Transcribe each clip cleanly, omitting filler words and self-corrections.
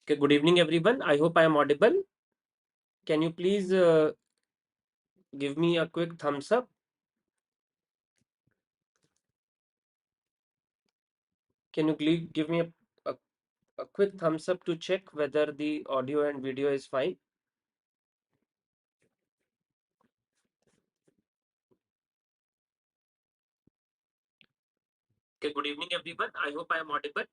Okay, good evening, everyone. I hope I am audible. Can you please give me a quick thumbs up? Can you give me a, a quick thumbs up to check whether the audio and video is fine? Okay, good evening, everyone. I hope I am audible.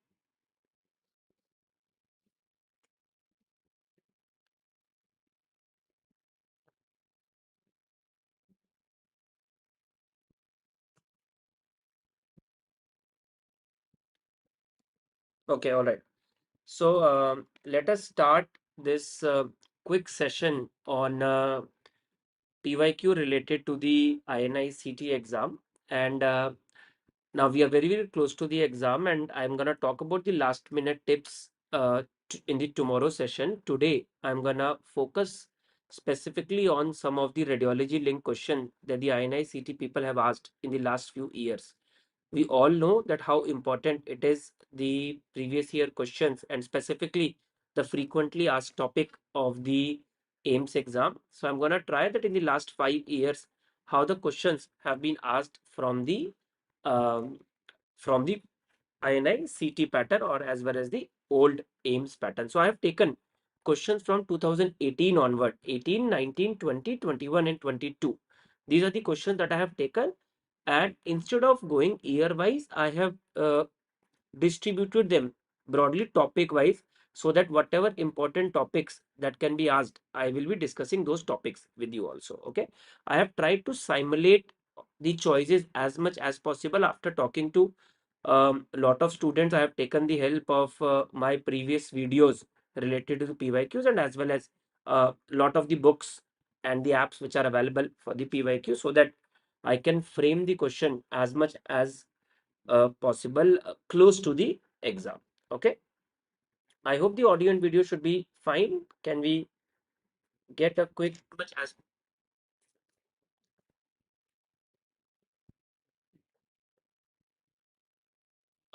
Okay, all right. So let us start this quick session on PYQ related to the INICET exam. And now we are very, very close to the exam, and I'm gonna talk about the last minute tips in the tomorrow session. Today, I'm gonna focus specifically on some of the radiology link question that the INI-CT people have asked in the last few years. We all know that how important it is the previous year questions and specifically the frequently asked topic of the AIMS exam. So I'm gonna try that in the last 5 years, how the questions have been asked um, from the INI CT pattern or as well as the old AIMS pattern. So I have taken questions from 2018 onward, 18, 19, 20, 21 and 22. These are the questions that I have taken, and instead of going year wise, I have distributed them broadly topic wise, so that whatever important topics that can be asked, I will be discussing those topics with you also. Okay, I have tried to simulate the choices as much as possible. After talking to a lot of students, I have taken the help of my previous videos related to the PYQs and as well as a lot of the books and the apps which are available for the PYQ, so that I can frame the question as much as possible close to the exam. Okay, I hope the audio and video should be fine. Can we get a quick much as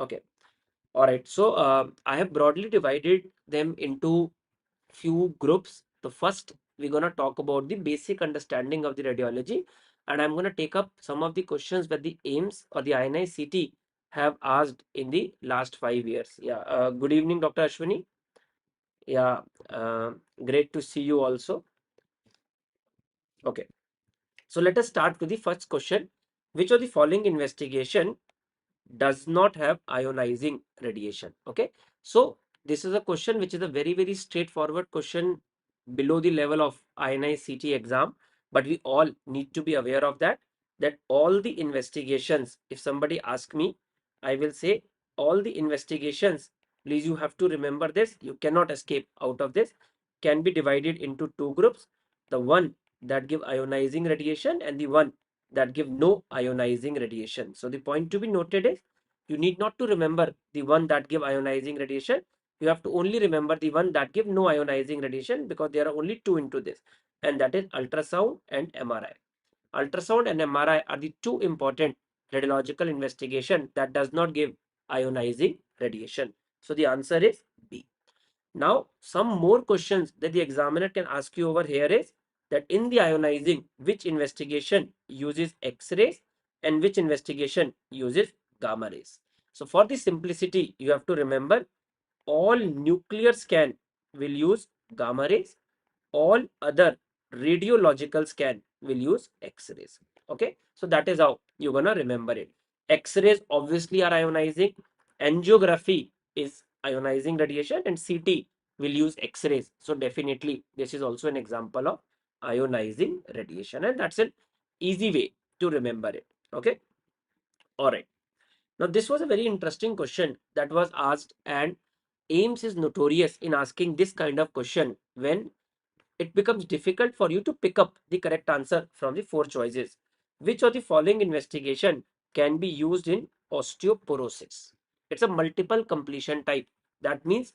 okay? All right, so I have broadly divided them into few groups. The first, we're going to talk about the basic understanding of the radiology, and I'm going to take up some of the questions that the AIMS or the INI-CT have asked in the last 5 years. Yeah, good evening, Dr. Ashwini. Yeah, uh, great to see you also. Okay, so let us start with the first question. Which of the following investigation does not have ionizing radiation? Okay, so this is a question which is a very, very straightforward question below the level of INI-CT exam, but we all need to be aware of that all the investigations, if somebody asks me, I will say all the investigations, please you have to remember this, you cannot escape out of this, can be divided into two groups: the one that give ionizing radiation and the one that give no ionizing radiation. So the point to be noted is, you need not to remember the one that give ionizing radiation. You have to only remember the one that give no ionizing radiation, because there are only two into this, and that is ultrasound and MRI. Ultrasound and MRI are the two important radiological investigation that does not give ionizing radiation. So the answer is B. Now, some more questions that the examiner can ask you over here is that in the ionizing, which investigation uses X-rays and which investigation uses gamma rays. So for the simplicity, you have to remember all nuclear scan will use gamma rays, all other radiological scan will use X-rays. Okay, so that is how you're gonna remember it. X-rays obviously are ionizing, angiography is ionizing radiation, and CT will use X-rays. So definitely this is also an example of ionizing radiation, and that's an easy way to remember it. Okay, all right. Now this was a very interesting question that was asked, and AIMS is notorious in asking this kind of question when it becomes difficult for you to pick up the correct answer from the four choices. Which of the following investigation can be used in osteoporosis? It's a multiple completion type. That means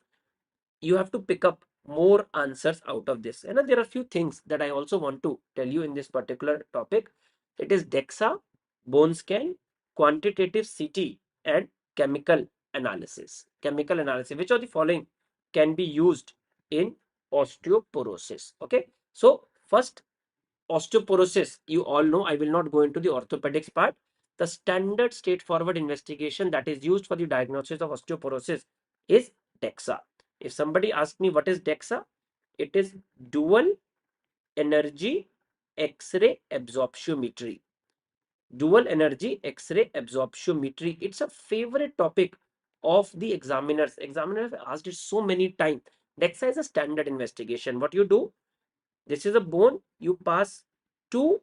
you have to pick up more answers out of this. And there are a few things that I also want to tell you in this particular topic. It is DEXA, bone scan, quantitative CT, and chemical analysis. Chemical analysis. Which of the following can be used in osteoporosis. Okay, so first, osteoporosis, you all know, I will not go into the orthopedics part. The standard straightforward investigation that is used for the diagnosis of osteoporosis is DEXA. If somebody asks me what is DEXA, it is dual energy X-ray absorptiometry. Dual energy X-ray absorptiometry. It's a favorite topic of the examiners. Examiners have asked it so many times. DEXA is a standard investigation. What you do? This is a bone. You pass two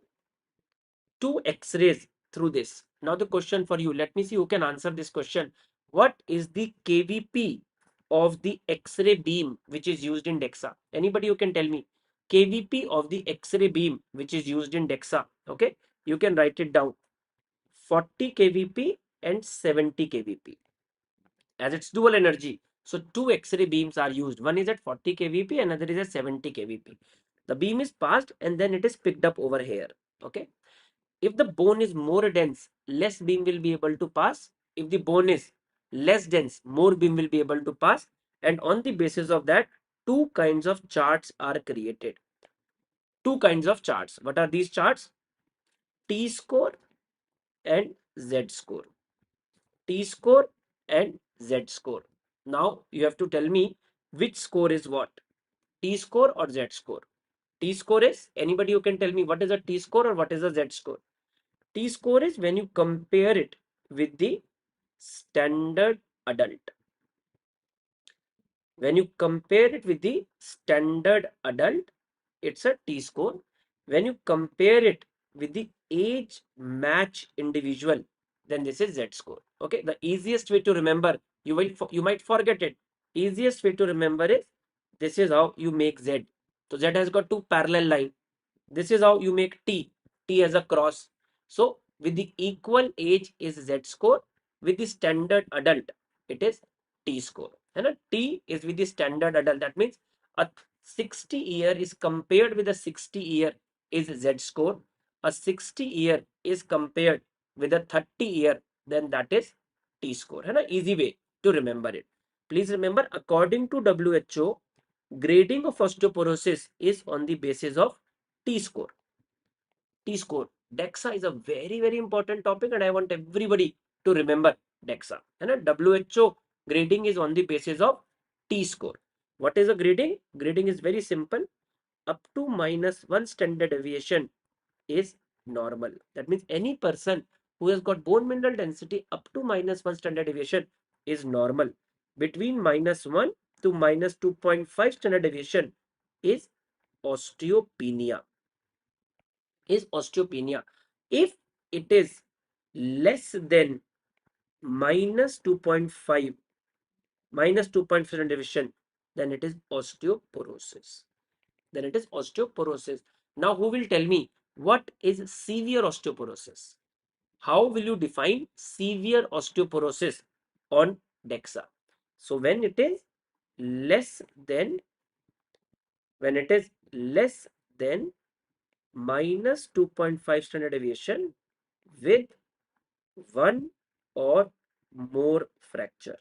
X-rays through this. Now the question for you, let me see who can answer this question. What is the KVP of the X-ray beam which is used in DEXA? Anybody who can tell me? KVP of the X-ray beam which is used in DEXA. Okay, you can write it down. 40 kVp and 70 kVp. As it's dual energy, so two X-ray beams are used. One is at 40 kVp, another is at 70 kVp. The beam is passed and then it is picked up over here. Okay. If the bone is more dense, less beam will be able to pass. If the bone is less dense, more beam will be able to pass. And on the basis of that, two kinds of charts are created. Two kinds of charts. What are these charts? T score and Z score. T score and Z score. Now you have to tell me which score is what? T score or Z score? T score is, anybody who can tell me what is a T score or what is a Z score? T score is when you compare it with the standard adult. When you compare it with the standard adult, it's a T score. When you compare it with the age match individual, then this is Z score. Okay, the easiest way to remember, you might forget it. Easiest way to remember is, this is how you make Z. So Z has got two parallel lines. This is how you make T. T as a cross. So with the equal age is Z score. With the standard adult, it is T score. And T is with the standard adult. That means a 60-year is compared with a 60-year is Z score. A 60-year is compared with a 30-year, then that is T score. And an easy way to remember it. Please remember, according to WHO, grading of osteoporosis is on the basis of T score. T score. DEXA is a very, very important topic, and I want everybody to remember DEXA. And a WHO grading is on the basis of T score. What is a grading? Grading is very simple. Up to -1 standard deviation is normal. That means any person who has got bone mineral density up to -1 standard deviation is normal. Between -1 to -2.5 standard deviation is osteopenia. If it is less than -2.5, -2.5 division, then it is osteoporosis. Now, who will tell me what is severe osteoporosis? How will you define severe osteoporosis on DEXA? So when it is less than -2.5 standard deviation with one or more fracture.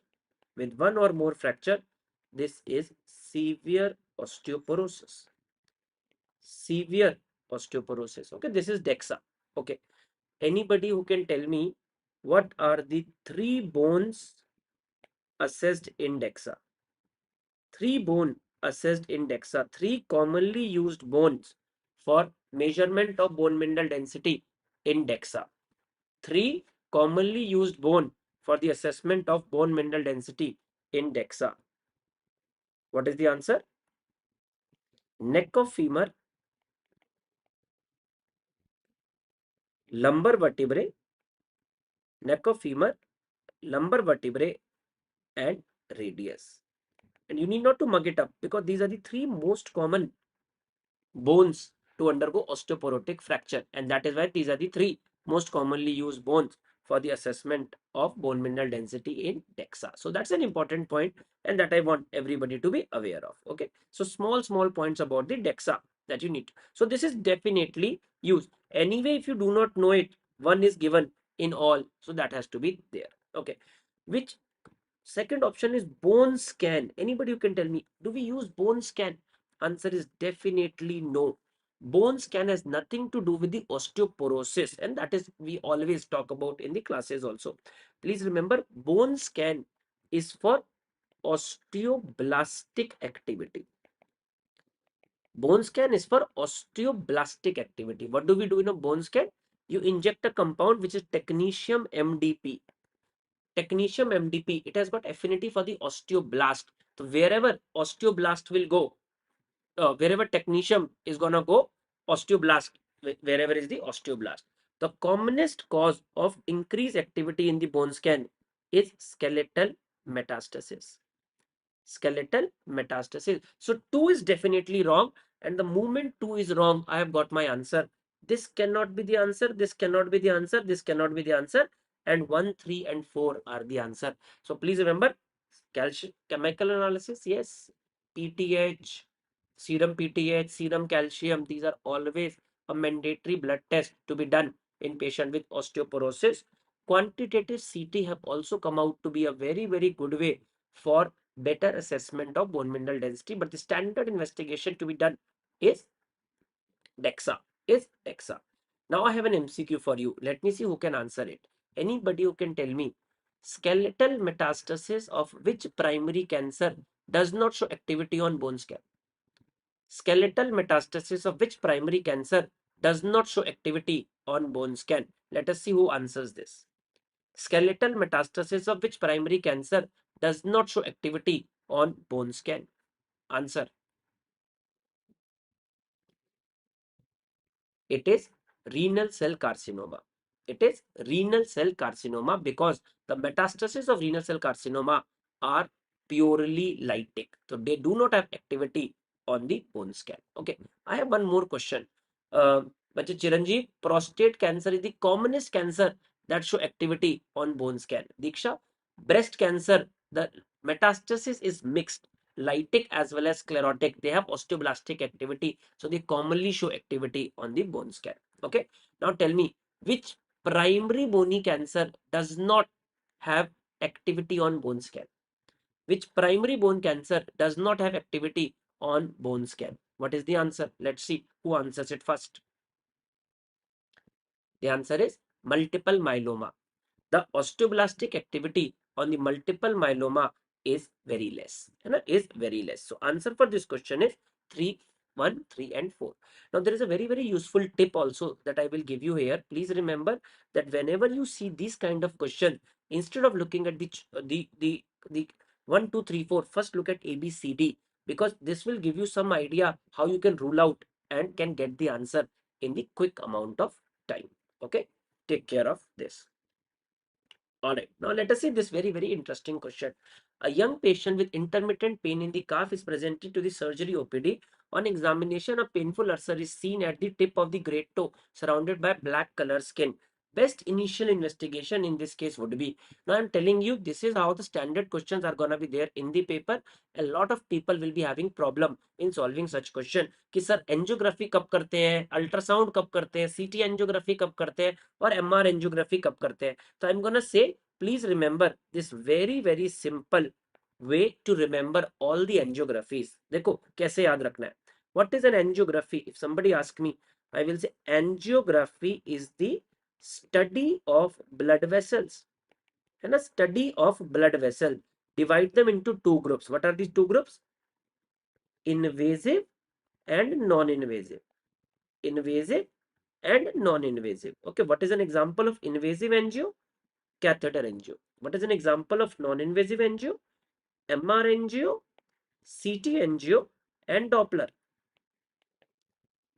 With one or more fracture, this is severe osteoporosis. Severe osteoporosis. Okay, this is DEXA. Okay, anybody who can tell me what are the three bones assessed in DEXA? Three bone assessed in DEXA. Three commonly used bones for measurement of bone mineral density in DEXA. Three commonly used bone for the assessment of bone mineral density in DEXA. What is the answer? Neck of femur, lumbar vertebrae, neck of femur, lumbar vertebrae, and radius. And you need not to mug it up because these are the three most common bones to undergo osteoporotic fracture, and that is why these are the three most commonly used bones for the assessment of bone mineral density in DEXA. So that's an important point, and that I want everybody to be aware of. Okay, so small points about the DEXA that you need. So this is definitely used. Anyway, if you do not know it, one is given in all, so that has to be there. Okay, which Second option is bone scan. Anybody who can tell me, do we use bone scan? Answer is definitely no. Bone scan has nothing to do with the osteoporosis, and that is we always talk about in the classes also. Please remember, bone scan is for osteoblastic activity. Bone scan is for osteoblastic activity. What do we do in a bone scan? You inject a compound which is technetium MDP. Technetium MDP, it has got affinity for the osteoblast. So wherever osteoblast will go, wherever technetium is gonna go, osteoblast, wherever is the osteoblast. The commonest cause of increased activity in the bone scan is skeletal metastasis. Skeletal metastasis. So 2 is definitely wrong, and the moment 2 is wrong, I have got my answer. This cannot be the answer, this cannot be the answer, this cannot be the answer, and 1, 3, and 4 are the answer. So please remember, calcium chemical analysis, yes, PTH, serum PTH, serum calcium, these are always a mandatory blood test to be done in patient with osteoporosis. Quantitative CT have also come out to be a very, very good way for better assessment of bone mineral density, but the standard investigation to be done is DEXA. Now I have an MCQ for you. Let me see who can answer it. Anybody who can tell me skeletal metastasis of which primary cancer does not show activity on bone scan? Skeletal metastasis of which primary cancer does not show activity on bone scan? Let us see who answers this. Skeletal metastasis of which primary cancer does not show activity on bone scan? Answer. It is renal cell carcinoma. It is renal cell carcinoma because the metastasis of renal cell carcinoma are purely lytic. So they do not have activity on the bone scan. Okay, I have one more question. But Chiranjeev, prostate cancer is the commonest cancer that show activity on bone scan. Diksha, breast cancer, the metastasis is mixed, lytic as well as sclerotic. They have osteoblastic activity, so they commonly show activity on the bone scan. Okay, now tell me, which primary bony cancer does not have activity on bone scan? Which primary bone cancer does not have activity on bone scan? What is the answer? Let's see who answers it first. The answer is multiple myeloma. The osteoblastic activity on the multiple myeloma is very less. Is very less. So answer for this question is 3, 1, 3, and 4. Now there is a very, very useful tip also that I will give you here. Please remember that whenever you see this kind of question, instead of looking at the 1, 2, 3, 4, first look at A, B, C, D, because this will give you some idea how you can rule out and can get the answer in the quick amount of time. Okay, take care of this. All right, now let us see this very, very interesting question. A young patient with intermittent pain in the calf is presented to the surgery OPD. On examination, a painful ulcer is seen at the tip of the great toe, surrounded by black color skin. Best initial investigation in this case would be. Now I'm telling you, this is how the standard questions are gonna be there in the paper. A lot of people will be having problem in solving such question. कि sir angiography कब करते हैं, ultrasound कब करते हैं, CT angiography कब करते हैं और एमआर एंजियोग्राफी कब करते हैं. So I'm gonna say, please remember this very, very simple way to remember all the angiographies. देखो कैसे याद रखना है. What is an angiography? If somebody asks me, I will say angiography is the study of blood vessels. है ना, study of blood vessel. Divide them into two groups. What are these two groups? Invasive and non-invasive. Invasive and non-invasive. Okay, what is an example of invasive angio? Catheter angio. What is an example of non-invasive angio? MR angio, CT angio, and Doppler.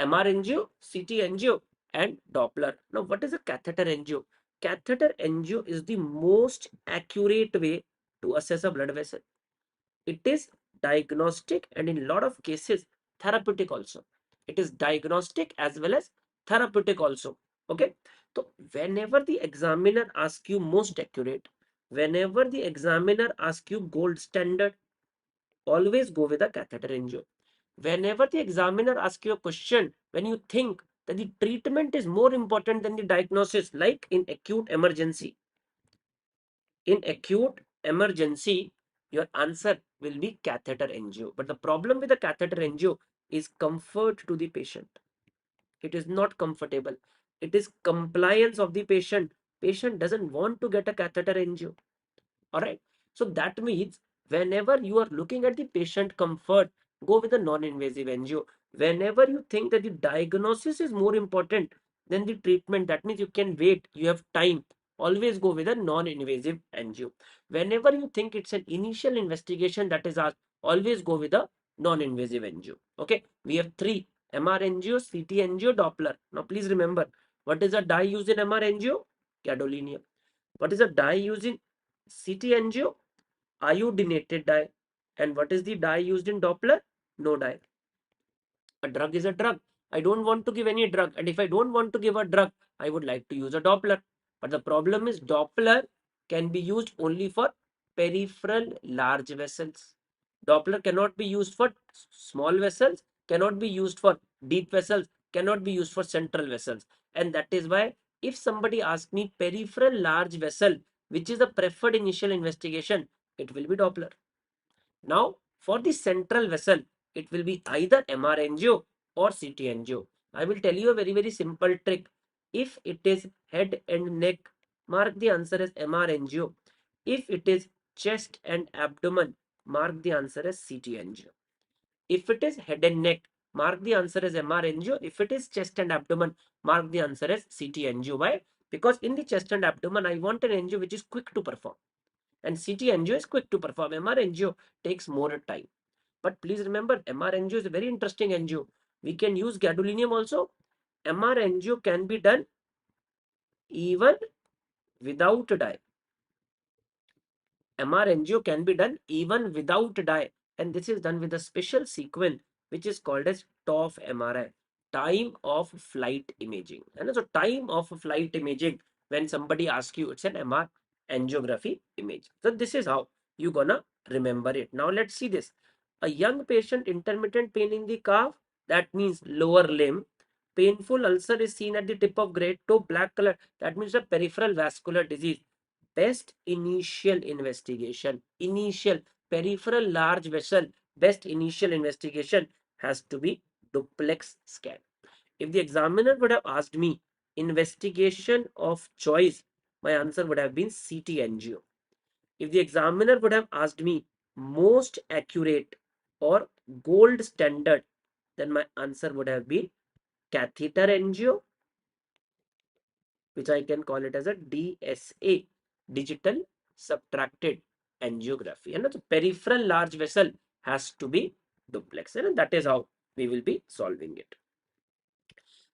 MR angio, CT angio, and Doppler. Now, what is a catheter angio? Catheter angio is the most accurate way to assess a blood vessel. It is diagnostic and in a lot of cases therapeutic also. It is diagnostic as well as therapeutic also. Okay, so whenever the examiner asks you most accurate, whenever the examiner asks you gold standard, always go with a catheter angio. Whenever the examiner asks you a question, when you think that the treatment is more important than the diagnosis, like in acute emergency, in acute emergency, your answer will be catheter angio. But the problem with the catheter angio is comfort to the patient. It is not comfortable. It is compliance of the patient. Patient doesn't want to get a catheter angio. All right. So that means whenever you are looking at the patient comfort, go with a non-invasive angio. Whenever you think that the diagnosis is more important than the treatment, that means you can wait, you have time. Always go with a non-invasive angio. Whenever you think it's an initial investigation that is asked, always go with a non-invasive angio. Okay. We have three: MR angio, CT angio, Doppler. Now please remember, what is a dye used in MR angio? Gadolinium. What is a dye used in CT angio? Iodinated dye. And what is the dye used in Doppler? No dye. A drug is a drug. I don't want to give any drug. And if I don't want to give a drug, I would like to use a Doppler. But the problem is Doppler can be used only for peripheral large vessels. Doppler cannot be used for small vessels, cannot be used for deep vessels, cannot be used for central vessels. And that is why if somebody asks me peripheral large vessel, which is the preferred initial investigation, it will be Doppler. Now, for the central vessel, it will be either MR angio or CT angio. I will tell you a very simple trick. If it is head and neck, mark the answer as MR angio. If it is chest and abdomen, mark the answer as CT angio. If it is head and neck, mark the answer as MR angio. If it is chest and abdomen, mark the answer as CT angio. Why? Because in the chest and abdomen, I want an angio which is quick to perform. And CT angio is quick to perform. MR angio takes more time. But please remember, MR angio is a very interesting angio. We can use gadolinium also. MR angio can be done even without dye. MR angio can be done even without dye. And this is done with a special sequence which is called as TOF MRI, time of flight imaging. And so time of flight imaging, when somebody asks you, it's an MR angiography image. So this is how you're gonna remember it. Now let's see this. A young patient, intermittent pain in the calf, that means lower limb. Painful ulcer is seen at the tip of great toe, black color, that means a peripheral vascular disease. Best initial investigation, initial peripheral large vessel, best initial investigation has to be duplex scan. If the examiner would have asked me investigation of choice, my answer would have been CT angio. If the examiner would have asked me most accurate or gold standard, then my answer would have been catheter angio, which I can call it as a DSA, digital subtracted angiography. And the peripheral large vessel has to be duplex, and that is how we will be solving it.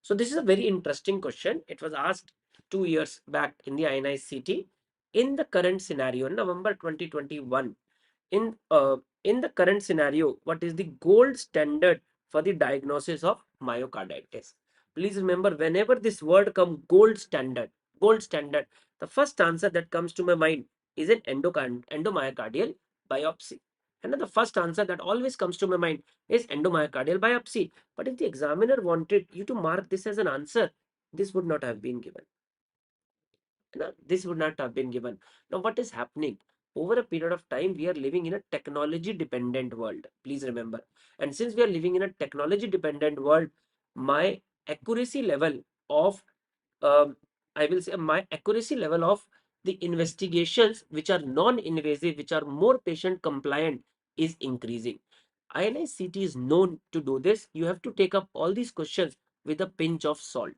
So this is a very interesting question. It was asked 2 years back in the INICET. In the current scenario, November 2021, in the current scenario, what is the gold standard for the diagnosis of myocarditis? Please remember, whenever this word comes, gold standard, the first answer that comes to my mind is an endomyocardial biopsy. And the first answer that always comes to my mind is endomyocardial biopsy. But if the examiner wanted you to mark this as an answer, this would not have been given. This would not have been given. Now, what is happening? Over a period of time, we are living in a technology dependent world. Please remember. And since we are living in a technology dependent world, my accuracy level of, I will say, my accuracy level of the investigations which are non-invasive, which are more patient compliant, is increasing. INICET is known to do this. You have to take up all these questions with a pinch of salt.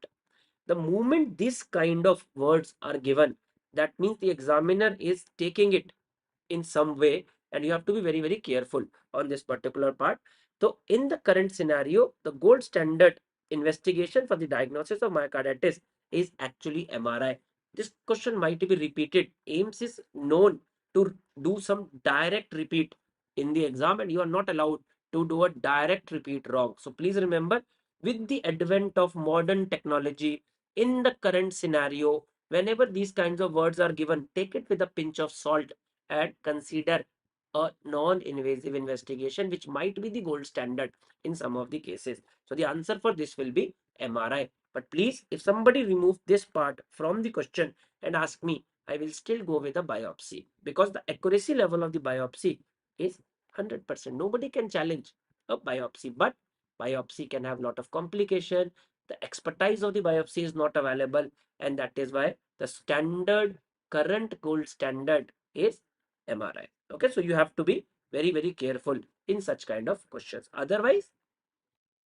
The moment this kind of words are given, that means the examiner is taking it in some way, and you have to be very careful on this particular part. So in the current scenario, the gold standard investigation for the diagnosis of myocarditis is actually MRI. This question might be repeated. AIMS is known to do some direct repeat in the exam, and you are not allowed to do a direct repeat wrong. So please remember, with the advent of modern technology, in the current scenario, whenever these kinds of words are given, take it with a pinch of salt and consider a non-invasive investigation, which might be the gold standard in some of the cases. So the answer for this will be MRI. But please, if somebody remove this part from the question and ask me, I will still go with a biopsy because the accuracy level of the biopsy is 100%. Nobody can challenge a biopsy, but biopsy can have a lot of complication. The expertise of the biopsy is not available, and that is why the standard, current gold standard is MRI. Okay, so you have to be very, very careful in such kind of questions. Otherwise,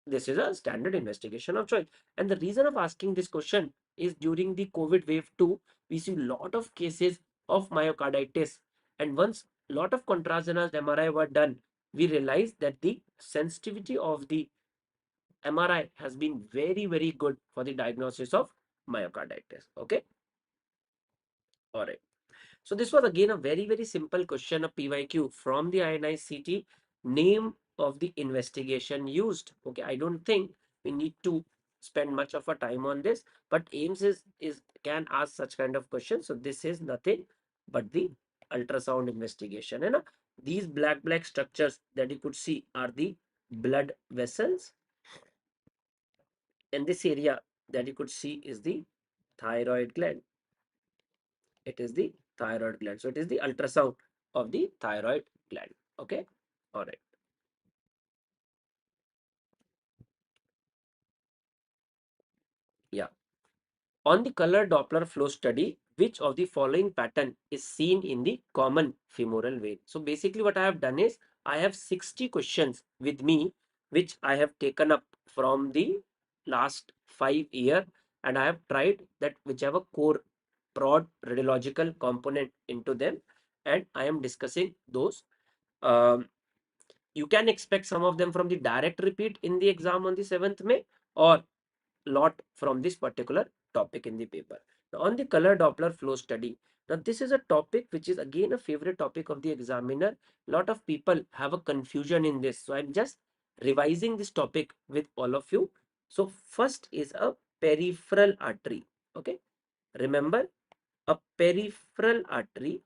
this is a standard investigation of choice. And the reason of asking this question is during the COVID wave 2, we see a lot of cases of myocarditis. And once a lot of contrast MRI were done, we realized that the sensitivity of the MRI has been very, very good for the diagnosis of myocarditis. Okay. All right. So this was again a very, very simple question of PYQ from the INICET. Name of the investigation used. Okay, I don't think we need to spend much of a time on this, but AIMS is can ask such kind of questions. So this is nothing but the ultrasound investigation. And these black structures that you could see are the blood vessels, and this area that you could see is the thyroid gland. It is the thyroid gland. So it is the ultrasound of the thyroid gland. Okay. All right. Yeah. On the color Doppler flow study, which of the following pattern is seen in the common femoral vein? So basically what I have done is I have 60 questions with me, which I have taken up from the last 5 years, and I have tried that whichever core broad radiological component into them, and I am discussing those. Um, you can expect some of them from the direct repeat in the exam on the 7th May, or lot from this particular topic in the paper. Now, on the color Doppler flow study, now this is a topic which is again a favorite topic of the examiner. Lot of people have a confusion in this, so I'm just revising this topic with all of you. So first is a peripheral artery. Okay, remember, a peripheral artery.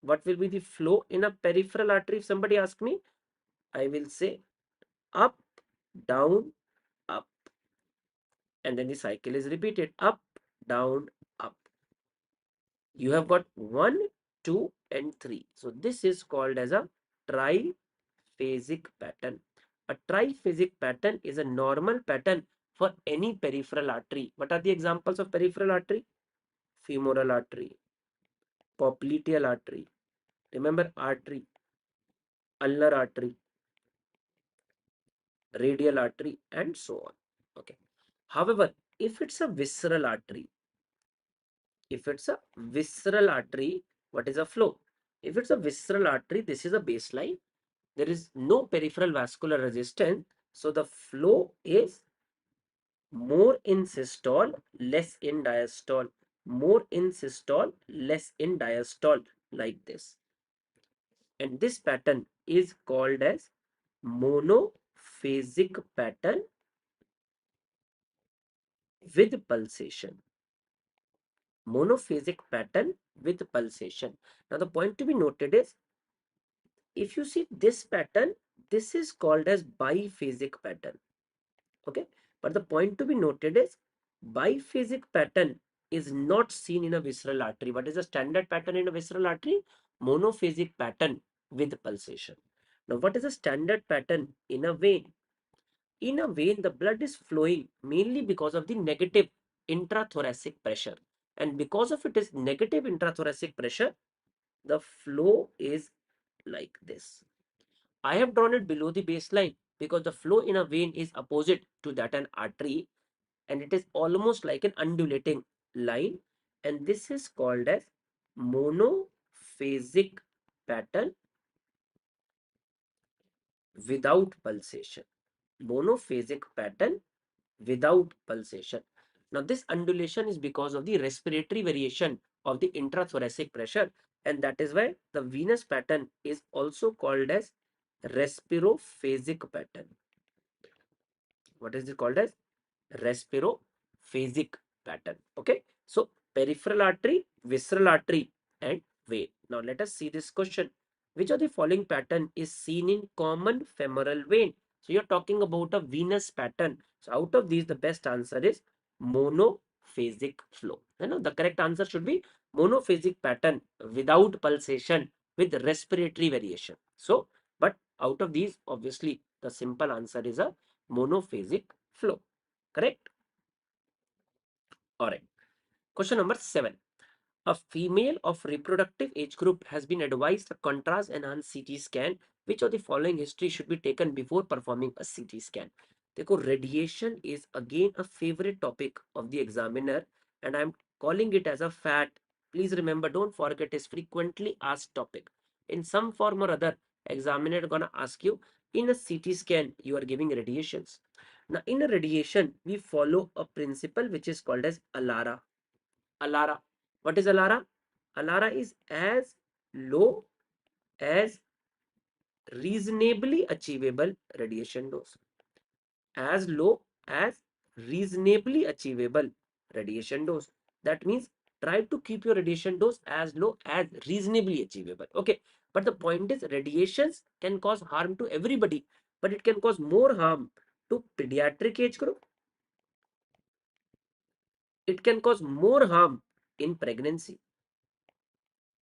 What will be the flow in a peripheral artery? If somebody asks me, I will say up, down, up, and then the cycle is repeated: up, down, up. You have got 1, 2, and 3. So this is called as a triphasic pattern. A triphasic pattern is a normal pattern for any peripheral artery. What are the examples of peripheral artery? Femoral artery, popliteal artery, remember artery, ulnar artery, radial artery, and so on. Okay. However, if it's a visceral artery, what is a flow? If it's a visceral artery, this is a baseline. There is no peripheral vascular resistance. So the flow is more in systole, less in diastole. More in systole, less in diastole, like this. And this pattern is called as monophasic pattern with pulsation. Monophasic pattern with pulsation. Now the point to be noted is, if you see this pattern, this is called as biphasic pattern. Okay, but the point to be noted is biphasic pattern is not seen in a visceral artery. What is the standard pattern in a visceral artery? Monophasic pattern with pulsation. Now what is the standard pattern in a vein? In a vein, the blood is flowing mainly because of the negative intrathoracic pressure, and because of it is negative intrathoracic pressure, the flow is like this. I have drawn it below the baseline because the flow in a vein is opposite to that an artery, and it is almost like an undulating line, and this is called as monophasic pattern without pulsation. Monophasic pattern without pulsation. Now this undulation is because of the respiratory variation of the intrathoracic pressure, and that is why the venous pattern is also called as respirophasic pattern. What is it called as? Respirophasic pattern. Okay, so peripheral artery, visceral artery, and vein. Now let us see this question. Which of the following pattern is seen in common femoral vein? So you're talking about a venous pattern. So out of these, the best answer is monophasic monophasic flow. You know, the correct answer should be monophasic pattern without pulsation with respiratory variation. So, but out of these, obviously, the simple answer is a monophasic flow. Correct? All right. Question number 7. A female of reproductive age group has been advised a contrast enhanced CT scan. Which of the following history should be taken before performing a CT scan? देखो, radiation is again a favorite topic of the examiner, and I'm calling it as a fact. Please remember, don't forget, it's frequently asked topic. In some form or other, examiner gonna ask you, in a CT scan, you are giving radiations. Now, in a radiation, we follow a principle which is called as ALARA. ALARA. What is ALARA? ALARA is as low as reasonably achievable radiation dose. As low as reasonably achievable radiation dose. That means try to keep your radiation dose as low as reasonably achievable. Okay. But the point is, radiations can cause harm to everybody, but it can cause more harm to pediatric age group. It can cause more harm in pregnancy.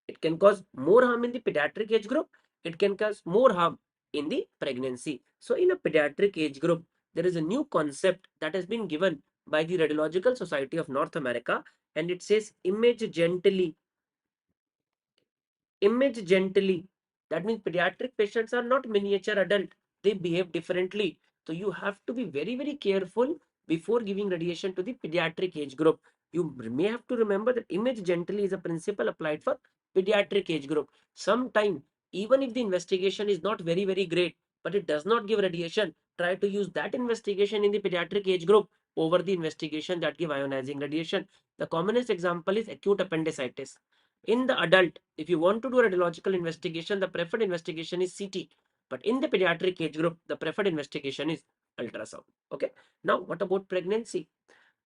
It can cause more harm in the pediatric age group. It can cause more harm in the pregnancy. So in a pediatric age group, there is a new concept that has been given by the Radiological Society of North America, and it says image gently. Image gently. That means pediatric patients are not miniature adult. They behave differently. So you have to be very, very careful before giving radiation to the pediatric age group. You may have to remember that image gently is a principle applied for pediatric age group. Sometime, even if the investigation is not very, very great, but it does not give radiation, try to use that investigation in the pediatric age group over the investigation that give ionizing radiation. The commonest example is acute appendicitis. In the adult, if you want to do a radiological investigation, the preferred investigation is CT. But in the pediatric age group, the preferred investigation is ultrasound. Okay. Now, what about pregnancy?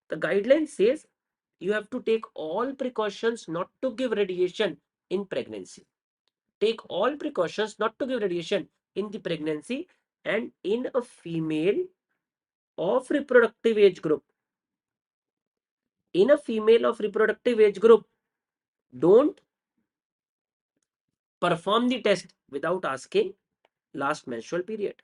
The guideline says you have to take all precautions not to give radiation in pregnancy. Take all precautions not to give radiation in the pregnancy, and in a female of reproductive age group. In a female of reproductive age group, don't perform the test without asking last menstrual period.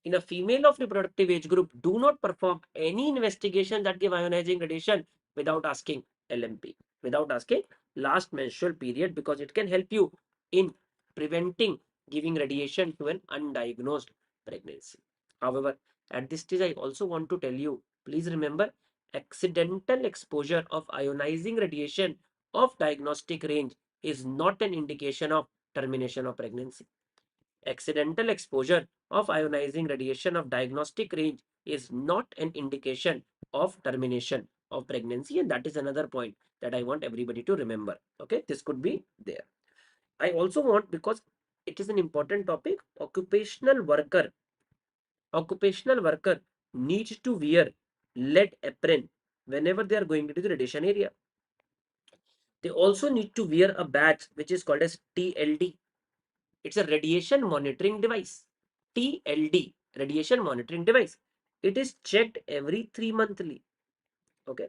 In a female of reproductive age group, do not perform any investigation that give ionizing radiation without asking LMP, without asking last menstrual period, because it can help you in preventing giving radiation to an undiagnosed pregnancy. However, at this stage, I also want to tell you, please remember, accidental exposure of ionizing radiation of diagnostic range is not an indication of termination of pregnancy. Accidental exposure of ionizing radiation of diagnostic range is not an indication of termination of pregnancy, and that is another point that I want everybody to remember. Okay, this could be there. I also want, because it is an important topic, occupational worker needs to wear lead apron whenever they are going into the radiation area. They also need to wear a badge which is called as TLD. It's a radiation monitoring device. TLD, radiation monitoring device. It is checked every 3 monthly. Okay.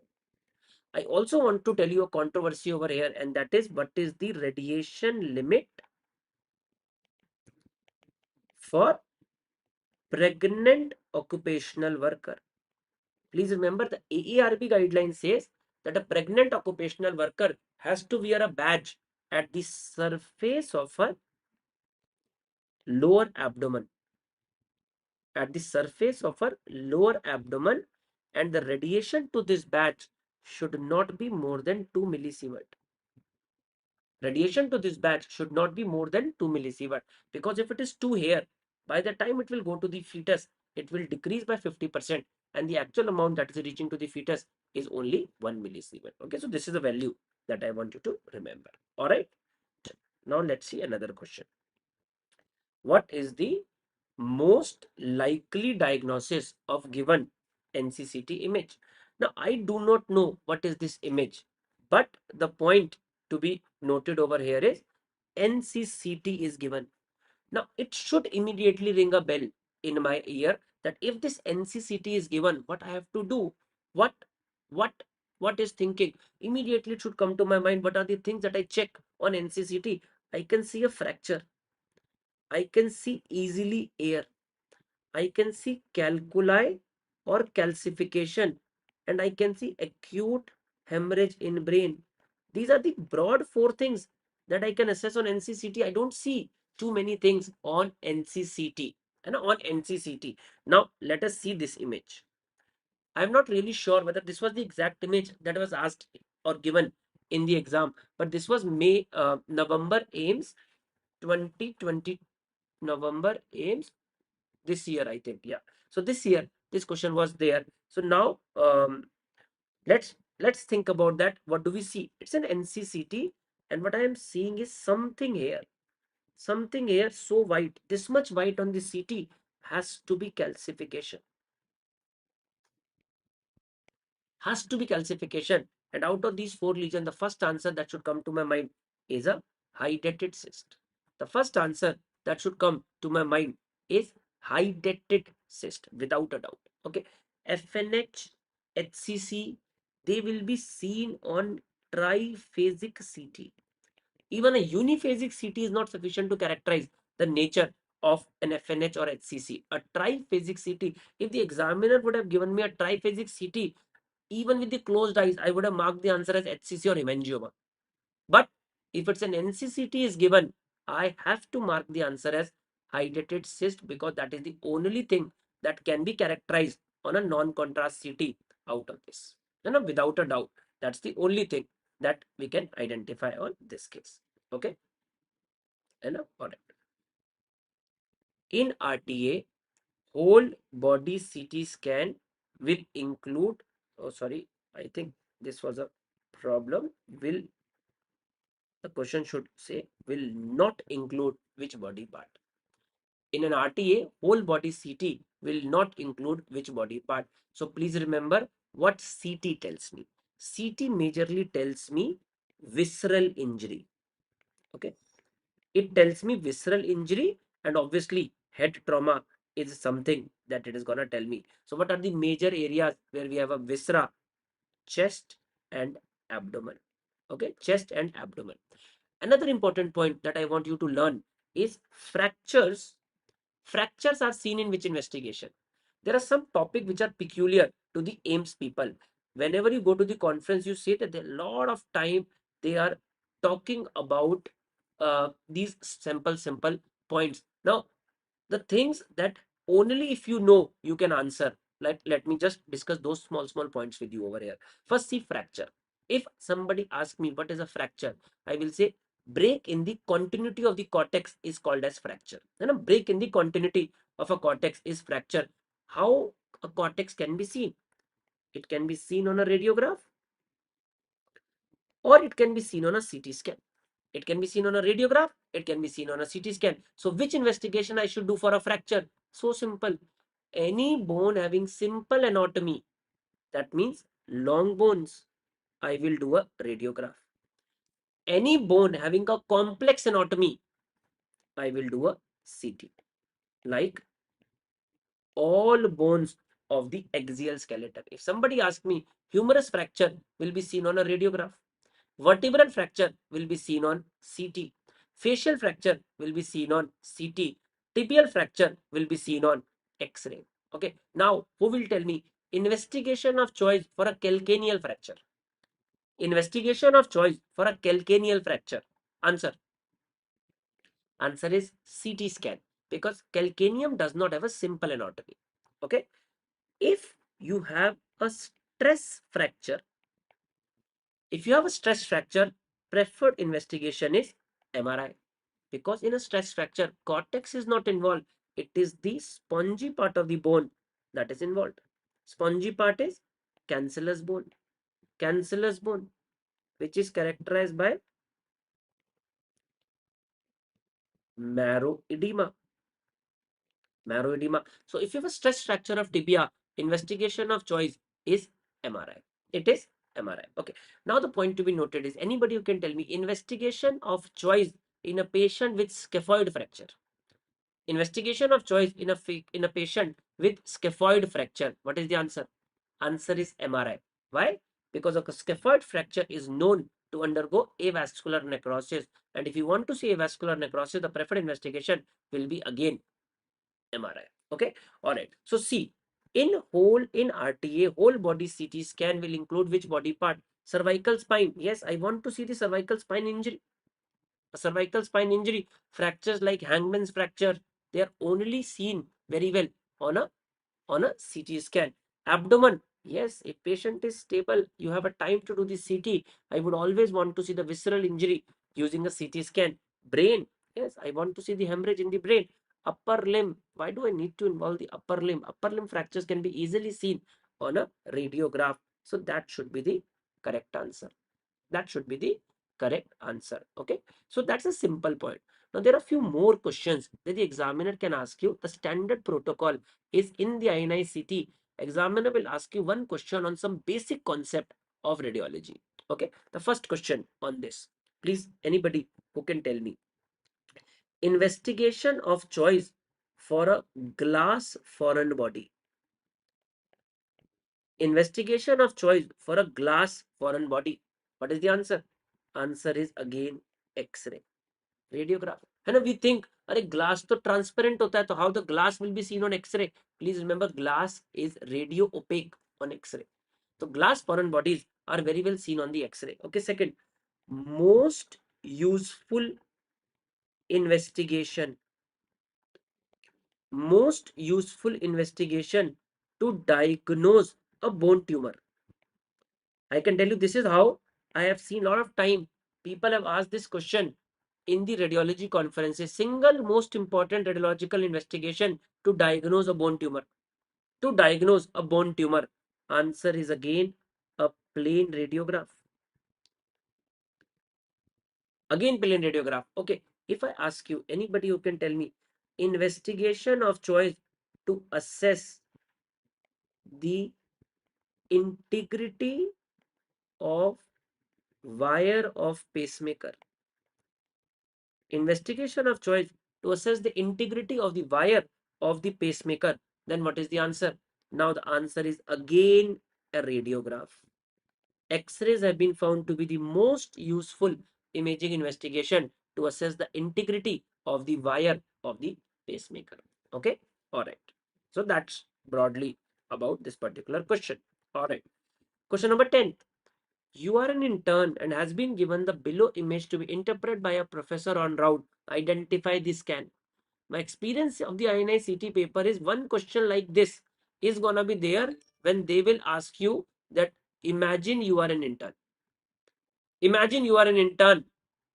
I also want to tell you a controversy over here, and that is, what is the radiation limit for pregnant occupational worker? Please remember, the AARB guideline says that a pregnant occupational worker has to wear a badge at the surface of her lower abdomen. At the surface of her lower abdomen, and the radiation to this badge should not be more than 2 millisievert. Radiation to this batch should not be more than 2 millisievert, because if it is too here, by the time it will go to the fetus, it will decrease by 50%, and the actual amount that is reaching to the fetus is only 1 millisievert. Okay, so this is the value that I want you to remember. All right. Now let's see another question. What is the most likely diagnosis of given NCCT image? Now, I do not know what is this image, but the point to be noted over here is NCCT is given. Now, it should immediately ring a bell in my ear that if this NCCT is given, what I have to do, what what is thinking? Immediately it should come to my mind, what are the things that I check on NCCT? I can see a fracture. I can see easily air. I can see calculi or calcification, and I can see acute hemorrhage in brain. These are the broad four things that I can assess on NCCT. I don't see too many things on NCCT and on NCCT. Now let us see this image. I'm not really sure whether this was the exact image that was asked or given in the exam, but this was November AIMS 2020, November AIMS this year, I think. Yeah. So this year, this question was there. So now let's think about that. What do we see? It's an NCCT, and what I am seeing is something here so white, this much white on the CT has to be calcification. Has to be calcification. And out of these four lesions, the first answer that should come to my mind is a hydatid cyst. The first answer that should come to my mind is hydatid cyst, without a doubt. Okay. FNH, HCC, they will be seen on triphasic CT. Even a uniphasic CT is not sufficient to characterize the nature of an FNH or HCC. A triphasic CT, if the examiner would have given me a triphasic CT, even with the closed eyes, I would have marked the answer as HCC or hemangioma. But if it's an NCCT is given, I have to mark the answer as hydatid cyst, because that is the only thing that can be characterized on a non-contrast CT out of this. Without a doubt, that's the only thing that we can identify on this case. Okay. All right. In RTA, whole body CT scan will include, oh sorry, I think this was a problem. The question should say will not include which body part. In an RTA, whole body CT will not include which body part. So please remember what CT tells me. CT majorly tells me visceral injury. Okay. It tells me visceral injury, and obviously head trauma is something that it is gonna tell me. So what are the major areas where we have a viscera? Chest and abdomen. Okay, chest and abdomen. Another important point that I want you to learn is fractures. Fractures are seen in which investigation? There are some topics which are peculiar to the AIMS people. Whenever you go to the conference, you see that a lot of time they are talking about these simple points. Now, the things that only if you know you can answer. Let me just discuss those small points with you over here. First, see fracture. If somebody asks me what is a fracture, I will say break in the continuity of the cortex is called as fracture. And a break in the continuity of a cortex is fracture. How a cortex can be seen? It can be seen on a radiograph, or it can be seen on a CT scan. It can be seen on a radiograph, it can be seen on a CT scan. So which investigation I should do for a fracture? So simple. Any bone having simple anatomy, that means long bones, I will do a radiograph. Any bone having a complex anatomy, I will do a CT. Like all bones of the axial skeleton. If somebody asks me, humerus fracture will be seen on a radiograph. Vertebral fracture will be seen on CT. Facial fracture will be seen on CT. Tibial fracture will be seen on X-ray. Okay. Now, who will tell me investigation of choice for a calcaneal fracture? Investigation of choice for a calcaneal fracture. Answer. Answer is CT scan, because calcaneum does not have a simple anatomy. Okay. If you have a stress fracture, preferred investigation is MRI, because in a stress fracture, cortex is not involved. It is the spongy part of the bone that is involved. Spongy part is cancellous bone. Cancellous bone, which is characterized by marrow edema. Marrow edema. So if you have a stress fracture of tibia, investigation of choice is MRI. It is MRI. Okay. Now the point to be noted is, anybody who can tell me investigation of choice in a patient with scaphoid fracture. Investigation of choice in a patient with scaphoid fracture. What is the answer? Answer is MRI. Why? because a scaphoid fracture is known to undergo avascular necrosis. And if you want to see avascular necrosis, the preferred investigation will be again MRI. Okay, all right. So see, in RTA, whole body CT scan will include which body part? Cervical spine. Yes, I want to see the cervical spine injury. A cervical spine injury, fractures like hangman's fracture, they are only seen very well on a CT scan. Abdomen, yes, if patient is stable, you have a time to do the CT. I would always want to see the visceral injury using a CT scan. Brain, yes, I want to see the hemorrhage in the brain. Upper limb, why do I need to involve the upper limb? Upper limb fractures can be easily seen on a radiograph. So that should be the correct answer. That should be the correct answer. Okay, so that's a simple point. Now there are a few more questions that the examiner can ask you. The standard protocol is in the INICET. Examiner will ask you one question on some basic concept of radiology. Okay, the first question on this, please, anybody who can tell me, investigation of choice for a glass foreign body. Investigation of choice for a glass foreign body. What is the answer? Answer is again X-ray, radiograph. है ना? We think अरे glass तो transparent होता है, तो how the glass will be seen on X-ray? Please remember, glass is radio opaque on X-ray. So glass foreign bodies are very well seen on the X-ray. Okay, second, most useful investigation. Most useful investigation to diagnose a bone tumor. I can tell you, this is how I have seen a lot of time people have asked this question in the radiology conferences. Single most important radiological investigation to diagnose a bone tumor. To diagnose a bone tumor, answer is again a plain radiograph. Again plain radiograph. Okay, if I ask you, anybody who can tell me, investigation of choice to assess the integrity of wire of pacemaker. Investigation of choice to assess the integrity of the wire of the pacemaker. Then what is the answer? Now the answer is again a radiograph. X-rays have been found to be the most useful imaging investigation to assess the integrity of the wire of the pacemaker. Okay, all right. So that's broadly about this particular question. All right. Question number 10. You are an intern and has been given the below image to be interpreted by a professor on route. Identify the scan. My experience of the INICET paper is one question like this is gonna be there when they will ask you that imagine you are an intern. Imagine you are an intern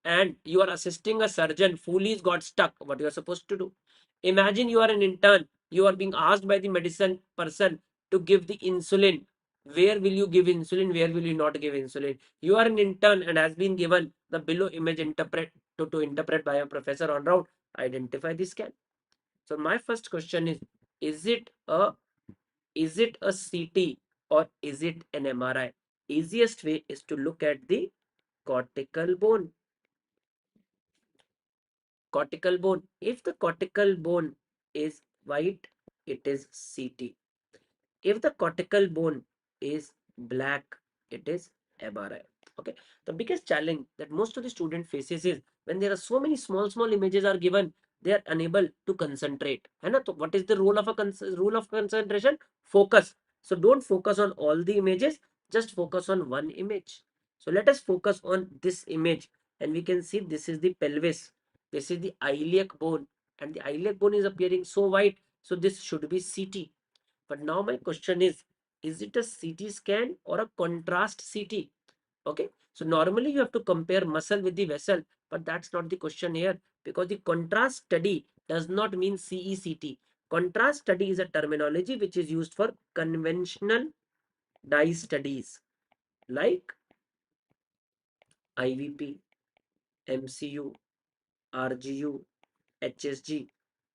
and you are assisting a surgeon. Fooley's got stuck. What you are supposed to do? Imagine you are an intern. You are being asked by the medicine person to give the insulin. Where will you give insulin? Where will you not give insulin? You are an intern and has been given the below image to interpret by a professor on route. Identify the scan. So my first question is it a CT or is it an MRI? Easiest way is to look at the cortical bone. Cortical bone. If the cortical bone is white, it is CT. If the cortical bone is black, it is MRI. Okay. The biggest challenge that most of the student faces is when there are so many small images are given, they are unable to concentrate. So what is the rule of rule of concentration? Focus. So don't focus on all the images, just focus on one image. So let us focus on this image, and we can see this is the pelvis. This is the iliac bone, and the iliac bone is appearing so white. So this should be CT. But now my question is it a CT scan or a contrast CT? Okay, so normally you have to compare muscle with the vessel, but that's not the question here, because the contrast study does not mean CECT. Contrast study is a terminology which is used for conventional dye studies like IVP, MCU, RGU, HSG.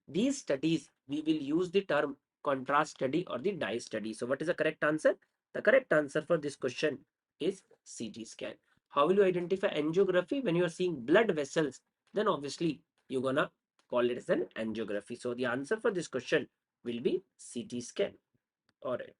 These studies, we will use the term contrast study or the dye study. So what is the correct answer? The correct answer for this question is CT scan. How will you identify angiography? When you are seeing blood vessels, then obviously you're gonna call it as an angiography. So the answer for this question will be CT scan. All right.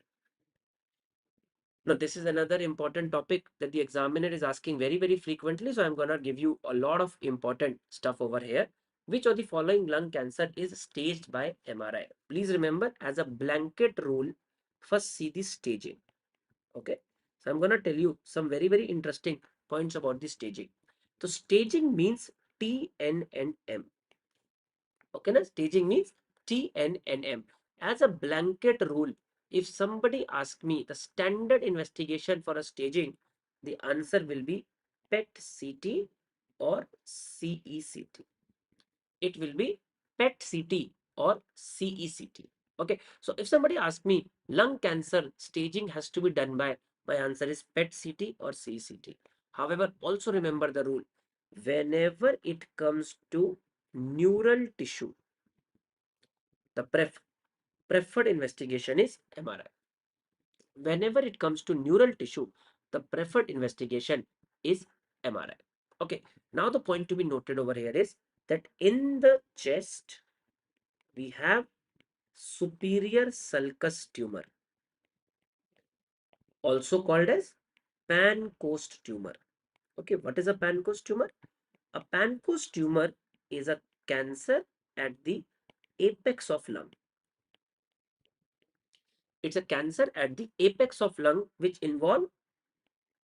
Now, this is another important topic that the examiner is asking very, very frequently. So I'm going to give you a lot of important stuff over here. Which of the following lung cancer is staged by MRI? Please remember, as a blanket rule, first see the staging. Okay. So I'm going to tell you some very, very interesting points about the staging. So staging means T, N, and M. Okay, na? Staging means T, N, and M. As a blanket rule, if somebody asks me the standard investigation for a staging, the answer will be PET-CT or CECT. It will be PET-CT or CECT. Okay, so if somebody asks me lung cancer staging has to be done by, my answer is PET-CT or CECT. However, also remember the rule. Whenever it comes to neural tissue, the preferred investigation is MRI. Whenever it comes to neural tissue, the preferred investigation is MRI. Okay, now the point to be noted over here is that in the chest, we have superior sulcus tumor, also called as Pancoast tumor. Okay, what is a Pancoast tumor? A Pancoast tumor is a cancer at the apex of lung. It's a cancer at the apex of lung which involve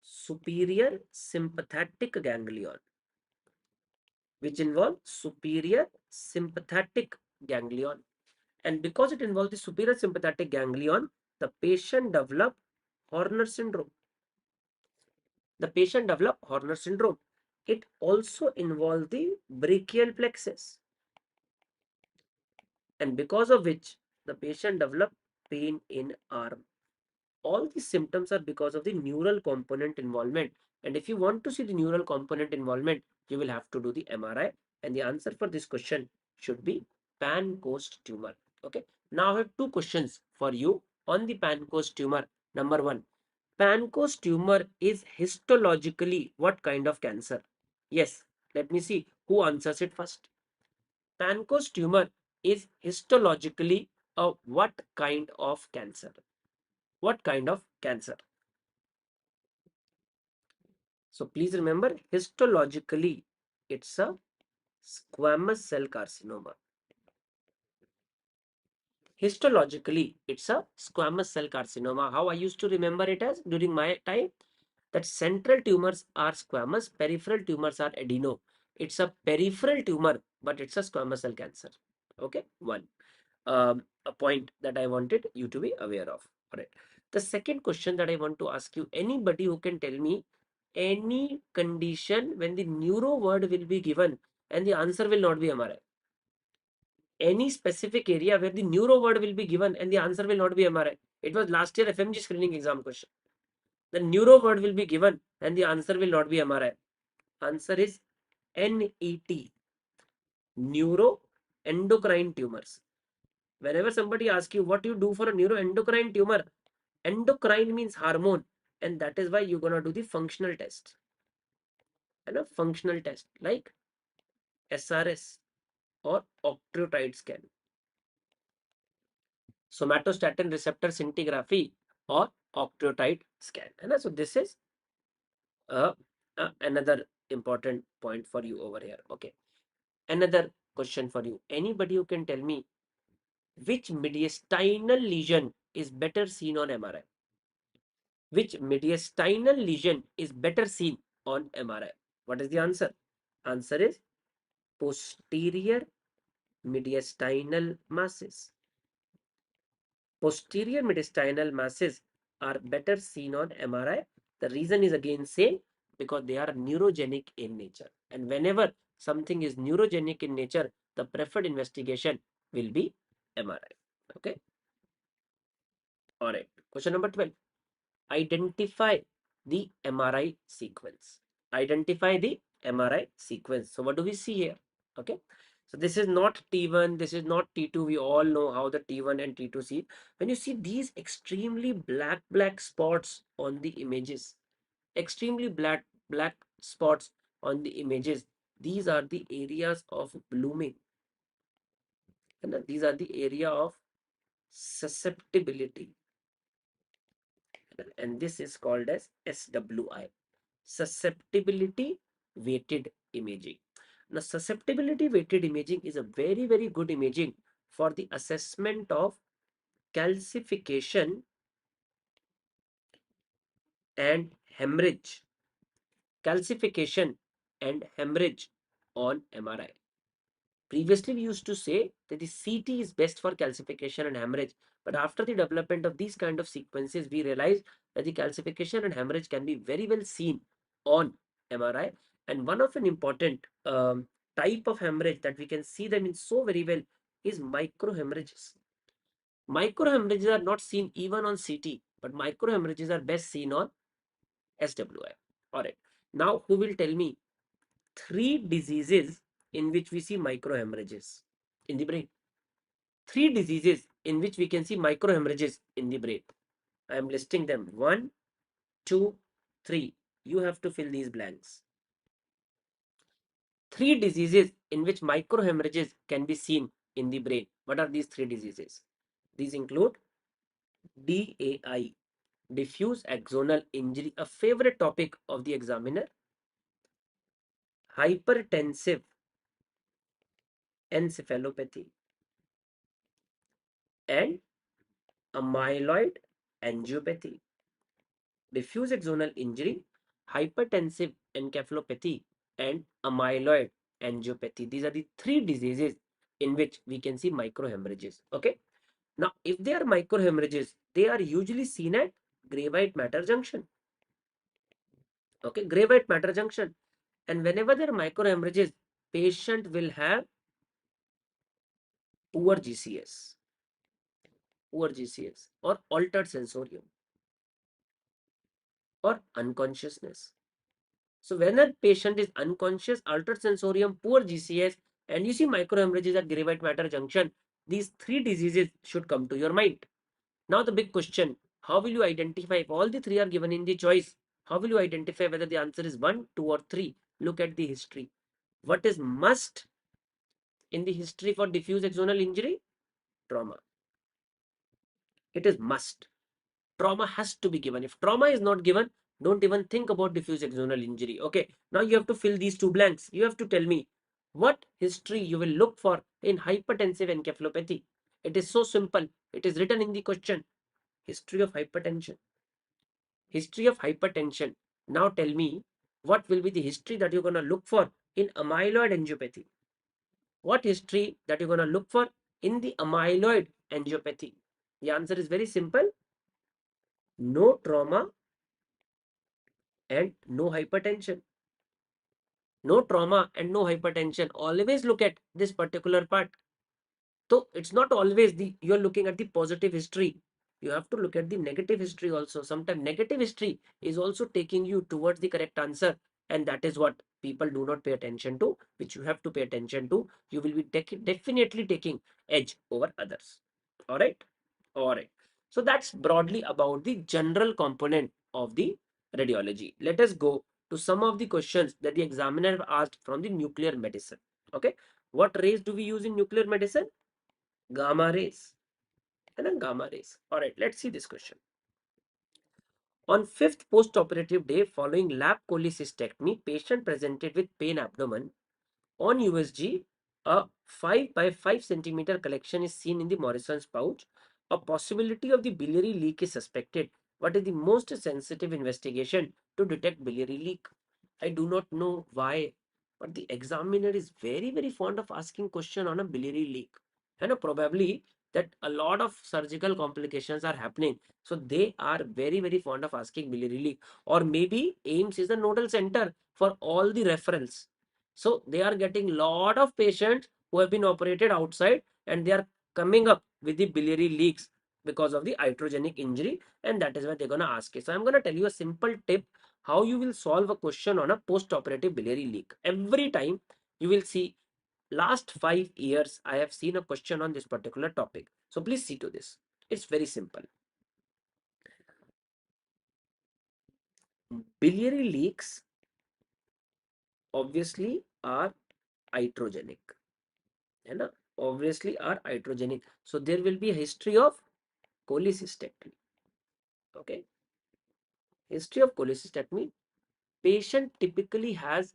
superior sympathetic ganglion, and because it involves the superior sympathetic ganglion, the patient develop Horner syndrome. It also involves the brachial plexus, and because of which the patient develop pain in arm. All these symptoms are because of the neural component involvement. And if you want to see the neural component involvement, you will have to do the MRI. And the answer for this question should be Pancoast tumor. Okay. Now I have two questions for you on the Pancoast tumor. Number one, Pancoast tumor is histologically what kind of cancer? Yes. Let me see who answers it first. Pancoast tumor is histologically a what kind of cancer? What kind of cancer? So please remember, histologically, it's a squamous cell carcinoma. Histologically, it's a squamous cell carcinoma. How I used to remember it as during my time, that central tumors are squamous, peripheral tumors are adeno. It's a peripheral tumor, but it's a squamous cell cancer. Okay, one. A point that I wanted you to be aware of. All right. The second question that I want to ask you, anybody who can tell me any condition when the neuro word will be given and the answer will not be MRI. Any specific area where the neuro word will be given and the answer will not be MRI. It was last year FMG screening exam question. The neuro word will be given and the answer will not be MRI. Answer is NET, neuroendocrine tumors. Whenever somebody asks you what you do for a neuroendocrine tumor, endocrine means hormone, and that is why you're gonna do the functional test. And a functional test like SRS or octreotide scan, somatostatin receptor scintigraphy or octreotide scan. And so this is another important point for you over here. Okay. Another question for you. Anybody who can tell me which mediastinal lesion is better seen on MRI? Which mediastinal lesion is better seen on MRI? What is the answer? Answer is posterior mediastinal masses. Posterior mediastinal masses are better seen on MRI. The reason is again same, because they are neurogenic in nature. And whenever something is neurogenic in nature, the preferred investigation will be MRI. Okay. All right. Question number 12. Identify the MRI sequence. Identify the MRI sequence. So what do we see here? Okay. So this is not T1, this is not T2. We all know how the T1 and T2 see. When you see these extremely black spots on the images, extremely black spots on the images, these are the areas of blooming. And these are the area of susceptibility. and this is called as SWI, susceptibility weighted imaging. Now, susceptibility weighted imaging is a very good imaging for the assessment of calcification and hemorrhage, calcification and hemorrhage on MRI. Previously, we used to say that the CT is best for calcification and hemorrhage, but after the development of these kind of sequences, we realized that the calcification and hemorrhage can be very well seen on MRI. And one of an important type of hemorrhage that we can see them in so very well is microhemorrhages. Microhemorrhages are not seen even on CT, but microhemorrhages are best seen on SWI. All right. Now, who will tell me three diseases in which we see microhemorrhages in the brain? Three diseases in which we can see microhemorrhages in the brain. I am listing them. 1, 2, 3. You have to fill these blanks. Three diseases in which microhemorrhages can be seen in the brain. What are these three diseases? These include DAI, diffuse axonal injury, a favorite topic of the examiner, hypertensive encephalopathy, and amyloid angiopathy. Diffuse axonal injury, hypertensive encephalopathy, and amyloid angiopathy. These are the three diseases in which we can see microhemorrhages. Okay. Now, if they are microhemorrhages, they are usually seen at gray white matter junction. Okay, gray white matter junction. And whenever there are microhemorrhages, patient will have poor GCS, or altered sensorium or unconsciousness. So when a patient is unconscious, altered sensorium, poor GCS, and you see microhemorrhages at gray white matter junction, these three diseases should come to your mind. Now the big question, how will you identify if all the three are given in the choice? How will you identify whether the answer is 1, 2 or 3? Look at the history. What is must in the history for diffuse axonal injury? Trauma. It is must. Trauma has to be given. If trauma is not given, don't even think about diffuse axonal injury. Okay, now you have to fill these two blanks. You have to tell me what history you will look for in hypertensive encephalopathy. It is so simple. It is written in the question. History of hypertension. History of hypertension. Now tell me what will be the history that you're going to look for in amyloid angiopathy. What history that you're going to look for in the amyloid angiopathy? The answer is very simple. No trauma and no hypertension. No trauma and no hypertension. Always look at this particular part. So it's not always you're looking at the positive history. You have to look at the negative history also. Sometimes negative history is also taking you towards the correct answer. And that is what people do not pay attention to, which you have to pay attention to. You will be definitely taking edge over others. All right. All right. So that's broadly about the general component of the radiology. Let us go to some of the questions that the examiner have asked from the nuclear medicine. Okay. What rays do we use in nuclear medicine? Gamma rays. And gamma rays. All right. Let's see this question. On fifth post-operative day following lap cholecystectomy, patient presented with pain abdomen. On USG, a 5 by 5 centimeter collection is seen in the Morrison's pouch. A possibility of the biliary leak is suspected. What is the most sensitive investigation to detect biliary leak? I do not know why, but the examiner is very fond of asking question on a biliary leak. And probably that a lot of surgical complications are happening. So they are very fond of asking biliary leak. Or maybe AIMS is the nodal center for all the referrals. So they are getting lot of patients who have been operated outside and they are coming up with the biliary leaks because of the iatrogenic injury, and that is why they're going to ask it. So I'm going to tell you a simple tip how you will solve a question on a post-operative biliary leak. Every time you will see last 5 years I have seen a question on this particular topic. So please see to this. It's very simple. Biliary leaks obviously are iatrogenic. है obviously are iatrogenic. So there will be a history of cholecystectomy. Okay. History of cholecystectomy. Patient typically has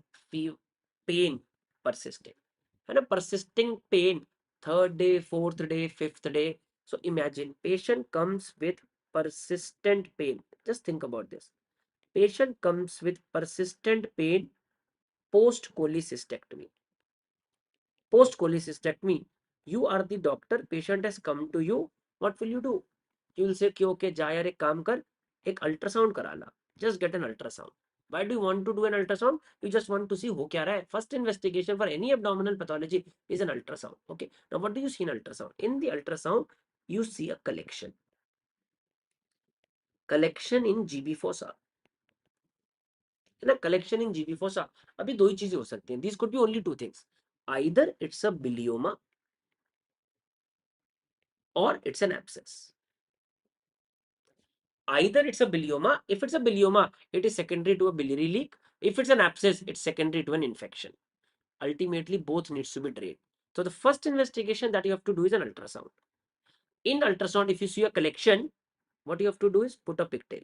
pain persisting, and a persisting pain third day, fourth day, fifth day. So imagine patient comes with persistent pain. Just think about this. Patient comes with persistent pain post cholecystectomy. Post cholecystectomy, you are the doctor, patient has come to you. What will you do? You will say कि okay जा यार एक काम कर, एक ultrasound करा ला. Just get an ultrasound. Why do you want to do an ultrasound? You just want to see हो क्या रहा है. First investigation for any abdominal pathology is an ultrasound. Okay, now what do you see in ultrasound? In the ultrasound you see a collection in GB fossa. है ना, collection in GB fossa. अभी दो ही चीजें हो सकती हैं. These could be only two things. Either it's a bilioma or it's an abscess. Either it's a bilioma. If it's a bilioma, it is secondary to a biliary leak. If it's an abscess, it's secondary to an infection. Ultimately, both needs to be drained. So the first investigation that you have to do is an ultrasound. In ultrasound, if you see a collection, what you have to do is put a pigtail.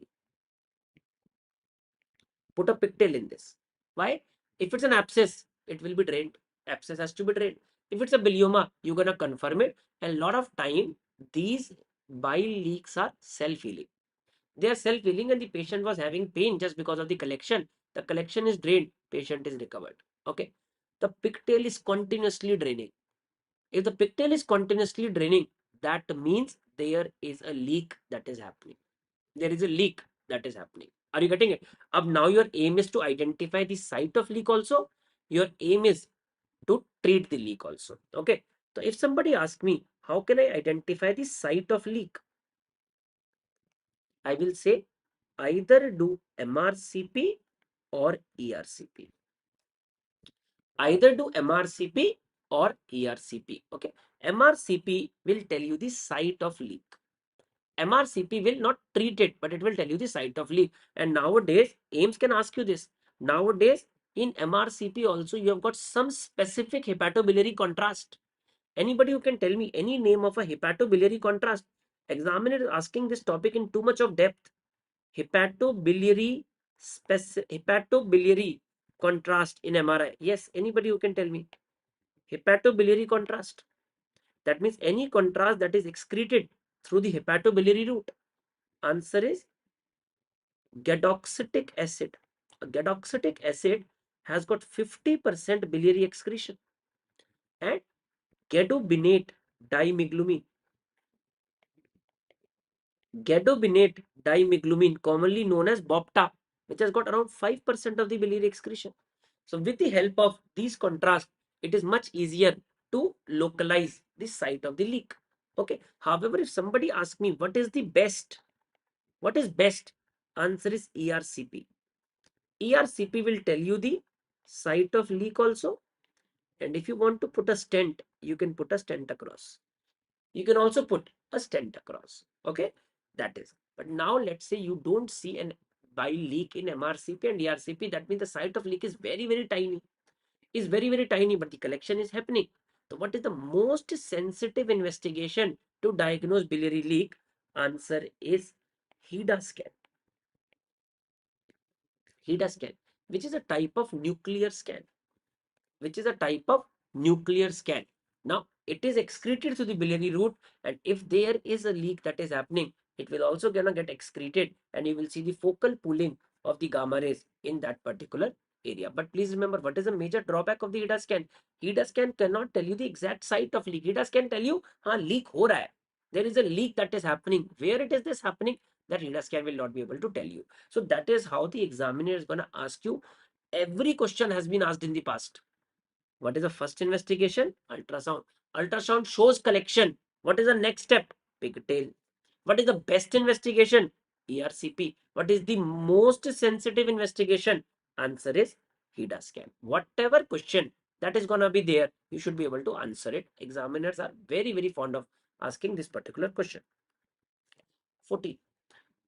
Put a pigtail in this. Why? If it's an abscess, it will be drained. Abscess has to be drained. If it's a bilioma, you're gonna confirm it. And a lot of time, these bile leaks are self-healing. They are self-healing and the patient was having pain just because of the collection. The collection is drained, patient is recovered. Okay. The pigtail is continuously draining. If the pigtail is continuously draining, that means there is a leak that is happening. There is a leak that is happening. Are you getting it? Now your aim is to identify the site of leak also. Your aim is to treat the leak also. Okay. So if somebody asks me, how can I identify the site of leak? I will say either do MRCP or ERCP. Either do MRCP or ERCP. Okay. MRCP will tell you the site of leak. MRCP will not treat it, but it will tell you the site of leak. And nowadays, AIMS can ask you this. Nowadays, in MRCP also, you have got some specific hepatobiliary contrast. Anybody who can tell me any name of a hepatobiliary contrast? Examiner is asking this topic in too much of depth. Hepatobiliary hepatobiliary contrast in MRI. Yes, anybody who can tell me hepatobiliary contrast. That means any contrast that is excreted through the hepatobiliary route. Answer is gadoxetic acid. Gadoxetic acid has got 50% biliary excretion, and gadobinate dimegglumine. Gadobinate dimegglumine, commonly known as BOPTA, which has got around 5% of the biliary excretion. So with the help of these contrasts, it is much easier to localize the site of the leak. Okay. However, if somebody asks me what is the best, what is best? Answer is ERCP. ERCP will tell you the site of leak also. And if you want to put a stent, you can put a stent across. You can also put a stent across. Okay. That is. But now let's say you don't see an bile leak in MRCP and ERCP. That means the site of leak is very, very tiny. Is very, very tiny, but the collection is happening. So what is the most sensitive investigation to diagnose biliary leak? Answer is HIDA scan. HIDA scan, which is a type of nuclear scan. Which is a type of nuclear scan. Now, it is excreted through the biliary route, and if there is a leak that is happening, it will also gonna get excreted, and you will see the focal pooling of the gamma rays in that particular area. But please remember, what is the major drawback of the HIDA scan? HIDA scan cannot tell you the exact site of leak. HIDA scan tell you, leak ho raha hai. There is a leak that is happening. Where it is this happening? That HIDA scan will not be able to tell you. So that is how the examiner is gonna ask you. Every question has been asked in the past. What is the first investigation? Ultrasound. Ultrasound shows collection. What is the next step? Pigtail. What is the best investigation? ERCP. What is the most sensitive investigation? Answer is HIDA scan. Whatever question that is gonna be there, you should be able to answer it. Examiners are very, very fond of asking this particular question. 14.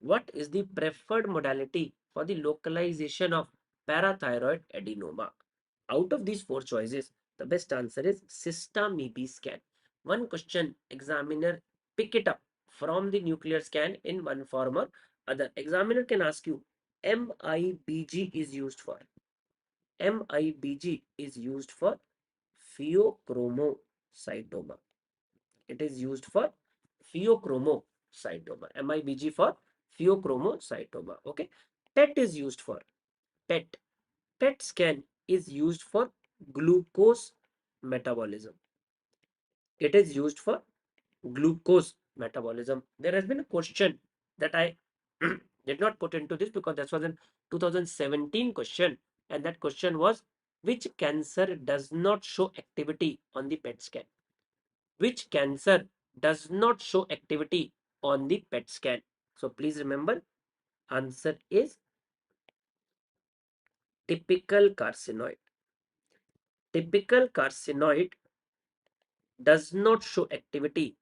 What is the preferred modality for the localization of parathyroid adenoma? Out of these four choices, the best answer is SYSTA-MIB scan. One question, examiner pick it up from the nuclear scan in one form or other. Examiner can ask you, MIBG is used for? MIBG is used for pheochromocytoma. It is used for pheochromocytoma. MIBG for pheochromocytoma. Okay. PET is used for PET. PET scan is used for glucose metabolism. It is used for glucose metabolism. There has been a question that I did not put into this because that was a 2017 question, and that question was, which cancer does not show activity on the PET scan? Which cancer does not show activity on the PET scan? So please remember, answer is typical carcinoid. Typical carcinoid does not show activity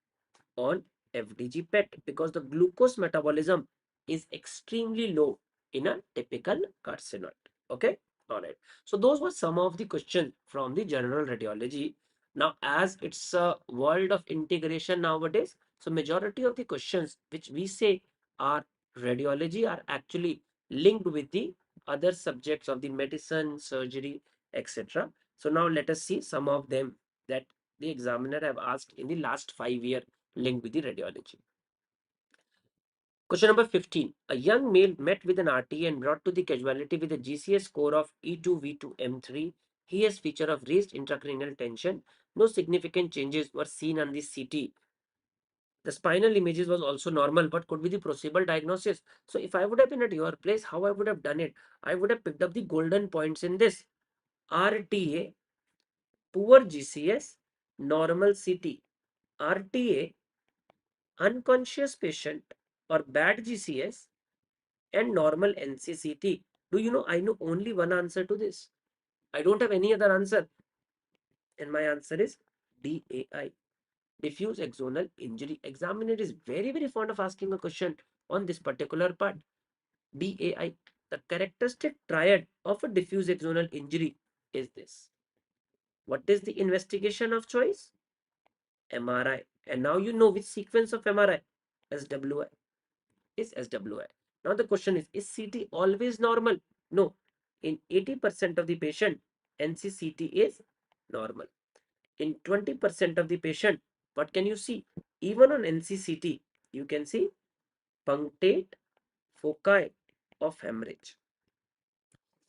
on FDG PET because the glucose metabolism is extremely low in a typical carcinoid. Okay, all right. So those were some of the questions from the general radiology. Now, as it's a world of integration nowadays, so majority of the questions which we say are radiology are actually linked with the other subjects of the medicine, surgery, etc. So now let us see some of them that the examiner have asked in the last 5 year linked with the radiology. Question number 15. A young male met with an RTA and brought to the casualty with a GCS score of E2V2M3. He has feature of raised intracranial tension. No significant changes were seen on the CT. The spinal images was also normal, but could be the possible diagnosis. So if I would have been at your place, how I would have done it? I would have picked up the golden points in this. RTA, poor GCS, normal CT. RTA, unconscious patient or bad GCS, and normal NCCT. Do you know, I know only one answer to this. I don't have any other answer. And my answer is DAI, diffuse axonal injury. Examiner is very, very fond of asking a question on this particular part. DAI, the characteristic triad of a diffuse axonal injury is this. What is the investigation of choice? MRI. And now you know which sequence of MRI? SWI. Is SWI. Now the question is CT always normal? No. In 80% of the patient, NCCT is normal. In 20% of the patient, what can you see? Even on NCCT, you can see punctate foci of hemorrhage.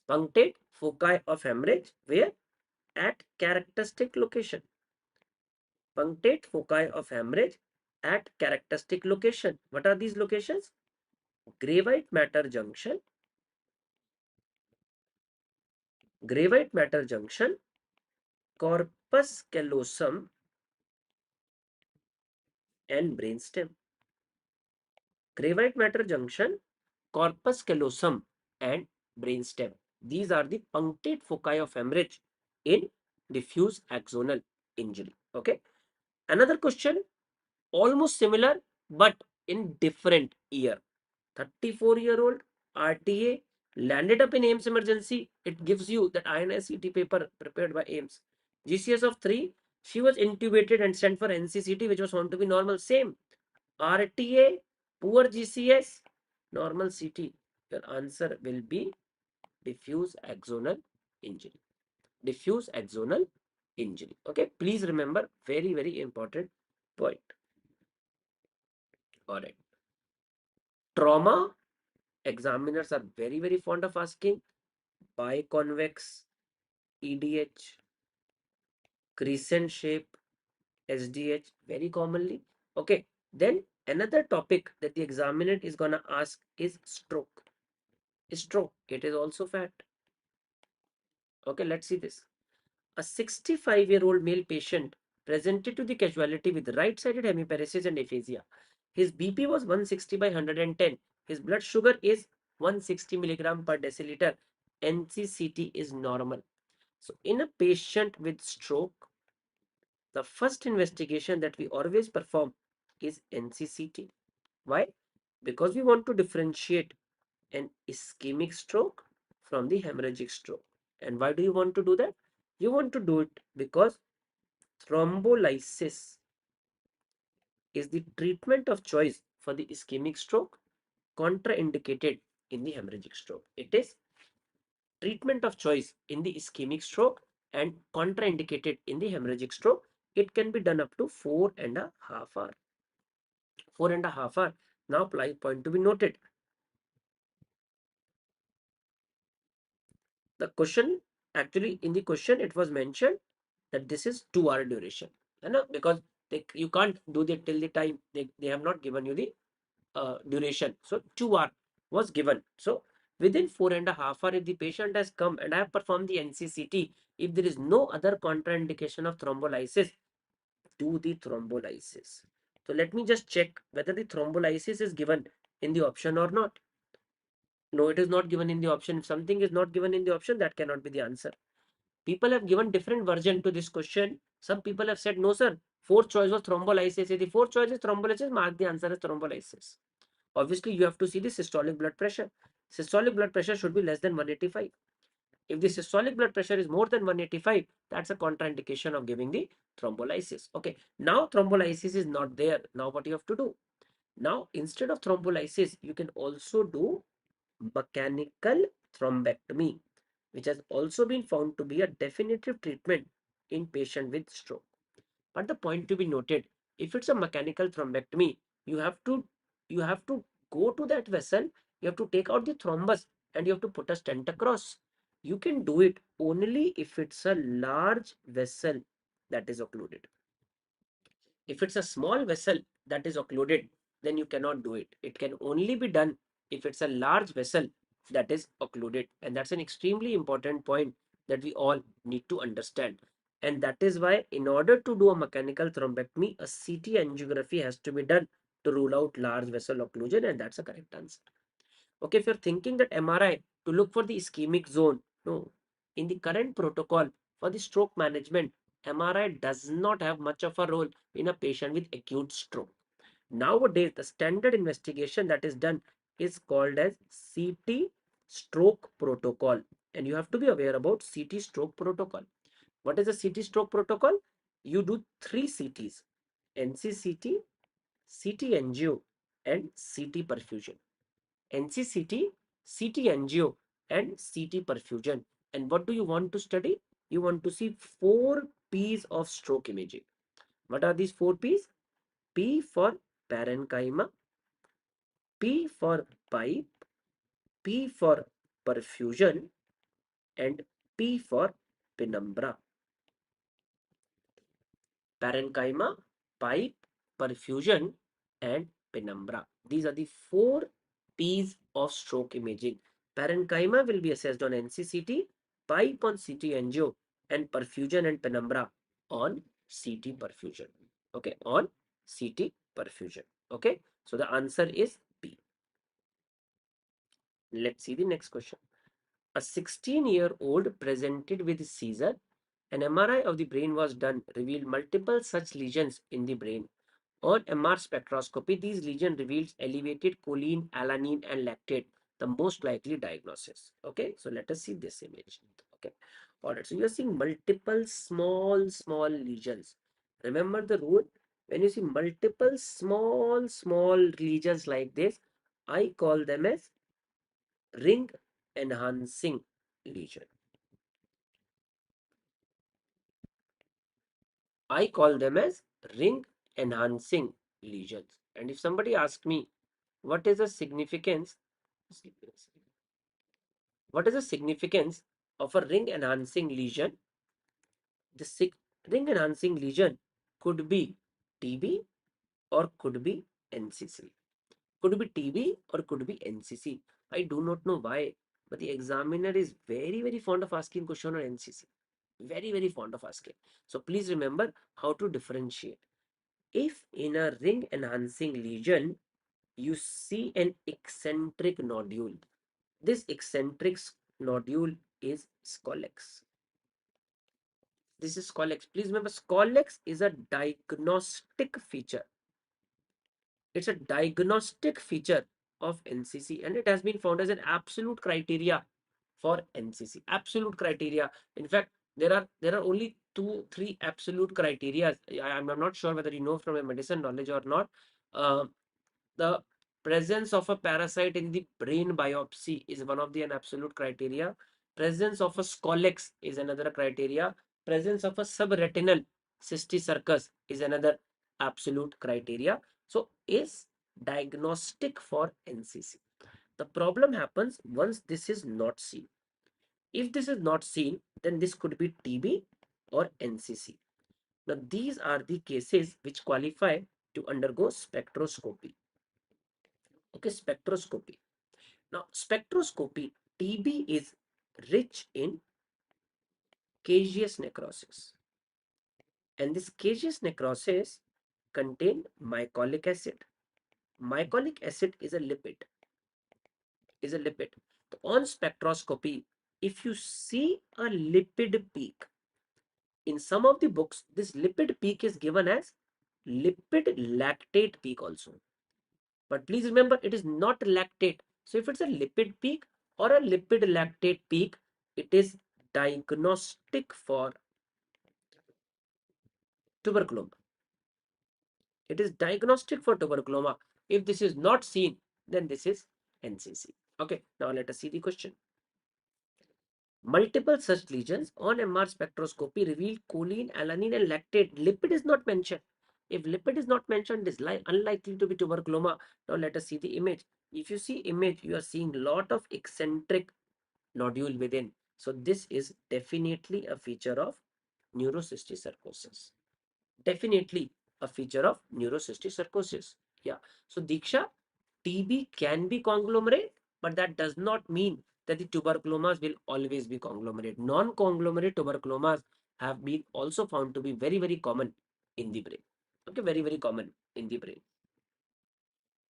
Punctate foci of hemorrhage where? At characteristic location. Punctate foci of hemorrhage at characteristic location. What are these locations? Gravite matter junction, gravite matter junction, corpus callosum, and brainstem. Gravite matter junction, corpus callosum, and brainstem. These are the punctate foci of hemorrhage in diffuse axonal injury. Okay. Another question, almost similar, but in different year. 34-year-old RTA landed up in AIMS emergency. It gives you that INICET paper prepared by AIMS. GCS of 3, she was intubated and sent for NCCT, which was found to be normal. Same. RTA, poor GCS, normal CT. Your answer will be diffuse axonal injury. Diffuse axonal injury. Okay, please remember, very, very important point. All right. Trauma, examiners are very, very fond of asking biconvex, EDH, crescent shape, SDH, very commonly. Okay, then another topic that the examiner is gonna ask is stroke. Stroke, it is also fat. Okay, let's see this. A 65-year-old male patient presented to the casualty with right-sided hemiparesis and aphasia. His BP was 160 by 110. His blood sugar is 160 milligram per deciliter. NCCT is normal. So in a patient with stroke, the first investigation that we always perform is NCCT. Why? Because we want to differentiate an ischemic stroke from the hemorrhagic stroke. And why do you want to do that? You want to do it because thrombolysis is the treatment of choice for the ischemic stroke, contraindicated in the hemorrhagic stroke. It is treatment of choice in the ischemic stroke and contraindicated in the hemorrhagic stroke. It can be done up to 4.5 hours. 4.5 hours. Now, point to be noted. The question, actually, in the question, it was mentioned that this is 2 hour duration. Because you can't do that till the time they have not given you the duration. So 2 hour was given. So within 4.5 hours, if the patient has come and I have performed the NCCT, if there is no other contraindication of thrombolysis, do the thrombolysis. So let me just check whether the thrombolysis is given in the option or not. No, it is not given in the option. If something is not given in the option, that cannot be the answer. People have given different version to this question. Some people have said, no, sir, fourth choice was thrombolysis. If the fourth choice is thrombolysis, mark the answer as thrombolysis. Obviously, you have to see the systolic blood pressure. Systolic blood pressure should be less than 185. If the systolic blood pressure is more than 185, that's a contraindication of giving the thrombolysis. Okay, now thrombolysis is not there. Now what you have to do? Now, instead of thrombolysis, you can also do mechanical thrombectomy, which has also been found to be a definitive treatment in patient with stroke. But the point to be noted, if it's a mechanical thrombectomy, you have to go to that vessel, you have to take out the thrombus and you have to put a stent across. You can do it only if it's a large vessel that is occluded. If it's a small vessel that is occluded, then you cannot do it. It can only be done if it's a large vessel that is occluded. And that's an extremely important point that we all need to understand. And that is why, in order to do a mechanical thrombectomy, a CT angiography has to be done to rule out large vessel occlusion, and that's a correct answer. Okay, if you're thinking that MRI to look for the ischemic zone, no. In the current protocol for the stroke management, MRI does not have much of a role in a patient with acute stroke. Nowadays, the standard investigation that is done is called as CT stroke protocol. And you have to be aware about CT stroke protocol. What is a CT stroke protocol? You do 3 CTs: NCCT, CT angio, and CT perfusion. NCCT, CT angio, and CT perfusion. And what do you want to study? You want to see 4 P's of stroke imaging. What are these 4 P's? P for parenchyma, P for pipe, P for perfusion, and P for penumbra. Parenchyma, pipe, perfusion, and penumbra. These are the 4 P's of stroke imaging. Parenchyma will be assessed on NCCT, pipe on CT angio, and perfusion and penumbra on CT perfusion. Okay, on CT perfusion. Okay, so the answer is B. Let's see the next question. A 16-year-old presented with seizure. An MRI of the brain was done, revealed multiple such lesions in the brain. On MR spectroscopy, these lesions revealed elevated choline, alanine, and lactate, the most likely diagnosis. Okay, so let us see this image. Okay, all right. So you are seeing multiple small lesions. Remember the rule: when you see multiple small lesions like this, I call them as ring enhancing lesion. I call them as ring enhancing lesions. And if somebody asks me, what is the significance? What is the significance of a ring enhancing lesion? The ring enhancing lesion could be TB or could be NCC. Could be TB or could be NCC. I do not know why, but the examiner is very fond of asking question on NCC. Very fond of asking. So please remember how to differentiate. If in a ring enhancing lesion, you see an eccentric nodule, this eccentric nodule is scolex. This is scolex. Please remember, scolex is a diagnostic feature. It's a diagnostic feature of NCC, and it has been found as an absolute criteria for NCC. Absolute criteria. In fact, there are only 2-3 absolute criteria. I'm not sure whether you know from a medicine knowledge or not. The Presence of a parasite in the brain biopsy is one of the an absolute criteria. Presence of a scolex is another criteria. Presence of a subretinal cysticercus is another absolute criteria. So is diagnostic for NCC. The problem happens once this is not seen. If this is not seen, then this could be TB or NCC. Now these are the cases which qualify to undergo spectroscopy. Okay, spectroscopy. Now, spectroscopy, TB is rich in caseous necrosis. And this caseous necrosis contain mycolic acid. Mycolic acid is a lipid. So on spectroscopy, if you see a lipid peak, in some of the books, this lipid peak is given as lipid lactate peak also. But please remember, it is not lactate. So if it's a lipid peak or a lipid lactate peak, it is diagnostic for tuberculoma. It is diagnostic for tuberculoma. If this is not seen, then this is NCC. Okay, now let us see the question. Multiple such lesions on MR spectroscopy reveal choline, alanine, and lactate. Lipid is not mentioned. If lipid is not mentioned, it is unlikely to be tuberculoma. Now let us see the image. If you see image, you are seeing lot of eccentric nodule within. So this is definitely a feature of neurocysticercosis. Definitely a feature of neurocysticercosis. Yeah. So Diksha, TB can be conglomerate, but that does not mean that the tuberculomas will always be conglomerate. Non-conglomerate tuberculomas have been also found to be very, very common in the brain. Okay, very, very common in the brain.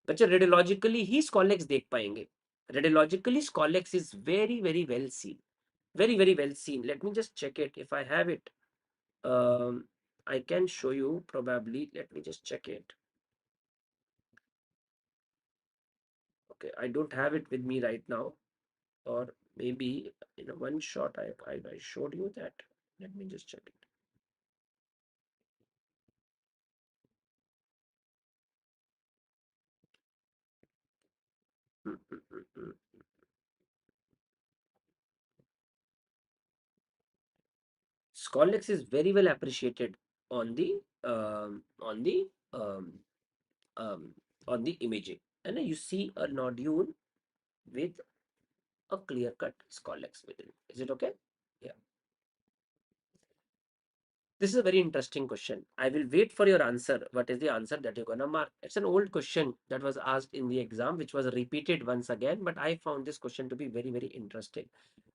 बच्चे radiologically ही scolex देख पाएंगे. Radiologically scolex is very, very well seen. Very, very well seen. Let me just check it. If I have it, I can show you probably. Let me just check it. Okay, I don't have it with me right now, or maybe in a one shot I showed you that. Let me just check it. Mm, mm, mm, mm. Scolex is very well appreciated on the um, on the um, um, on the imaging, and you see a nodule with a clear cut scolex within. Is it okay? Yeah. This is a very interesting question. I will wait for your answer. What is the answer that you're gonna mark? It's an old question that was asked in the exam, which was repeated once again, but I found this question to be very, very interesting.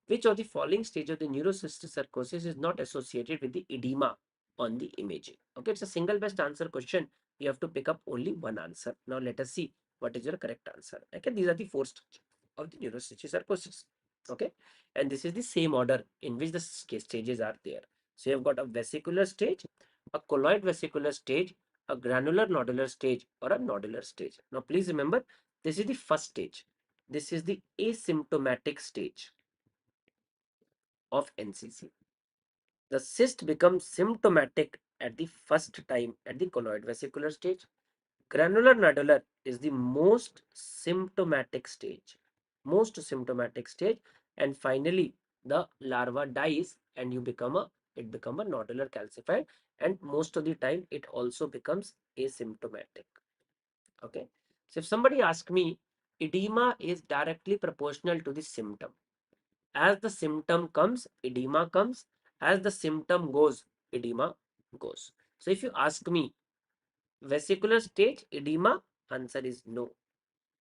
Which of the following stage of the neurocysticercosis is not associated with the edema on the imaging? Okay, it's a single best answer question. You have to pick up only one answer. Now let us see what is your correct answer. Okay, these are the four stages of the neurocysticercosis. Okay, and this is the same order in which the stages are there. So you have got a vesicular stage, a colloid vesicular stage, a granular nodular stage, or a nodular stage. Now please remember, this is the first stage. This is the asymptomatic stage of NCC. The cyst becomes symptomatic at the first time at the colloid vesicular stage. Granular nodular is the most symptomatic stage. And finally, the larva dies and it become a nodular calcified, and most of the time it also becomes asymptomatic. Okay. So if somebody asks me, edema is directly proportional to the symptom. As the symptom comes, edema comes. As the symptom goes, edema goes. So if you ask me, vesicular stage, edema, answer is no.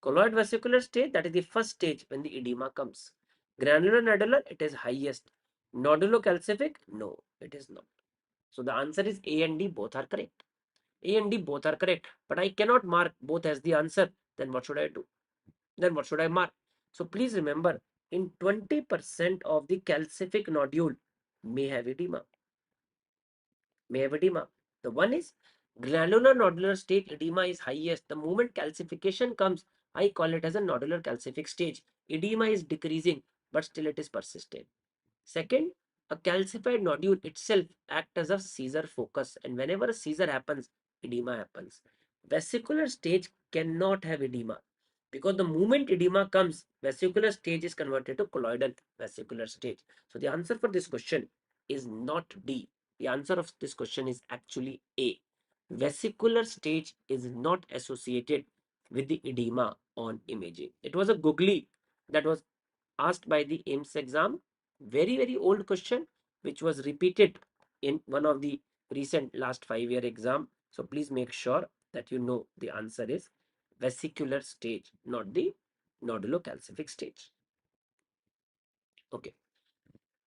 Colloid vesicular stage, that is the first stage when the edema comes. Granular nodular, it is highest. Nodulocalcific, no, it is not. So the answer is A and D, both are correct. A and D both are correct, but I cannot mark both as the answer. Then what should I do? Then what should I mark? So please remember, in 20% of the calcific nodule may have edema. The one is granular nodular state edema is highest. The moment calcification comes, I call it as a nodular calcific stage. Edema is decreasing, but still it is persistent. Second, a calcified nodule itself acts as a seizure focus, and whenever a seizure happens, edema happens. Vesicular stage cannot have edema. Because the moment edema comes, vesicular stage is converted to colloidal vesicular stage. So the answer for this question is not D. The answer of this question is actually A. Vesicular stage is not associated with the edema on imaging. It was a googly that was asked by the AIMS exam. Very old question which was repeated in one of the recent last 5-year exam. So please make sure that you know the answer is vesicular stage, not the nodulocalcific stage. Okay.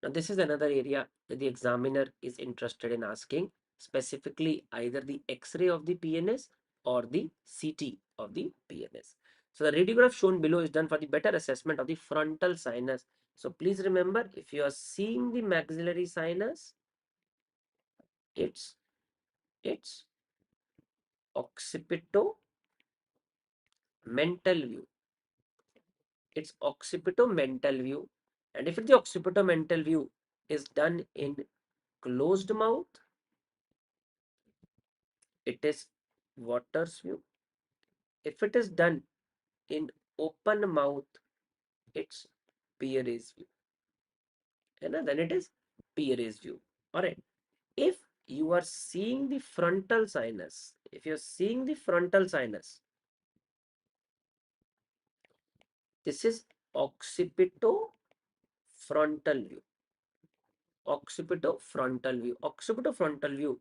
Now this is another area that the examiner is interested in asking, specifically either the X-ray of the PNS or the CT of the PNS. So the radiograph shown below is done for the better assessment of the frontal sinus. So please remember, if you are seeing the maxillary sinus, it's occipito mental view. It's occipito-mental view. And if the occipito-mental view is done in closed mouth, it is Waters view. If it is done in open mouth, it's Pieris view. And then it is Pieris view. Alright. If you are seeing the frontal sinus, this is occipito frontal view. Occipito-frontal view. Occipito-frontal view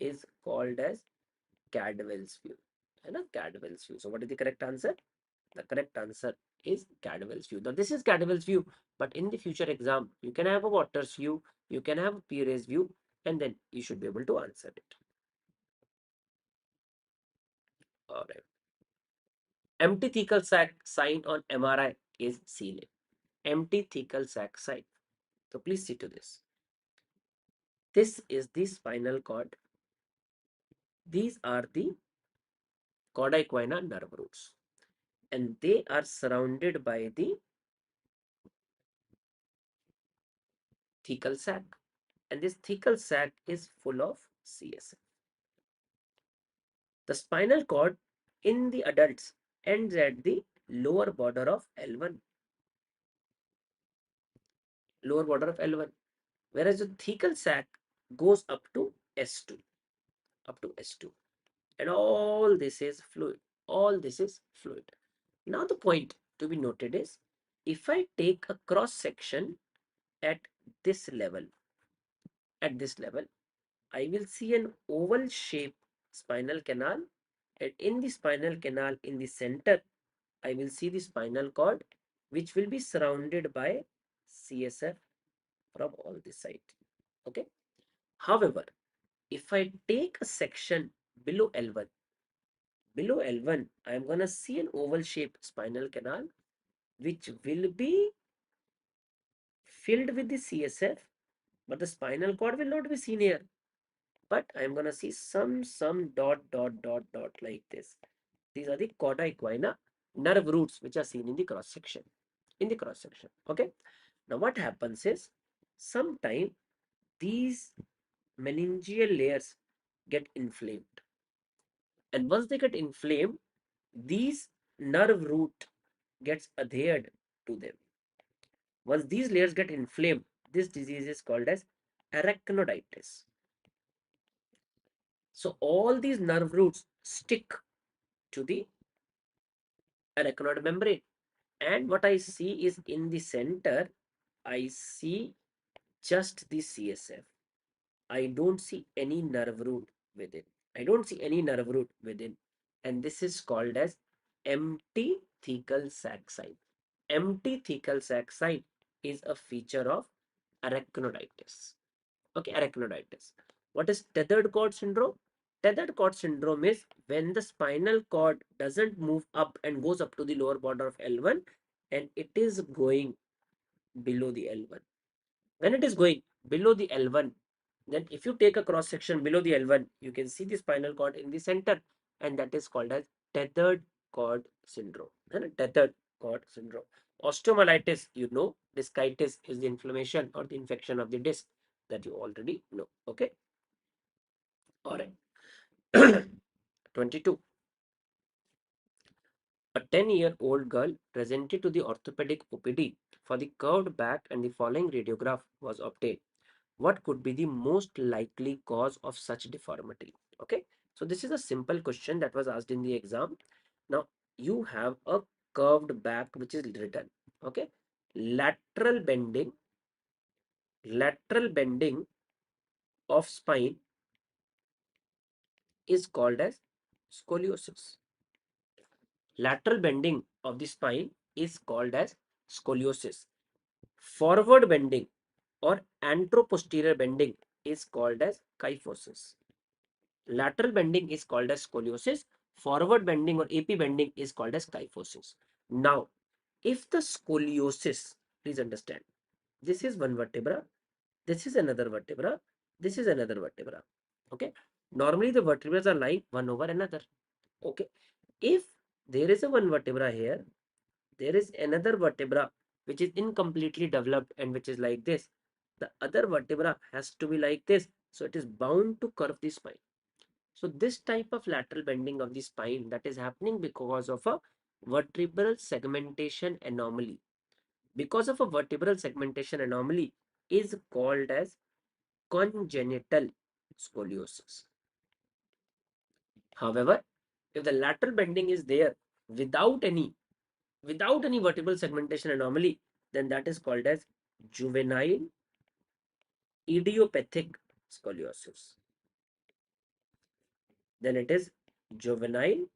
is called as Cadwell's view. Cadwell's view. So what is the correct answer? The correct answer is Cadwell's view. Now this is Cadwell's view, but in the future exam, you can have a Waters view, you can have a Pieris view, and then you should be able to answer it. All right. Empty thecal sac sign on MRI is seen. Empty thecal sac sign. So please see to this. This is the spinal cord. These are the cauda equina nerve roots, and they are surrounded by the thecal sac, and this thecal sac is full of CSF. The spinal cord in the adults ends at the lower border of L1, whereas the thecal sac goes up to S2, and all this is fluid. Now the point to be noted is, if I take a cross section at this level, I will see an oval shaped spinal canal, and in the spinal canal in the center, I will see the spinal cord, which will be surrounded by CSF from all the side. Okay. However, if I take a section below L1, I am going to see an oval shaped spinal canal, which will be filled with the CSF, but the spinal cord will not be seen here. But I am going to see some dot like this. These are the cauda equina nerve roots which are seen in the cross section. Okay. Now what happens is, sometime these meningeal layers get inflamed, and once they get inflamed, these nerve root gets adhered to them. Once these layers get inflamed, this disease is called as arachnoiditis. So all these nerve roots stick to the arachnoid membrane, and what I see is, in the center I see just the CSF. I don't see any nerve root within. And this is called as empty thecal sac sign. Empty thecal sac sign is a feature of arachnoiditis. Okay, arachnoiditis. What is tethered cord syndrome? Tethered cord syndrome is when the spinal cord doesn't move up and goes up to the lower border of L1, and it is going below the L1. When it is going below the L1, then if you take a cross section below the L1, you can see the spinal cord in the center, and that is called as tethered cord syndrome. Tethered cord syndrome. Osteomyelitis, you know, discitis is the inflammation or the infection of the disc that you already know. Okay. All right. 22. A 10-year-old girl presented to the orthopedic OPD for the curved back and the following radiograph was obtained. What could be the most likely cause of such deformity? Okay, so this is a simple question that was asked in the exam. Now you have a curved back which is written. Okay, lateral bending of spine is called as scoliosis. Lateral bending of the spine is called as scoliosis. Forward bending or anteroposterior bending is called as kyphosis. Lateral bending is called as scoliosis. Forward bending or AP bending is called as kyphosis. Now, if the scoliosis, please understand, this is one vertebra, this is another vertebra, this is another vertebra. Okay. Normally the vertebrae are lying one over another. Okay. If there is a one vertebra here, there is another vertebra which is incompletely developed and which is like this. The other vertebra has to be like this. So it is bound to curve the spine. So this type of lateral bending of the spine that is happening because of a vertebral segmentation anomaly. Because of a vertebral segmentation anomaly is called as congenital scoliosis. However, if the lateral bending is there without any vertebral segmentation anomaly, then that is called as juvenile idiopathic scoliosis. Then it is juvenile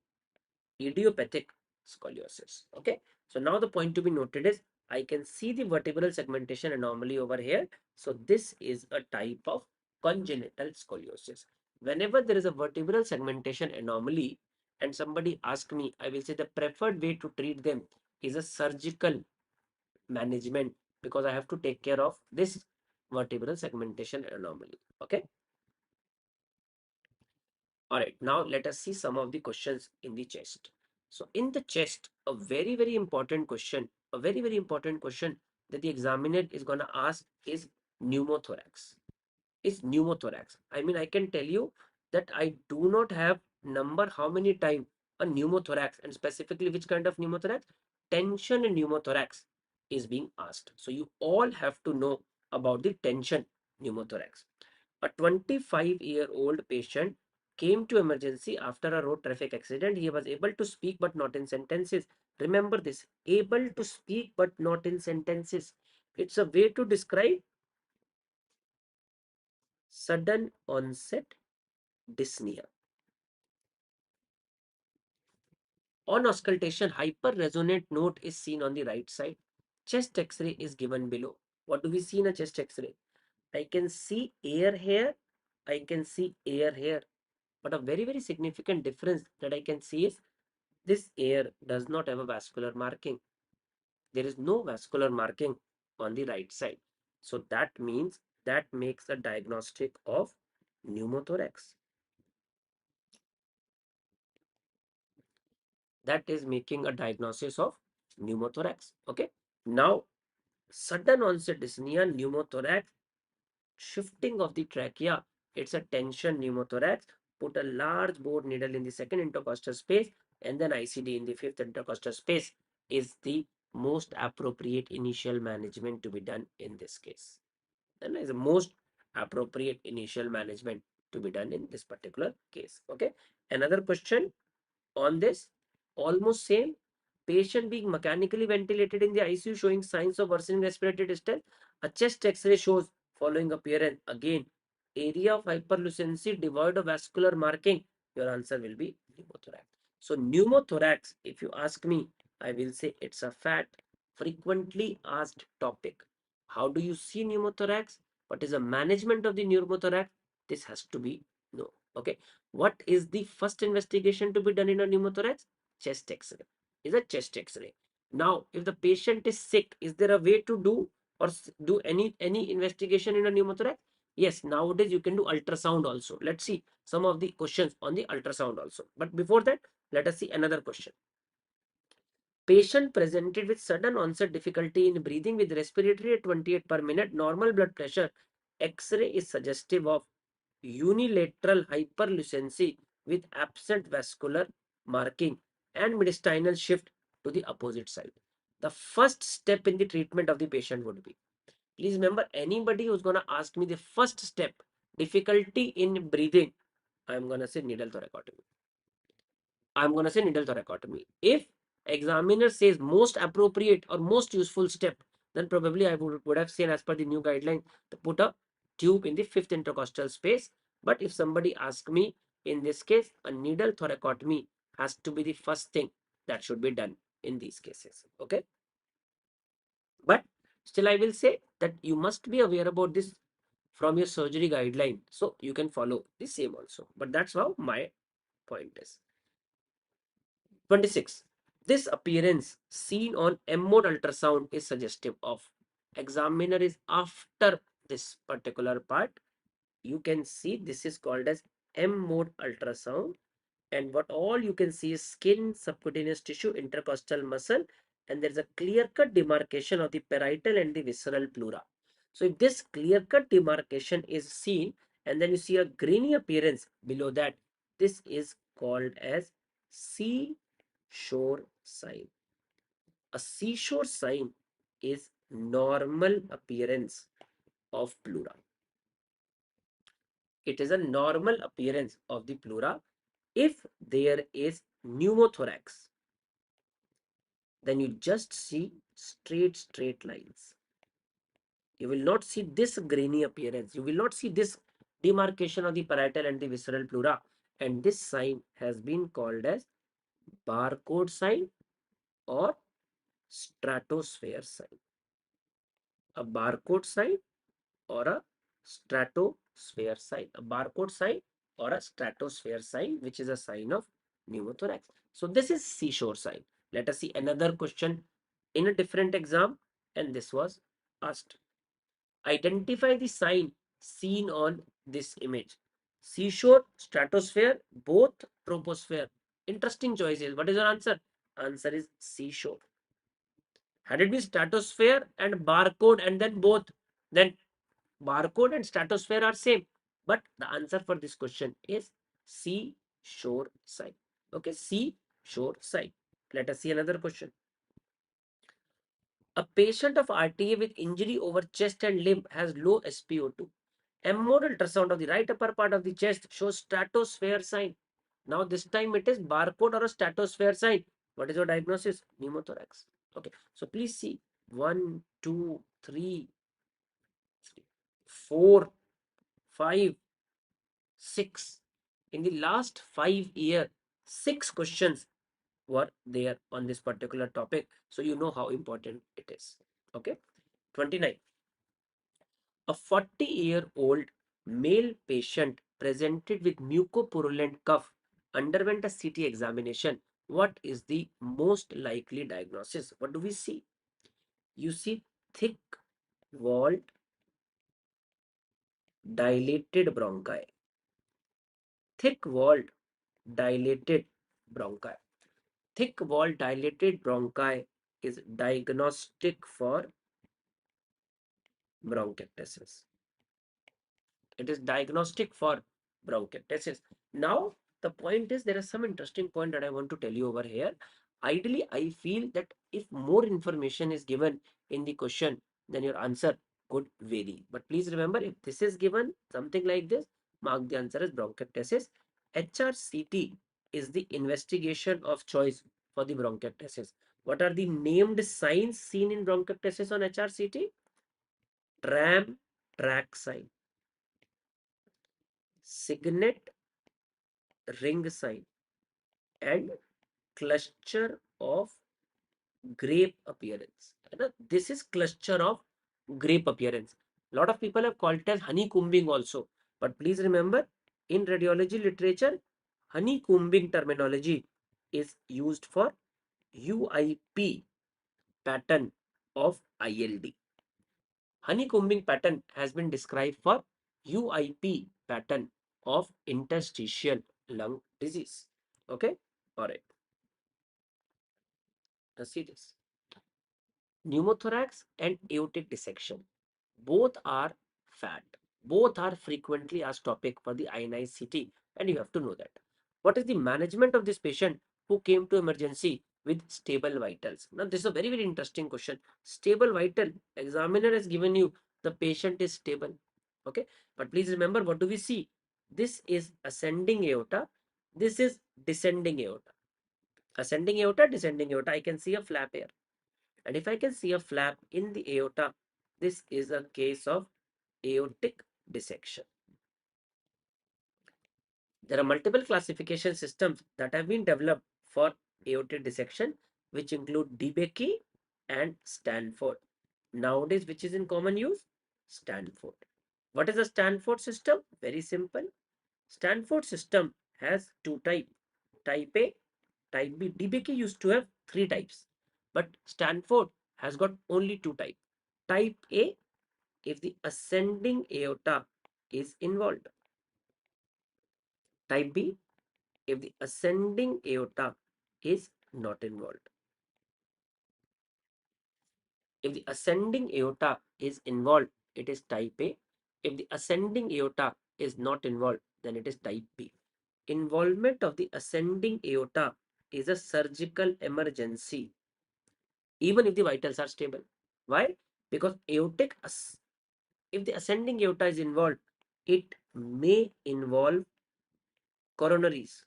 idiopathic scoliosis. Okay. So now the point to be noted is I can see the vertebral segmentation anomaly over here. So this is a type of congenital scoliosis. Whenever there is a vertebral segmentation anomaly and somebody asks me, I will say the preferred way to treat them is a surgical management because I have to take care of this vertebral segmentation anomaly. Okay. All right, now let us see some of the questions in the chest. So in the chest, a very important question, that the examiner is going to ask is pneumothorax. Is pneumothorax. I mean, I can tell you that I do not have number how many times a pneumothorax and specifically which kind of pneumothorax. Tension in pneumothorax is being asked. So you all have to know about the tension pneumothorax. A 25-year-old patient came to emergency after a road traffic accident. He was able to speak but not in sentences. Remember this, able to speak but not in sentences. It's a way to describe sudden onset dyspnea. On auscultation, hyper-resonant note is seen on the right side. Chest X-ray is given below. What do we see in a chest X-ray? I can see air here. I can see air here. But a very significant difference that I can see is this air does not have a vascular marking. There is no vascular marking on the right side. So that means that makes a diagnostic of pneumothorax. That is making a diagnosis of pneumothorax. Okay. Now, sudden onset dyspnea, pneumothorax, shifting of the trachea. It's a tension pneumothorax. Put a large bore needle in the second intercostal space and then ICD in the fifth intercostal space is the most appropriate initial management to be done in this case. And is the most appropriate initial management to be done in this particular case. Okay. Another question on this, almost same. Patient being mechanically ventilated in the ICU showing signs of worsening respiratory distress. A chest X-ray shows following appearance. Again, area of hyperlucency devoid of vascular marking. Your answer will be pneumothorax. So pneumothorax, if you ask me, I will say it's a frequently asked topic. How do you see pneumothorax? What is the management of the pneumothorax? This has to be no. Okay. What is the first investigation to be done in a pneumothorax? Chest X-ray. Is a chest X-ray. Now, if the patient is sick, is there a way to do or do any investigation in a pneumothorax? Yes, nowadays you can do ultrasound also. Let's see some of the questions on the ultrasound also. But before that, let us see another question. Patient presented with sudden onset difficulty in breathing with respiratory at 28 per minute, normal blood pressure. X-ray is suggestive of unilateral hyperlucency with absent vascular marking and mediastinal shift to the opposite side. The first step in the treatment of the patient would be, please remember, anybody who's going to ask me the first step, difficulty in breathing, I'm going to say needle thoracotomy. I'm going to say needle thoracotomy. If examiner says most appropriate or most useful step, then probably I would have seen, as per the new guideline, to put a tube in the fifth intercostal space. But if somebody asks me, in this case, a needle thoracotomy has to be the first thing that should be done in these cases. Okay. But still, I will say that you must be aware about this from your surgery guideline, so you can follow the same also. But that's how my point is. 26. This appearance seen on M-mode ultrasound is suggestive of. Examiner is after this particular part. You can see this is called as M-mode ultrasound. And what all you can see is skin, subcutaneous tissue, intercostal muscle, and there's a clear-cut demarcation of the parietal and the visceral pleura. So if this clear-cut demarcation is seen, and then you see a grainy appearance below that, this is called as seashore sign. A seashore sign is normal appearance of pleura. It is a normal appearance of the pleura. If there is pneumothorax, then you just see straight lines. You will not see this grainy appearance. You will not see this demarcation of the parietal and the visceral pleura. And this sign has been called as barcode sign or stratosphere sign. A barcode sign or a stratosphere sign. A barcode sign or a stratosphere sign, which is a sign of pneumothorax. So this is seashore sign. Let us see another question in a different exam, and this was asked. Identify the sign seen on this image. Seashore, stratosphere, both troposphere. Interesting choices. What is your answer? Answer is seashore. Had it been stratosphere and barcode and then both, then barcode and stratosphere are same. But the answer for this question is seashore sign. Okay, seashore sign. Let us see another question. A patient of RTA with injury over chest and limb has low SpO2. M-mode ultrasound of the right upper part of the chest shows stratosphere sign. Now this time it is barcode or a stratosphere sign. What is your diagnosis? Pneumothorax. Okay. So please see 1, 2, 3, 4, 5, 6. In the last 5 years, 6 questions were there on this particular topic. So you know how important it is. Okay. 29. A 40-year-old male patient presented with mucopurulent cough underwent a CT examination. What is the most likely diagnosis? What do we see? You see thick walled dilated bronchi. Thick walled dilated bronchi. Thick walled dilated bronchi is diagnostic for bronchiectasis. It is diagnostic for bronchiectasis. Now, the point is, there is some interesting point that I want to tell you over here. Ideally, I feel that if more information is given in the question, then your answer could vary. But please remember, if this is given something like this, mark the answer as bronchiectasis. HRCT is the investigation of choice for the bronchiectasis. What are the named signs seen in bronchiectasis on HRCT? Tram track sign, signet ring sign, and cluster of grape appearance. This is cluster of grape appearance. A lot of people have called it as honeycombing also. But please remember, in radiology literature, honeycombing terminology is used for UIP pattern of ILD. Honeycombing pattern has been described for UIP pattern of interstitial lung disease. Okay, all right. Let's see this. Pneumothorax and aortic dissection, both are fat. Both are frequently asked topic for the INICET, and you have to know that. What is the management of this patient? who came to emergency with stable vitals. Now, this is a very, very interesting question. Stable vital, examiner has given you the patient is stable. Okay, but please remember, what do we see? This is ascending aorta. This is descending aorta. Ascending aorta, descending aorta. I can see a flap here. And if I can see a flap in the aorta, this is a case of aortic dissection. There are multiple classification systems that have been developed for aortic dissection, which include DBMCI and Stanford. Nowadays, which is in common use? Stanford. What is the Stanford system? Very simple. Stanford system has two types, type A, type B. DBMCI used to have three types, but Stanford has got only two types. Type A, if the ascending aorta is involved. Type B, if the ascending aorta is not involved. If the ascending aorta is involved, it is type A. If the ascending aorta is not involved, then it is type B. Involvement of the ascending aorta is a surgical emergency, even if the vitals are stable. Why? Because if the ascending aorta is involved, it may involve coronaries.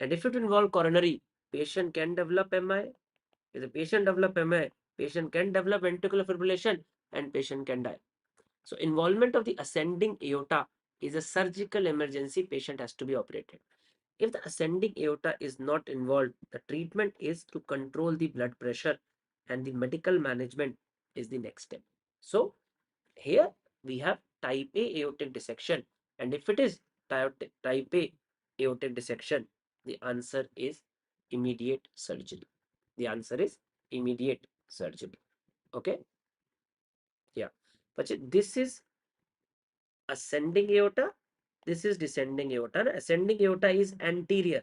And if it involves coronary, patient can develop MI. If the patient develop MI, patient can develop ventricular fibrillation and patient can die. So involvement of the ascending aorta is a surgical emergency. Patient has to be operated. If the ascending aorta is not involved, the treatment is to control the blood pressure and the medical management is the next step. So here we have type A aortic dissection, and if it is type A aortic dissection, the answer is immediate surgery. The answer is immediate surgery. Okay. Yeah. But this is ascending aorta. This is descending aorta. Ascending aorta is anterior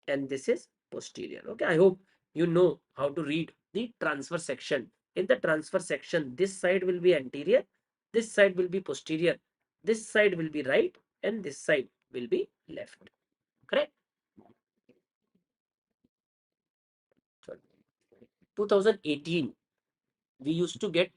and this is posterior. Okay. I hope you know how to read the transfer section. In the transfer section, this side will be anterior, this side will be posterior, this side will be right, and this side will be left. Correct? 2018, we used to get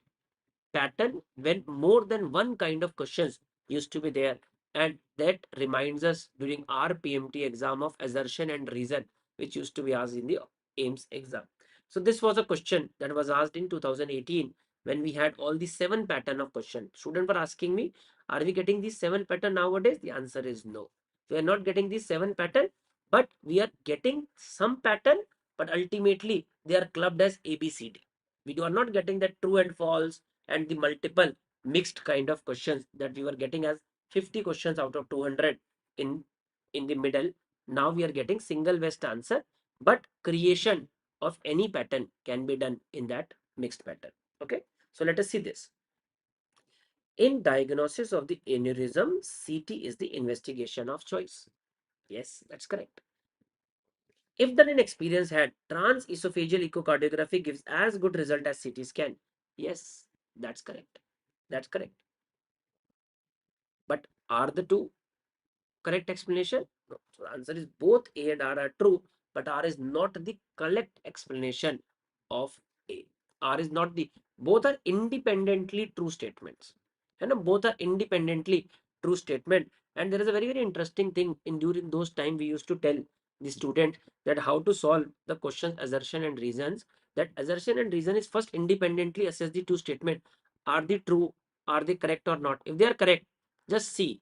pattern when more than one kind of questions used to be there, and that reminds us during our PMT exam of assertion and reason, which used to be asked in the AIMS exam. So this was a question that was asked in 2018 when we had all the 7 pattern of question. Students were asking me, are we getting these 7 pattern nowadays? The answer is no. We are not getting these 7 pattern, but we are getting some pattern, but ultimately they are clubbed as ABCD. We are not getting that true and false and the multiple mixed kind of questions that we were getting as 50 questions out of 200 in the middle. Now we are getting single best answer, but creation of any pattern can be done in that mixed pattern. Okay, so let us see this. In diagnosis of the aneurysm, CT is the investigation of choice. Yes, that's correct. If done in experienced hand, transesophageal echocardiography gives as good result as CT scan. Yes, that's correct. That's correct. But are the two correct explanation? No. So the answer is both A and R are true, but R is not the correct explanation of A. R is not the, both are independently true statements. And both are independently true statement. And there is a very, very interesting thing in during those time we used to tell the student that how to solve the questions assertion and reasons. That assertion and reason is first independently assess the two statement. Are they true? Are they correct or not? If they are correct, just see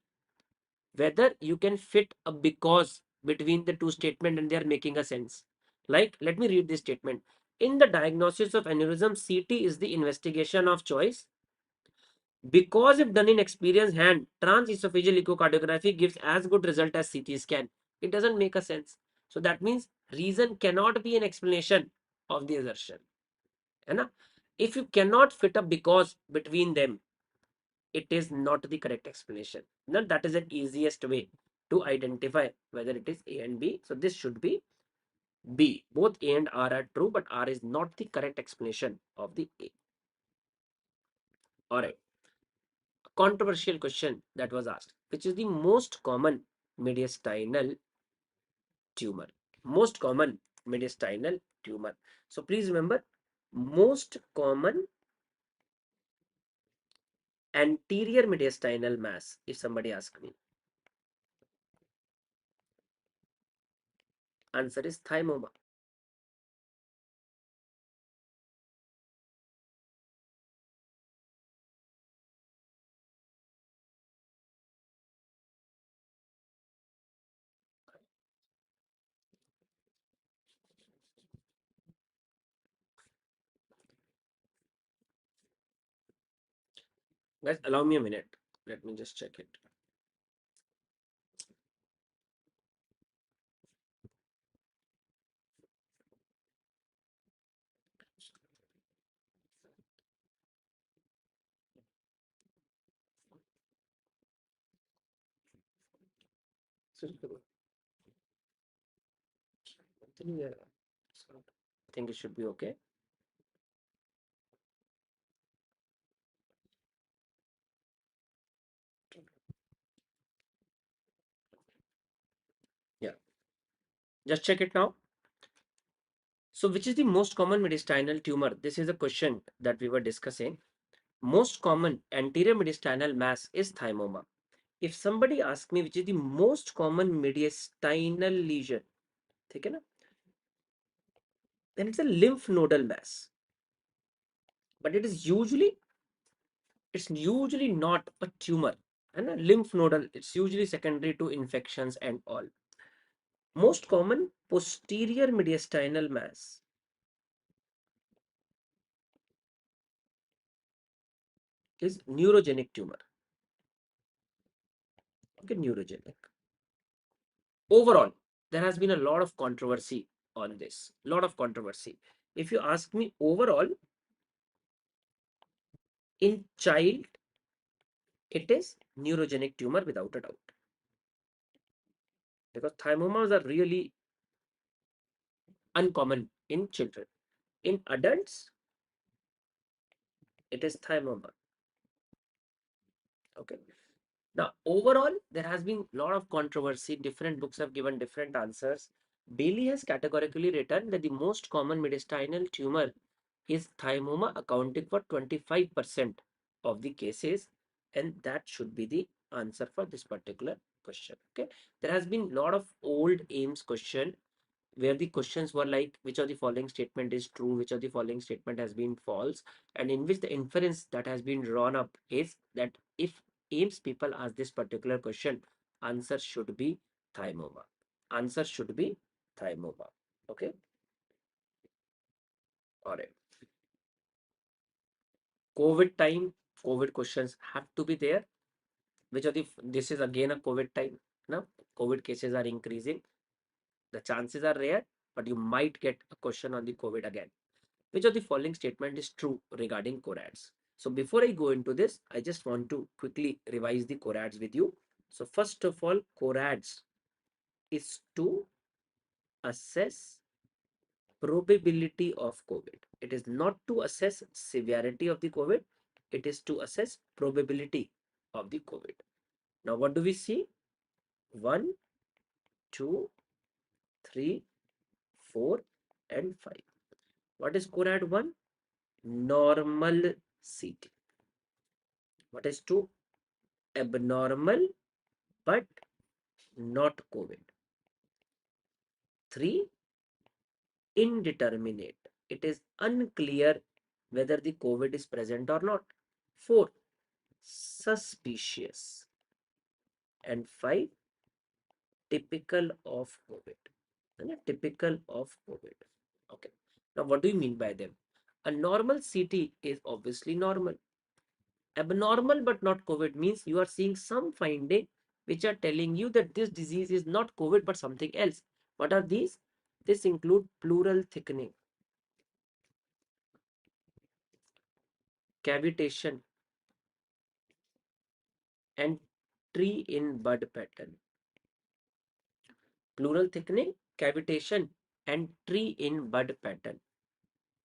whether you can fit a because between the two statements and they are making a sense. Like, let me read this statement. In the diagnosis of aneurysm, CT is the investigation of choice because if done in experienced hand, transesophageal echocardiography gives as good result as CT scan. It doesn't make a sense. So that means reason cannot be an explanation of the assertion. Hai. If you cannot fit a because between them, it is not the correct explanation. Now that is the easiest way to identify whether it is A and B. So this should be B. Both A and R are true, but R is not the correct explanation of the A. All right. A controversial question that was asked, which is the most common mediastinal tumor. Most common mediastinal tumor. So please remember, most common anterior mediastinal mass, if somebody asks me. Answer is thymoma. Guys, allow me a minute. Let me just check it. I think it should be okay. Yeah, just check it now. So which is the most common mediastinal tumor? This is a question that we were discussing. Most common anterior mediastinal mass is thymoma. If somebody asks me which is the most common mediastinal lesion, ठीक है ना? Then it's a lymph nodal mass. But it's usually not a tumor. And a lymph nodal, it's usually secondary to infections and all. Most common posterior mediastinal mass is neurogenic tumor. Okay, neurogenic. Overall, there has been a lot of controversy on this. Lot of controversy. If you ask me overall, in child, it is neurogenic tumor without a doubt. Because thymomas are really uncommon in children. In adults, it is thymoma. Okay. Now, overall, there has been a lot of controversy. Different books have given different answers. Bailey has categorically written that the most common mediastinal tumor is thymoma, accounting for 25% of the cases, and that should be the answer for this particular question. Okay, there has been a lot of old AIMS question where the questions were like, which of the following statement is true, which of the following statement has been false, and in which the inference that has been drawn up is that if AIMS people ask this particular question, answer should be thymoma. Answer should be thymoma. Okay. All right. COVID time, COVID questions have to be there. Which of the, this is again a COVID time. Now, COVID cases are increasing. The chances are rare, but you might get a question on the COVID again. Which of the following statement is true regarding corads? So before I go into this, I just want to quickly revise the corads with you. So first of all, corads is to assess probability of COVID. It is not to assess severity of the COVID. It is to assess probability of the COVID. Now, what do we see? 1, 2, 3, 4, and 5. What is corad 1? Normal CT. What is 2? Abnormal but not COVID. 3, indeterminate. It is unclear whether the COVID is present or not. 4, suspicious. And 5, typical of COVID. Typical of COVID. Okay. Now, what do you mean by them? A normal CT is obviously normal. Abnormal but not COVID means you are seeing some finding which are telling you that this disease is not COVID but something else. What are these? This include pleural thickening, cavitation, and tree in bud pattern. Pleural thickening, cavitation, and tree in bud pattern.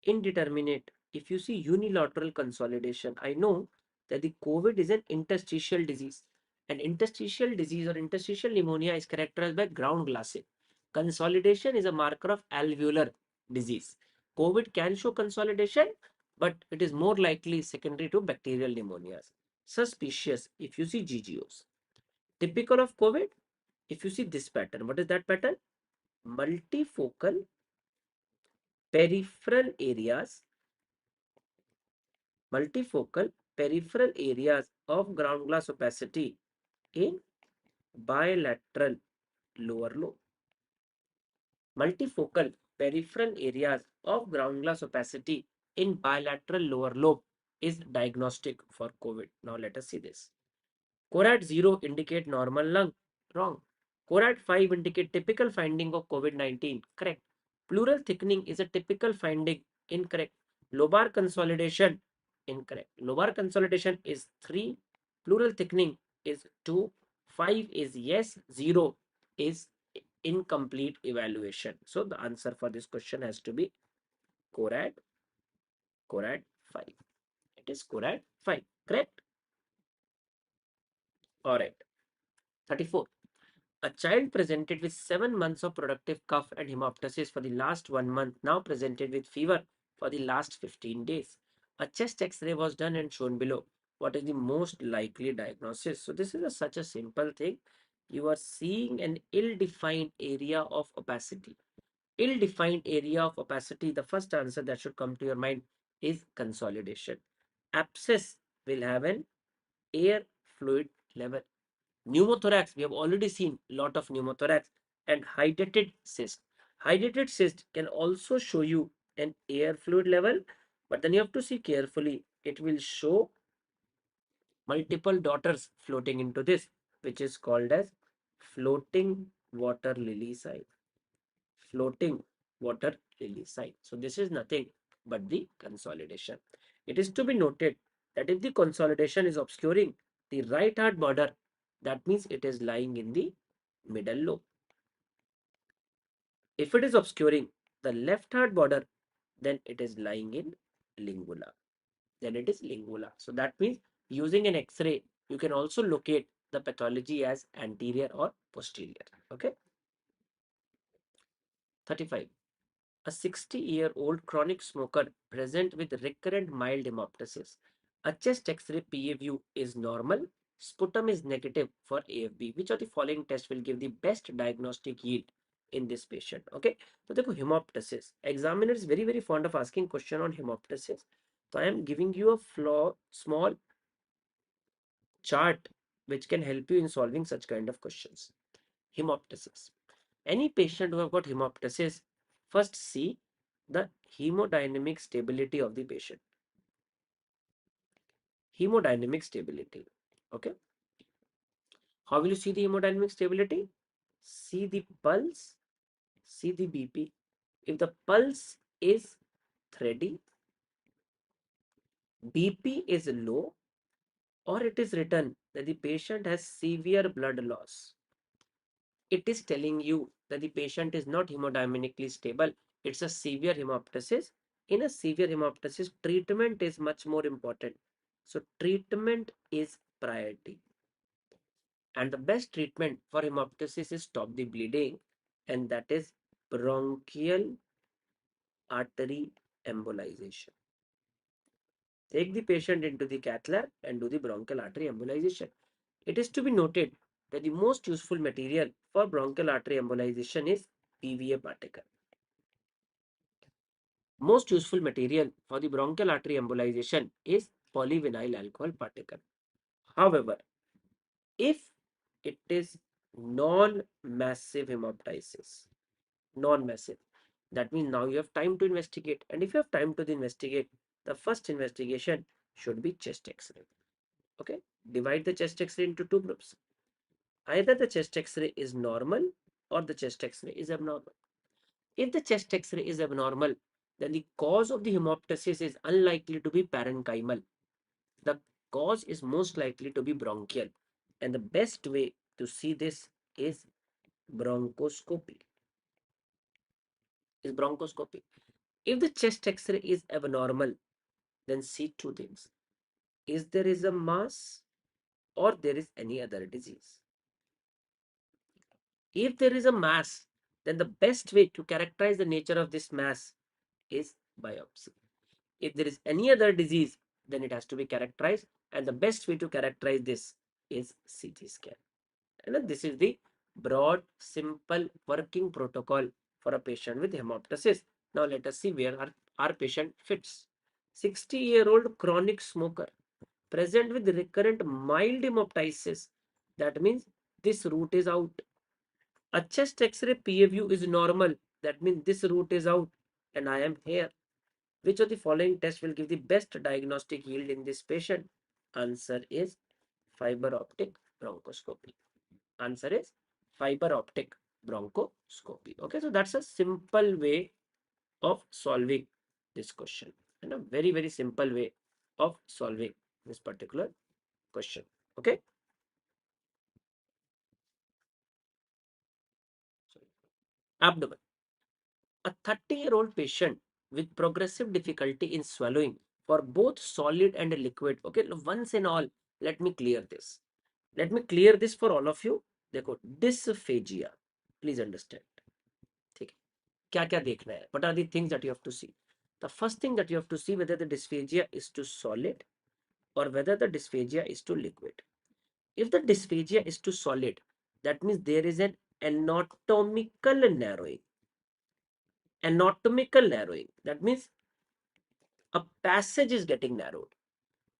Indeterminate. If you see unilateral consolidation, I know that the COVID is an interstitial disease. And interstitial disease or interstitial pneumonia is characterized by ground glassing. Consolidation is a marker of alveolar disease. COVID can show consolidation, but it is more likely secondary to bacterial pneumonias. Suspicious if you see GGOs. Typical of COVID, if you see this pattern, what is that pattern? Multifocal peripheral areas, multifocal peripheral areas of ground glass opacity in bilateral lower lobe. Multifocal peripheral areas of ground glass opacity in bilateral lower lobe is diagnostic for COVID. Now let us see this. CORAD 0 indicate normal lung. Wrong. CORAD 5 indicate typical finding of COVID-19. Correct. Pleural thickening is a typical finding. Incorrect. Lobar consolidation. Incorrect. Lobar consolidation is 3. Pleural thickening is 2. 5 is yes. 0 is incomplete evaluation. So the answer for this question has to be CORAD 5. It is CORAD 5. Correct. All right. 34. A child presented with 7 months of productive cough and hemoptysis for the last 1 month now presented with fever for the last 15 days. A chest x-ray was done and shown below. What is the most likely diagnosis? So this is such a simple thing. You are seeing an ill-defined area of opacity. Ill-defined area of opacity, the first answer that should come to your mind is consolidation. Abscess will have an air fluid level. Pneumothorax, we have already seen a lot of pneumothorax, and hydatid cyst. Hydatid cyst can also show you an air fluid level, but then you have to see carefully. It will show multiple daughters floating into this, which is called as floating water lily sign. Floating water lily sign. So this is nothing but the consolidation. It is to be noted that if the consolidation is obscuring the right heart border, that means it is lying in the middle lobe. If it is obscuring the left heart border, then it is lying in lingula. Then it is lingula. So that means using an X-ray, you can also locate the pathology as anterior or posterior. Okay. 35. A 60-year-old chronic smoker present with recurrent mild hemoptysis. A chest X-ray PA view is normal. Sputum is negative for AFB. Which of the following tests will give the best diagnostic yield in this patient? Okay. So, देखो hemoptysis. Examiner is very fond of asking question on hemoptysis. So, I am giving you a small chart which can help you in solving such kind of questions. Hemoptysis. Any patient who have got hemoptysis, first see the hemodynamic stability of the patient. Hemodynamic stability. Okay. How will you see the hemodynamic stability? See the pulse, see the BP. If the pulse is thready, BP is low, or it is written that the patient has severe blood loss, it is telling you that the patient is not hemodynamically stable. It's a severe hemoptysis. In a severe hemoptysis, treatment is much more important. So treatment is priority. And the best treatment for hemoptysis is stop the bleeding, and that is bronchial artery embolization. Take the patient into the cath lab and do the bronchial artery embolization. It is to be noted that the most useful material for bronchial artery embolization is PVA particle. Most useful material for the bronchial artery embolization is polyvinyl alcohol particle. However, if it is non-massive hemoptysis, non-massive, that means now you have time to investigate. And if you have time to investigate, the first investigation should be chest X-ray. Okay, divide the chest X-ray into two groups. Either the chest X-ray is normal or the chest X-ray is abnormal. If the chest X-ray is abnormal, then the cause of the hemoptysis is unlikely to be parenchymal. The cause is most likely to be bronchial. And the best way to see this is bronchoscopy. If the chest X-ray is abnormal, then see two things. Is there is a mass or there is any other disease? If there is a mass, then the best way to characterize the nature of this mass is biopsy. If there is any other disease, then it has to be characterized, and the best way to characterize this is CT scan. And then this is the broad, simple working protocol for a patient with hemoptysis. Now let us see where our patient fits. 60-year-old chronic smoker present with recurrent mild hemoptysis. That means this route is out. A chest X-ray PAView is normal. That means this route is out and I am here. Which of the following tests will give the best diagnostic yield in this patient? Answer is fiber optic bronchoscopy. Answer is fiber optic bronchoscopy. Okay, so that's a simple way of solving this question, and a very, very simple way of solving this particular question. Okay. Abdomen. A 30-year-old patient with progressive difficulty in swallowing for both solid and liquid. Okay, once and all, let me clear this. Let me clear this for all of you. देखो, dysphagia. Please understand. ठीक है. क्या क्या देखना है? What are the things that you have to see? The first thing that you have to see whether the dysphagia is to solid or whether the dysphagia is to liquid. If the dysphagia is to solid, that means there is an anatomical narrowing. Anatomical narrowing. That means a passage is getting narrowed.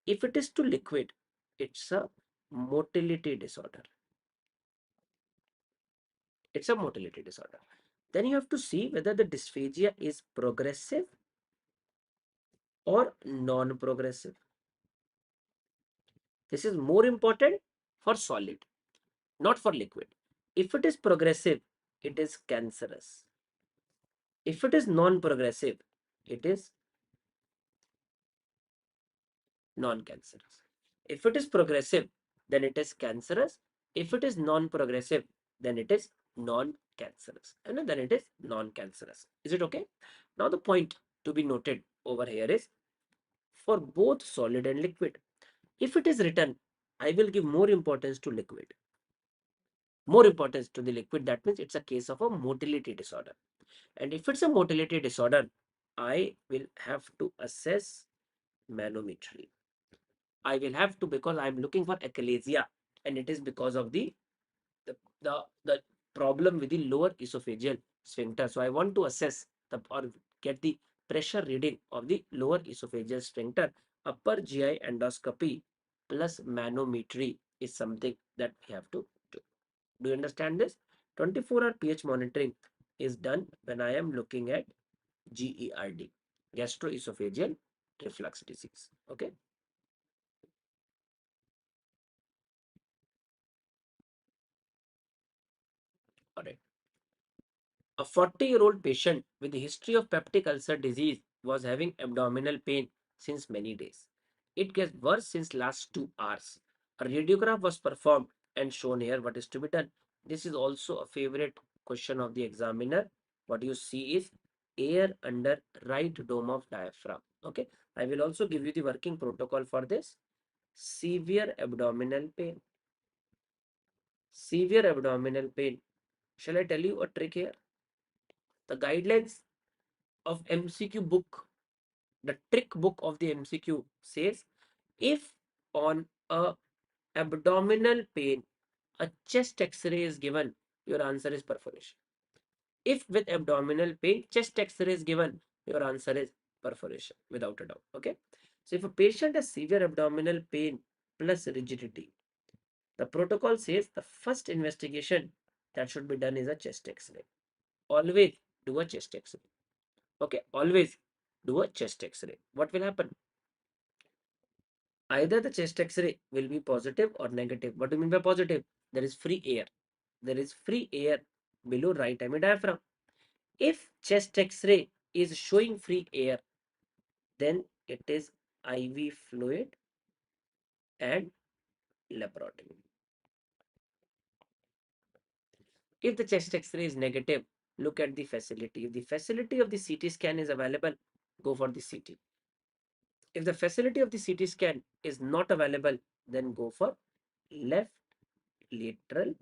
If it is to liquid, it's a motility disorder. It's a motility disorder. Then you have to see whether the dysphagia is progressive or non-progressive. This is more important for solid, not for liquid. If it is progressive, it is cancerous. If it is non-progressive, it is non-cancerous. If it is progressive, then it is cancerous. If it is non-progressive, then it is non-cancerous. And then it is non-cancerous. Is it okay? Now the point to be noted over here is for both solid and liquid. If it is written, I will give more importance to liquid. More importance to the liquid. That means it's a case of a motility disorder. And if it's a motility disorder, I will have to assess manometry. I will have to, because I am looking for achalasia, and it is because of the problem with the lower esophageal sphincter. So I want to assess the or get the pressure reading of the lower esophageal sphincter. Upper GI endoscopy plus manometry is something that we have to do. Do you understand this? 24-hour pH monitoring is done when I am looking at GERD, gastroesophageal reflux disease. Okay. All right. A 40-year-old patient with a history of peptic ulcer disease was having abdominal pain since many days. It gets worse since last 2 hours. A radiograph was performed and shown here what is to be done. This is also a favorite question of the examiner. What you see is air under right dome of diaphragm. Okay. I will also give you the working protocol for this. Severe abdominal pain. Severe abdominal pain. Shall I tell you a trick here? The guidelines of MCQ book, the trick book of the MCQ says, if on a abdominal pain, a chest X-ray is given, your answer is perforation. If with abdominal pain, chest X-ray is given, your answer is perforation, without a doubt. Okay. So if a patient has severe abdominal pain plus rigidity, the protocol says the first investigation that should be done is a chest X-ray. Always do a chest X-ray. Okay, always do a chest X-ray. What will happen? Either the chest X-ray will be positive or negative. What do you mean by positive? There is free air. There is free air below right hemidiaphragm. If chest X-ray is showing free air, then it is IV fluid and laparotomy. If the chest X-ray is negative, look at the facility. If the facility of the CT scan is available, go for the CT. If the facility of the CT scan is not available, then go for left lateral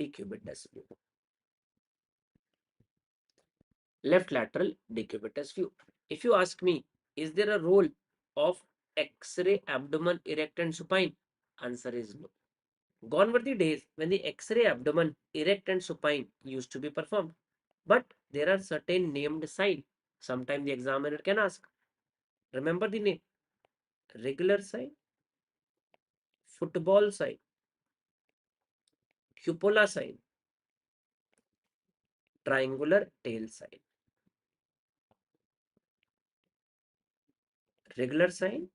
decubitus view. left lateral decubitus view. If you ask me, is there a role of X-ray abdomen erect and supine? Answer is no. Gone were the days when the X-ray abdomen erect and supine used to be performed. But there are certain named signs. Sometimes the examiner can ask. Remember the name. Regular sign, football sign, cupola sign, triangular tail sign. Regular sign,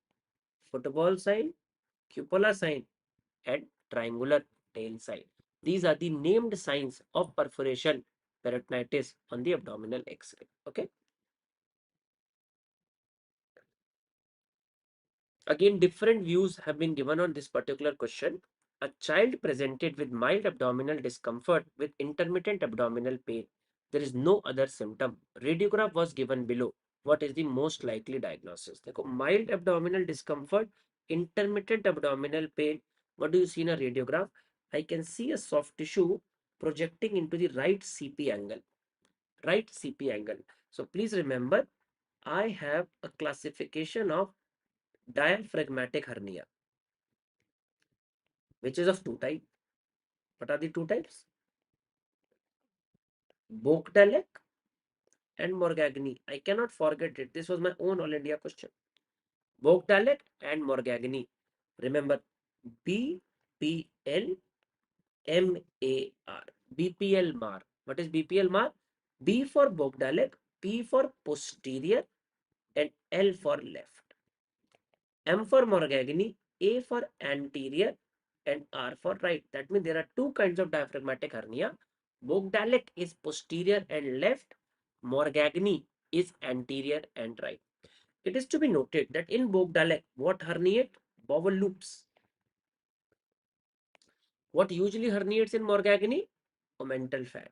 football sign, cupola sign, and triangular tail sign. These are the named signs of perforation peritonitis on the abdominal X-ray. Okay. Again, different views have been given on this particular question. A child presented with mild abdominal discomfort with intermittent abdominal pain. There is no other symptom. Radiograph was given below. What is the most likely diagnosis? देखो, mild abdominal discomfort, intermittent abdominal pain. What do you see in a radiograph? I can see a soft tissue projecting into the right CP angle. Right CP angle. So please remember, I have a classification of diaphragmatic hernia, which is of two types. What are the two types? Bogdalek and Morgagni. I cannot forget it. This was my own All India question. Bogdalek and Morgagni. Remember, BPL MAR. BPL MAR. What is BPL MAR? B for Bogdalek, P for posterior, and L for left. M for Morgagni, A for anterior, and R for right. That means there are two kinds of diaphragmatic hernia. Bogdalek is posterior and left. Morgagni is anterior and right. It is to be noted that in Bogdalek, what herniate? Bowel loops. What usually herniates in Morgagni? Omental fat.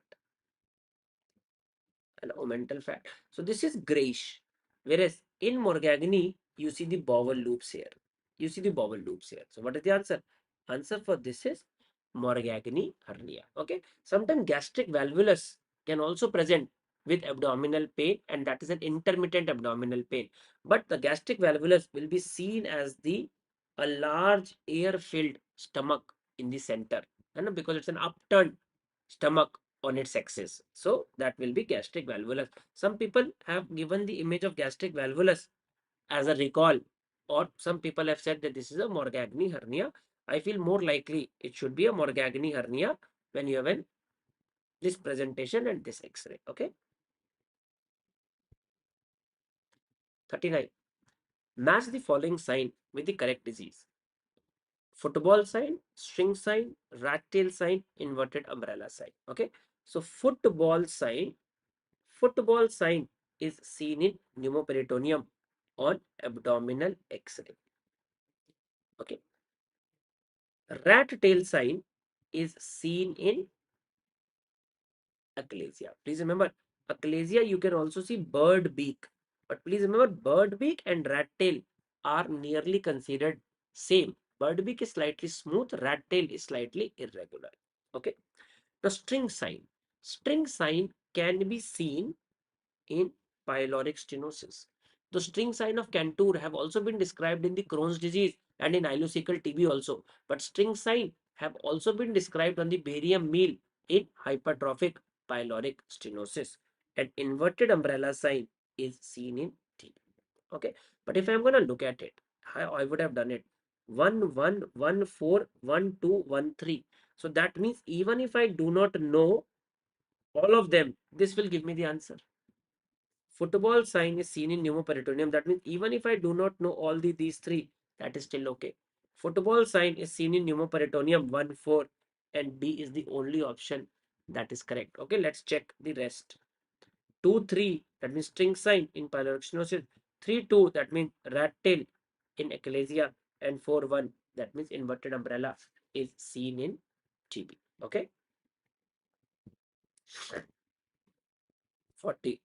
And omental fat. So this is grayish. Whereas in Morgagni, you see the bowel loops here. You see the bowel loops here. So what is the answer? Answer for this is Morgagni hernia. Okay. Sometimes gastric valvulus can also present with abdominal pain, and that is an intermittent abdominal pain. But the gastric valvulus will be seen as a large air-filled stomach in the center, and because it's an upturned stomach on its axis. So that will be gastric valvulus. Some people have given the image of gastric valvulus as a recall, or some people have said that this is a Morgagni hernia. I feel more likely it should be a Morgagni hernia when you have this presentation and this X-ray. Okay. 39. Match the following sign with the correct disease. Football sign, string sign, rat tail sign, inverted umbrella sign. Okay. So football sign is seen in pneumoperitoneum on abdominal X-ray. Okay. Rat tail sign is seen in achalasia. Please remember, achalasia you can also see bird beak. But please remember, bird beak and rat tail are nearly considered same. Bird beak is slightly smooth, rat tail is slightly irregular. Okay. The string sign. String sign can be seen in pyloric stenosis. The string sign of Cantor have also been described in the Crohn's disease and in ileocecal TB also. But string sign have also been described on the barium meal in hypertrophic pyloric stenosis. An inverted umbrella sign is seen in TB. Okay, but if I'm going to look at it, I would have done it 1 1 1 4 1 2 1 3. So that means even if I do not know all of them, this will give me the answer. Football sign is seen in pneumoperitoneum. That means even if I do not know all these three, that is still okay. Football sign is seen in pneumoperitoneum 1, 4, and D is the only option that is correct. Okay, let's check the rest. 2, 3, that means string sign in pyloric stenosis. 3, 2, that means rat tail in achalasia. And 4, 1, that means inverted umbrella is seen in TB. Okay. 40.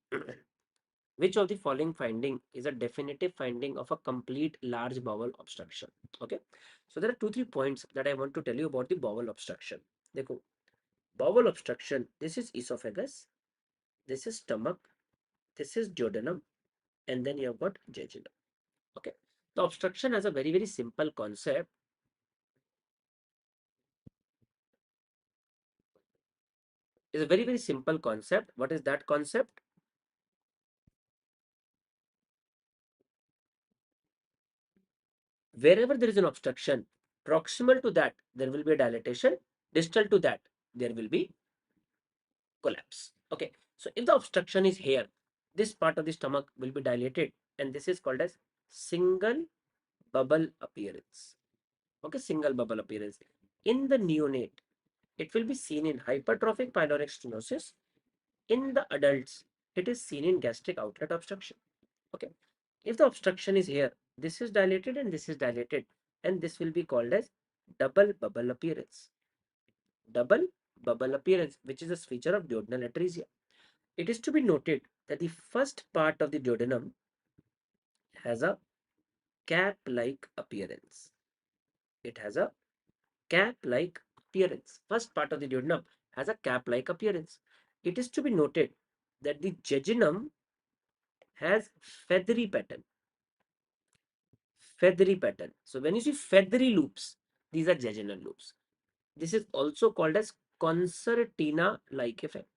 Which of the following finding is a definitive finding of a complete large bowel obstruction? Okay. So there are 2-3 points that I want to tell you about the bowel obstruction. Dekho, bowel obstruction, this is esophagus, this is stomach, This is duodenum, and then you have got jejunum. Okay. The obstruction has a very, very simple concept. It's a very, very simple concept. What is that concept? Wherever there is an obstruction, proximal to that, there will be a dilatation. Distal to that, there will be collapse. Okay. So if the obstruction is here, this part of the stomach will be dilated, and this is called as single bubble appearance. Okay, single bubble appearance. In the neonate, it will be seen in hypertrophic pyloric stenosis. In the adults, it is seen in gastric outlet obstruction. Okay. If the obstruction is here, this is dilated and this is dilated, and this will be called as double bubble appearance. Double bubble appearance, which is a feature of duodenal atresia. It is to be noted that the first part of the duodenum has a cap-like appearance. It has a cap-like appearance. First part of the duodenum has a cap-like appearance. It is to be noted that the jejunum has feathery pattern. Feathery pattern. So when you see feathery loops, these are jejunal loops. This is also called as concertina-like effect.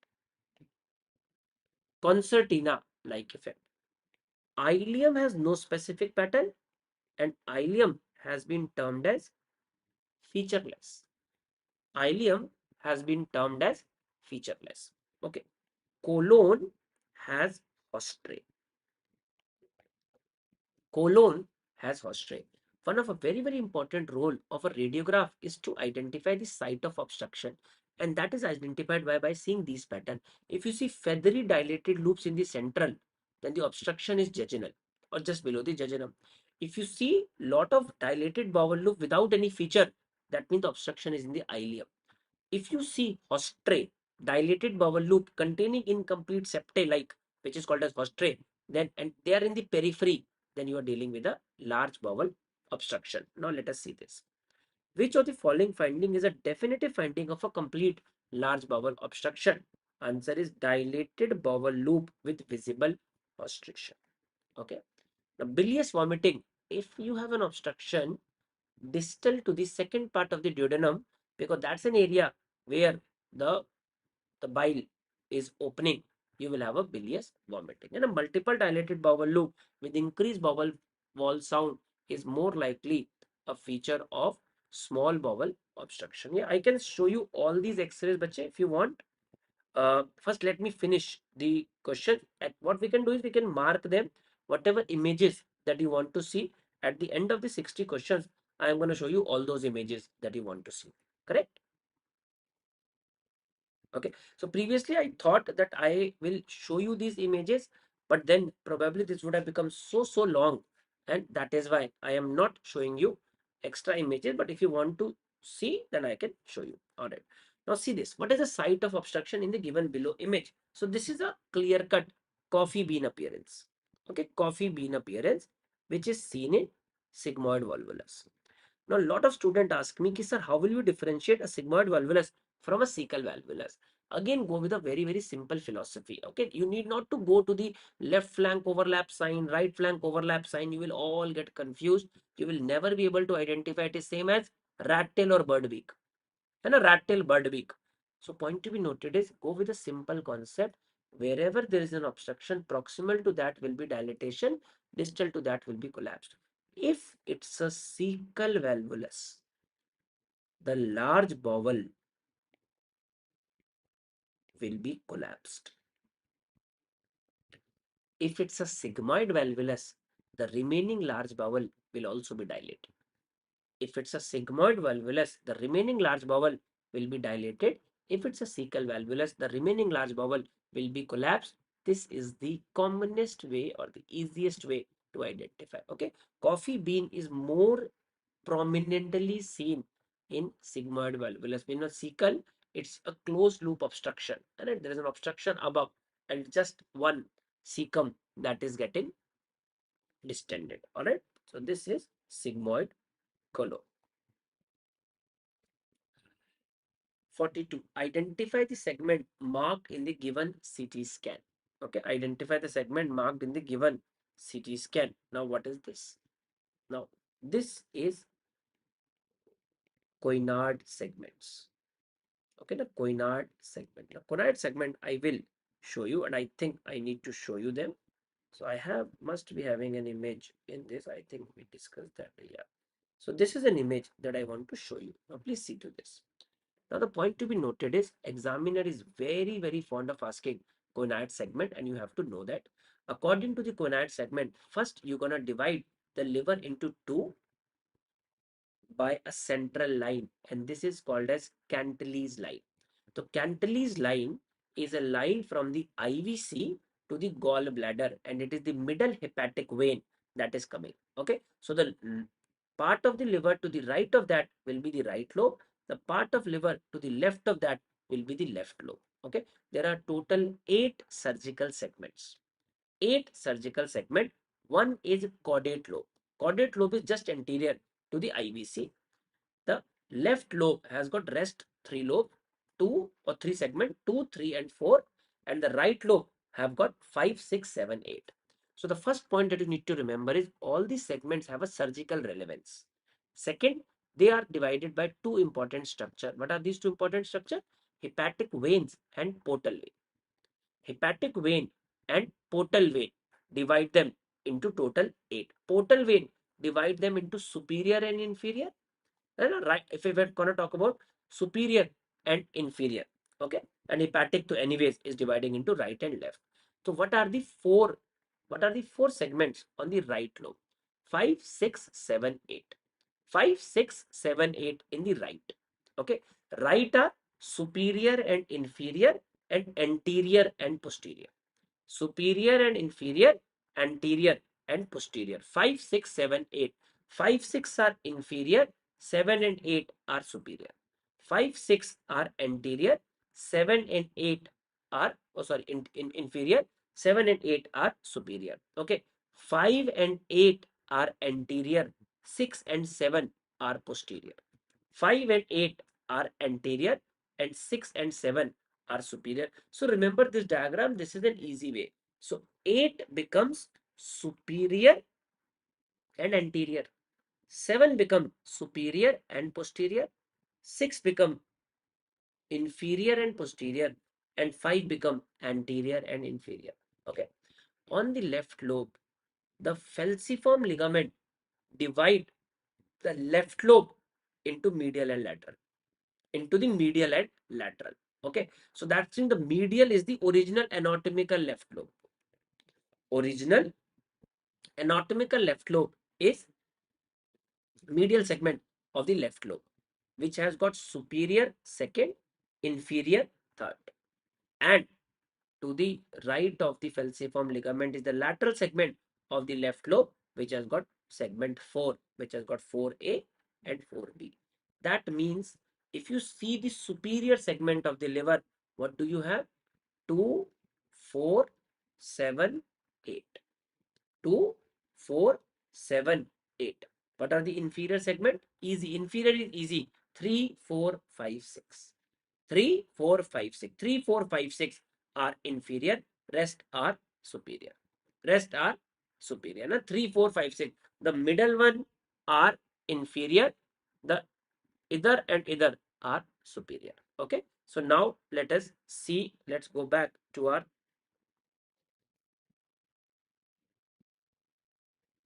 Concertina-like effect. Ileum has no specific pattern, and ileum has been termed as featureless. Ileum has been termed as featureless. Okay. Colon has ostrae. Colon has ostrae. One of a very, very important role of a radiograph is to identify the site of obstruction. And that is identified by seeing these patterns. If you see feathery dilated loops in the central, then the obstruction is jejunal or just below the jejunum. If you see lot of dilated bowel loop without any feature, that means the obstruction is in the ileum. If you see ostrae, dilated bowel loop containing incomplete septae like, which is called as ostrae, then and they are in the periphery, then you are dealing with a large bowel obstruction. Now let us see this. Which of the following finding is a definitive finding of a complete large bowel obstruction? Answer is dilated bowel loop with visible obstruction. Okay. Now bilious vomiting. If you have an obstruction distal to the second part of the duodenum, because that's an area where the bile is opening, you will have a bilious vomiting. And a multiple dilated bowel loop with increased bowel wall sound is more likely a feature of small bowel obstruction. Yeah, I can show you all these x-rays, bache, if you want. First, let me finish the question. And what we can do is we can mark them, whatever images that you want to see. At the end of the 60 questions, I am going to show you all those images that you want to see. Correct? Okay. So previously I thought that I will show you these images, but then probably this would have become so long, and that is why I am not showing you extra images. But if you want to see, then I can show you. All right. Now see this. What is the site of obstruction in the given below image? So this is a clear-cut coffee bean appearance. Okay, coffee bean appearance, which is seen in sigmoid volvulus. Now, a lot of students ask me, sir, how will you differentiate a sigmoid valvulus from a cecal valvulus? Again, go with a very, very simple philosophy. Okay, you need not to go to the left flank overlap sign, right flank overlap sign. You will all get confused. You will never be able to identify it is same as rat tail or bird beak. And a rat tail, bird beak. So, point to be noted is go with a simple concept. Wherever there is an obstruction, proximal to that will be dilatation, distal to that will be collapsed. If it's a cecal valvulus, the large bowel will be collapsed. If it's a sigmoid valvulus, the remaining large bowel will also be dilated. If it's a sigmoid valvulus, the remaining large bowel will be dilated. If it's a cecal valvulus, the remaining large bowel will be collapsed. This is the commonest way or the easiest way to identify. Okay, coffee bean is more prominently seen in sigmoid valvulus. When a cecal, it's a closed loop obstruction, and there is an obstruction above and just one cecum that is getting distended. All right, so this is sigmoid colon. 42. Identify the segment marked in the given CT scan. Okay, identify the segment marked in the given CT scan. Now, what is this? Now, this is coinard segments. Okay, the coinard segment. The coinard segment I will show you, and I think I need to show you them. So I must be having an image in this. I think we discussed that. Yeah. So this is an image that I want to show you. Now please see to this. Now the point to be noted is examiner is very, very fond of asking coinard segment, and you have to know that. According to the coinard segment, first you're gonna divide the liver into two by a central line, and this is called as Cantel's line. So Cantel's line is a line from the IVC to the gallbladder, and it is the middle hepatic vein that is coming. Okay, so the part of the liver to the right of that will be the right lobe. The part of liver to the left of that will be the left lobe. Okay, there are total 8 surgical segments. 8 surgical segment. One is caudate lobe. Caudate lobe is just anterior to the IVC. The left lobe has got rest 3 lobe, 2 or 3 segment, 2, 3 and 4, and the right lobe have got 5, 6, 7, 8. So the first point that you need to remember is all these segments have a surgical relevance. Second, they are divided by two important structure. What are these two important structure? Hepatic veins and portal vein. Hepatic vein and portal vein, divide them into total 8. Portal vein, divide them into superior and inferior. Right, if we were going to talk about superior and inferior, okay, and hepatic to anyways is dividing into right and left. So what are the four segments on the right lobe? 5, 6, 7, 8. 5, 6, 7, 8 in the right. Okay, right are superior and inferior and anterior and posterior. Superior and inferior, anterior and posterior. 5, 6, 7, 8. 5, 6 are inferior, 7 and 8 are superior. 5, 6 are anterior, 7 and 8 are, inferior, 7 and 8 are superior. Okay, 5 and 8 are anterior, 6 and 7 are posterior. 5 and 8 are anterior, and 6 and 7 are superior. So remember this diagram, this is an easy way. So 8 becomes superior and anterior. 7 become superior and posterior. 6 become inferior and posterior. And 5 become anterior and inferior. Okay. On the left lobe, the falciform ligament divide the left lobe into medial and lateral. Into the medial and lateral. Okay. So that's in the medial is the original anatomical left lobe. Original anatomical left lobe is medial segment of the left lobe, which has got superior second, inferior third. And to the right of the falciform ligament is the lateral segment of the left lobe, which has got segment 4, which has got 4A and 4B. That means if you see the superior segment of the liver, what do you have? 2, 4, 7, 8. 2, 4, 7, 8. What are the inferior segment? Easy. Inferior is easy. 3, 4, 5, 6. 3, 4, 5, 6. 3, 4, 5, 6 are inferior. Rest are superior. Rest are superior. Now 3, 4, 5, 6. The middle one are inferior. The either and either are superior. Okay. So now let us see. Let's go back to our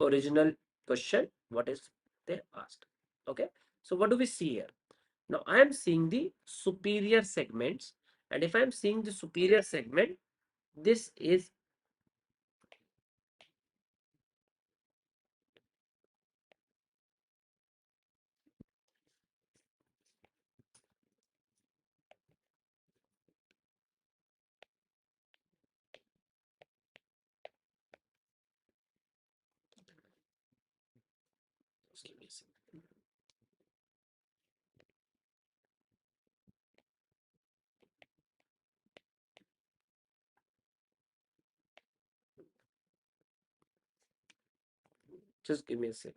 original question. What is they asked? Okay. So what do we see here? Now I am seeing the superior segments, and if I am seeing the superior segment, this is just give me a second. Just give me a sec.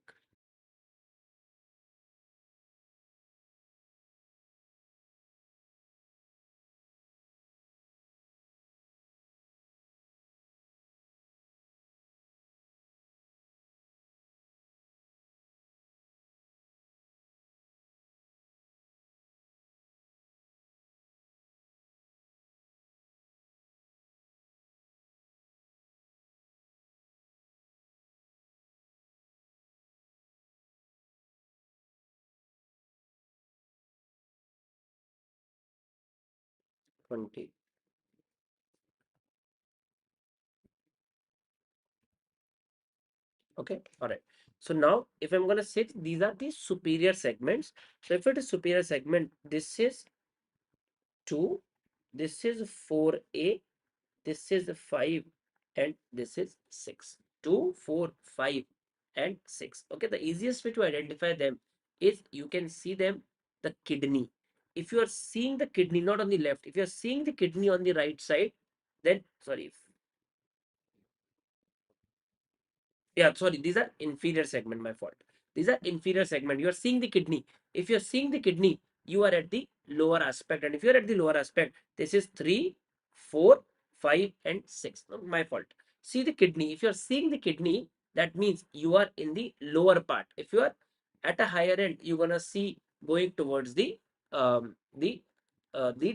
20. Okay, all right. So now if I'm going to say these are the superior segments. So if it is superior segment, this is 2, this is 4A, this is 5, and this is 6. 2, 4, 5, and 6. Okay, the easiest way to identify them is you can see them the kidney. If you are seeing the kidney not on the left, if you are seeing the kidney on the right side, then sorry, yeah, sorry, these are inferior segment, my fault. These are inferior segment. You are seeing the kidney. If you are seeing the kidney, you are at the lower aspect. And if you are at the lower aspect, this is 3, 4, 5, and 6. No, my fault. See the kidney. If you are seeing the kidney, that means you are in the lower part. If you are at a higher end, you're gonna see going towards the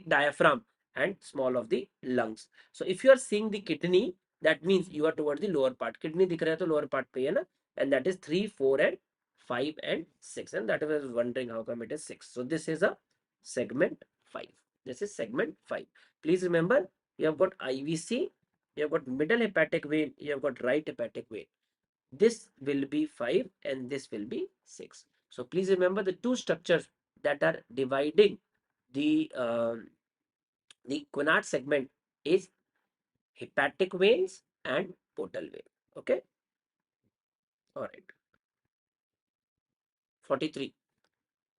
diaphragm and small of the lungs. So if you are seeing the kidney, that means you are towards the lower part. Kidney dikh raha hai to lower part pe hai na, and that is 3, 4, and 5 and 6, and that was wondering how come it is 6. So this is a segment 5. This is segment 5. Please remember, you have got IVC, you have got middle hepatic vein, you have got right hepatic vein. This will be 5 and this will be 6. So please remember the two structures that are dividing the Quinard segment is hepatic veins and portal vein. Okay. All right. 43.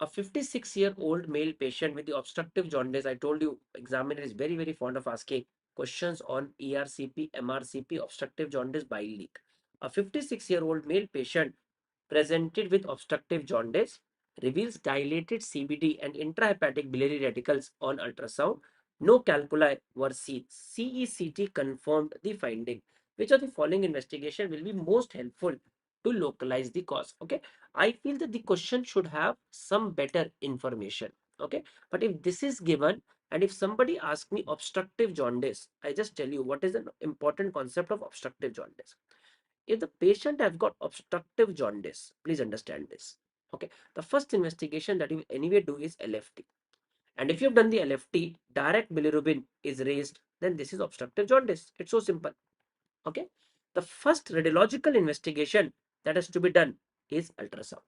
A 56-year-old male patient with the obstructive jaundice. I told you, examiner is very, very fond of asking questions on ERCP, MRCP, obstructive jaundice, bile leak. A 56-year-old male patient presented with obstructive jaundice reveals dilated CBD and intrahepatic biliary radicals on ultrasound. No calculi were seen. CECT confirmed the finding. Which of the following investigation will be most helpful to localize the cause? Okay, I feel that the question should have some better information. Okay, but if this is given and if somebody asks me obstructive jaundice, I just tell you what is the important concept of obstructive jaundice. If the patient has got obstructive jaundice, please understand this. Okay, the first investigation that you will anyway do is LFT. And if you've done the LFT, direct bilirubin is raised, then this is obstructive jaundice. It's so simple. Okay, the first radiological investigation that has to be done is ultrasound.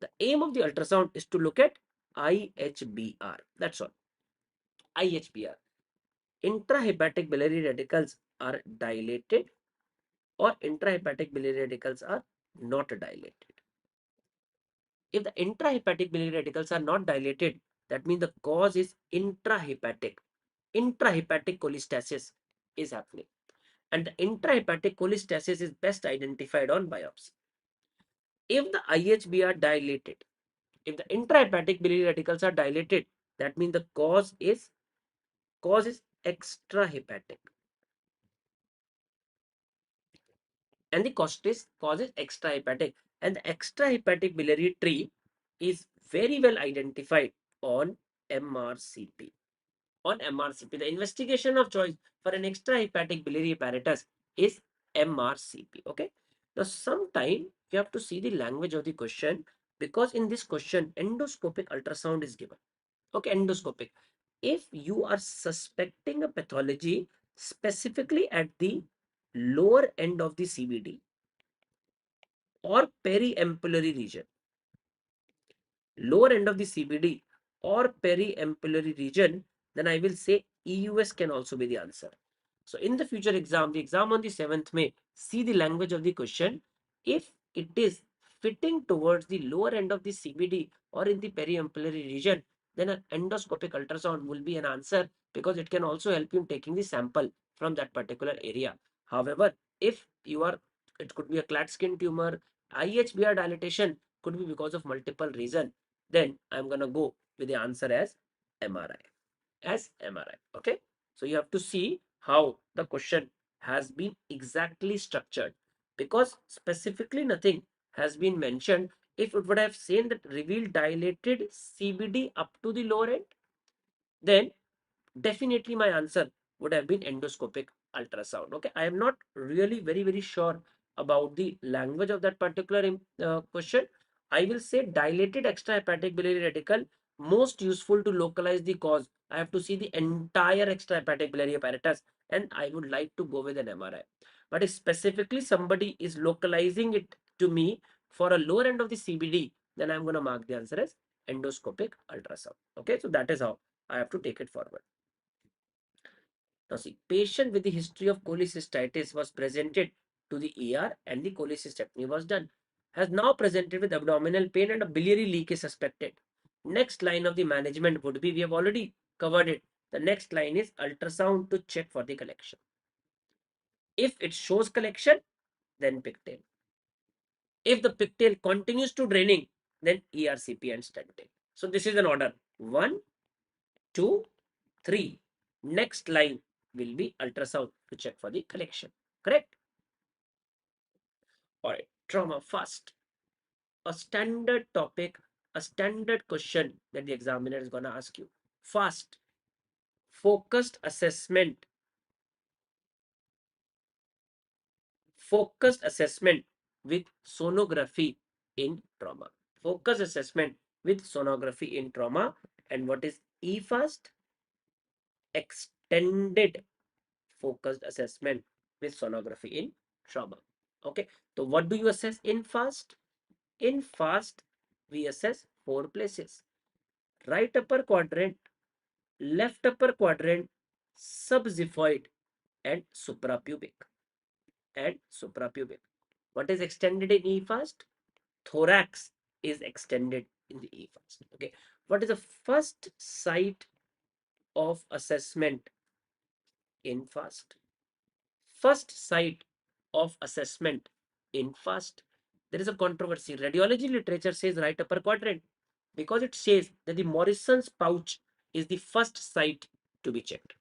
The aim of the ultrasound is to look at IHBR. That's all. IHBR. Intrahepatic biliary radicals are dilated or intrahepatic biliary radicals are not dilated. If the intrahepatic biliary radicals are not dilated, that means the cause is intrahepatic. Intrahepatic cholestasis is happening. And the intrahepatic cholestasis is best identified on biopsy. If the IHB are dilated, if the intrahepatic biliary radicals are dilated, that means the cause is extrahepatic. And the cause is extrahepatic. And the extrahepatic biliary tree is very well identified on MRCP. On MRCP, the investigation of choice for an extrahepatic biliary apparatus is MRCP. Okay. Now, sometime you have to see the language of the question, because in this question, endoscopic ultrasound is given. Okay, endoscopic. If you are suspecting a pathology specifically at the lower end of the CBD or periampullary region, lower end of the CBD or periampullary region, then I will say EUS can also be the answer. So in the future exam, the exam on the 7th May, see the language of the question. If it is fitting towards the lower end of the CBD or in the periampullary region, then an endoscopic ultrasound will be an answer, because it can also help you in taking the sample from that particular area. However, if you are, it could be a clad skin tumor, IHBR dilatation could be because of multiple reason, then I'm gonna go with the answer as MRI. As MRI. Okay. So you have to see how the question has been exactly structured, because specifically nothing has been mentioned. If it would have said that reveal dilated CBD up to the lower end, then definitely my answer would have been endoscopic ultrasound. Okay, I am not really very, very sure about the language of that particular question. I will say dilated extrahepatic biliary radical most useful to localize the cause. I have to see the entire extrahepatic biliary apparatus, and I would like to go with an MRI. But if specifically somebody is localizing it to me for a lower end of the CBD, then I'm going to mark the answer as endoscopic ultrasound. Okay, so that is how I have to take it forward. Now see, patient with the history of cholecystitis was presented to the ER and the cholecystectomy was done. Has now presented with abdominal pain and a biliary leak is suspected. Next line of the management would be, we have already covered it. The next line is ultrasound to check for the collection. If it shows collection, then pigtail. If the pigtail continues to draining, then ERCP and stenting. So this is an order. 1, 2, 3. Next line will be ultrasound to check for the collection. Correct? Alright. Trauma first. A standard topic, a standard question that the examiner is going to ask you. First, focused assessment. Focused assessment with sonography in trauma. Focused assessment with sonography in trauma. And what is EFAST? Extended focused assessment with sonography in trauma. Okay, so what do you assess in FAST? In FAST, we assess 4 places: right upper quadrant, left upper quadrant, subxiphoid, and suprapubic. What is extended in EFAST? Thorax is extended in the EFAST. Okay, what is the first site of assessment in FAST? First site of assessment in FAST. There is a controversy. Radiology literature says right upper quadrant because it says that the Morrison's pouch is the first site to be checked.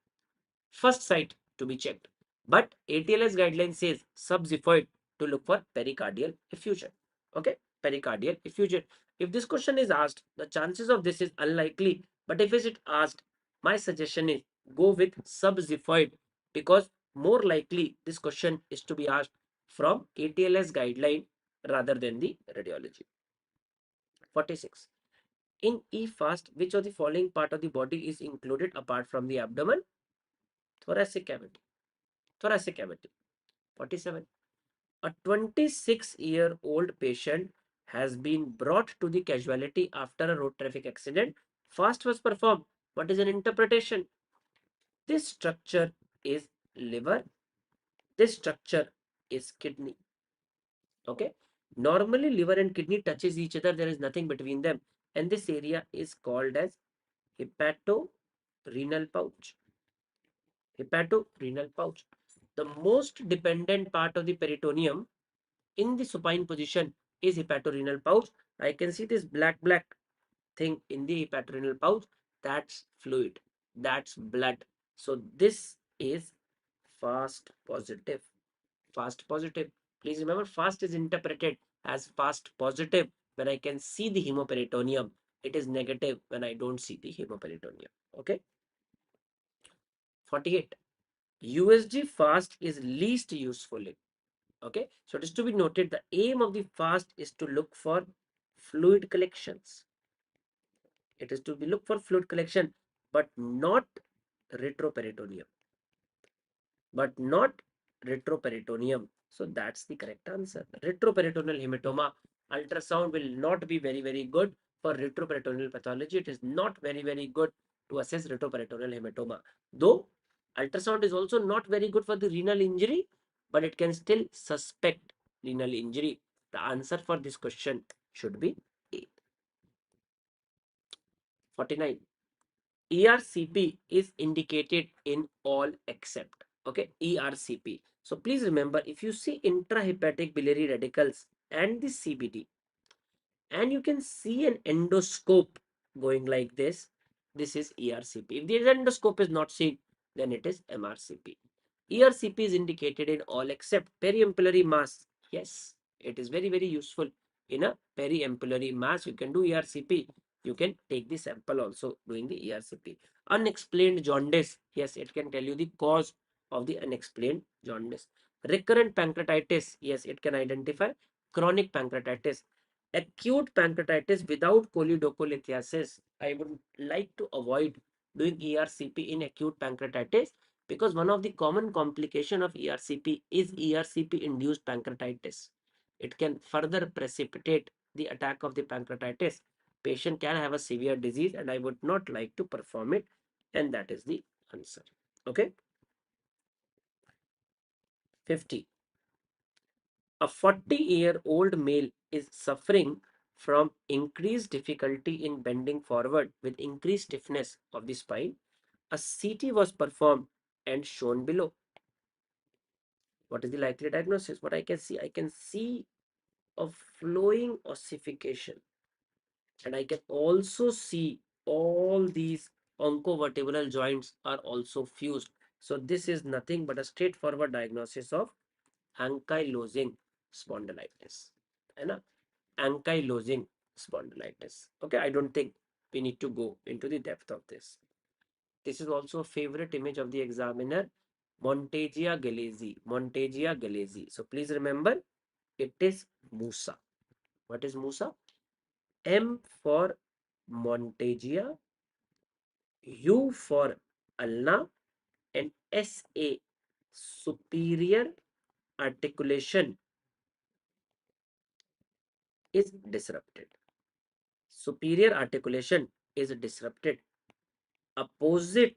First site to be checked. But ATLS guideline says subxiphoid to look for pericardial effusion. Okay, pericardial effusion. If this question is asked, the chances of this is unlikely. But if it is asked, my suggestion is go with subxiphoid because more likely this question is to be asked from ATLS guideline rather than the radiology. 46. In EFAST, which of the following part of the body is included apart from the abdomen? Thoracic cavity. Thoracic cavity. 47. A 26-year-old patient has been brought to the casualty after a road traffic accident. FAST was performed. What is an interpretation? This structure is liver. This structure is kidney. Okay. Normally, liver and kidney touches each other. There is nothing between them. And this area is called as hepatorenal pouch. Hepatorenal pouch. The most dependent part of the peritoneum in the supine position is hepatorenal pouch. I can see this black thing in the hepatorenal pouch. That's fluid. That's blood. So this is fast positive. Fast positive. Please remember, fast is interpreted as fast positive when I can see the hemoperitoneum. It is negative when I don't see the hemoperitoneum. Okay. 48. USG fast is least useful in. Okay, so it is to be noted the aim of the fast is to look for fluid collections. It is to be look for fluid collection, but not retroperitoneum. But not retroperitoneum. So that's the correct answer. Retroperitoneal hematoma. Ultrasound will not be very good for retroperitoneal pathology. It is not very good to assess retroperitoneal hematoma. Though ultrasound is also not very good for the renal injury, but it can still suspect renal injury. The answer for this question should be A. 49. ERCP is indicated in all except. Okay, ERCP. So please remember, if you see intrahepatic biliary radicals and the CBD, and you can see an endoscope going like this is ERCP. If the endoscope is not seen, then it is MRCP. ERCP is indicated in all except periampullary mass. Yes, it is very useful in a periampullary mass. You can do ERCP. You can take the sample also doing the ERCP. Unexplained jaundice. Yes, it can tell you the cause of the unexplained jaundice. Recurrent pancreatitis. Yes, it can identify chronic pancreatitis. Acute pancreatitis without choledocholithiasis. I would like to avoid doing ERCP in acute pancreatitis because one of the common complication of ERCP is ERCP induced pancreatitis. It can further precipitate the attack of the pancreatitis. Patient can have a severe disease and I would not like to perform it, and that is the answer. Okay. 50. A 40-year-old male is suffering from increased difficulty in bending forward with increased stiffness of the spine. A CT was performed and shown below. What is the likely diagnosis? What I can see a flowing ossification, and I can also see all these oncovertebral joints are also fused. So this is nothing but a straightforward diagnosis of ankylosing spondylitis. है ना? Ankylosing spondylitis. Okay, I don't think we need to go into the depth of this. This is also a favorite image of the examiner, Montegia Galeazzi. Montegia Galeazzi. So please remember, it is Musa. What is Musa? M for Montegia, U for ulna, and SA, superior articulation is disrupted. Superior articulation is disrupted. Opposite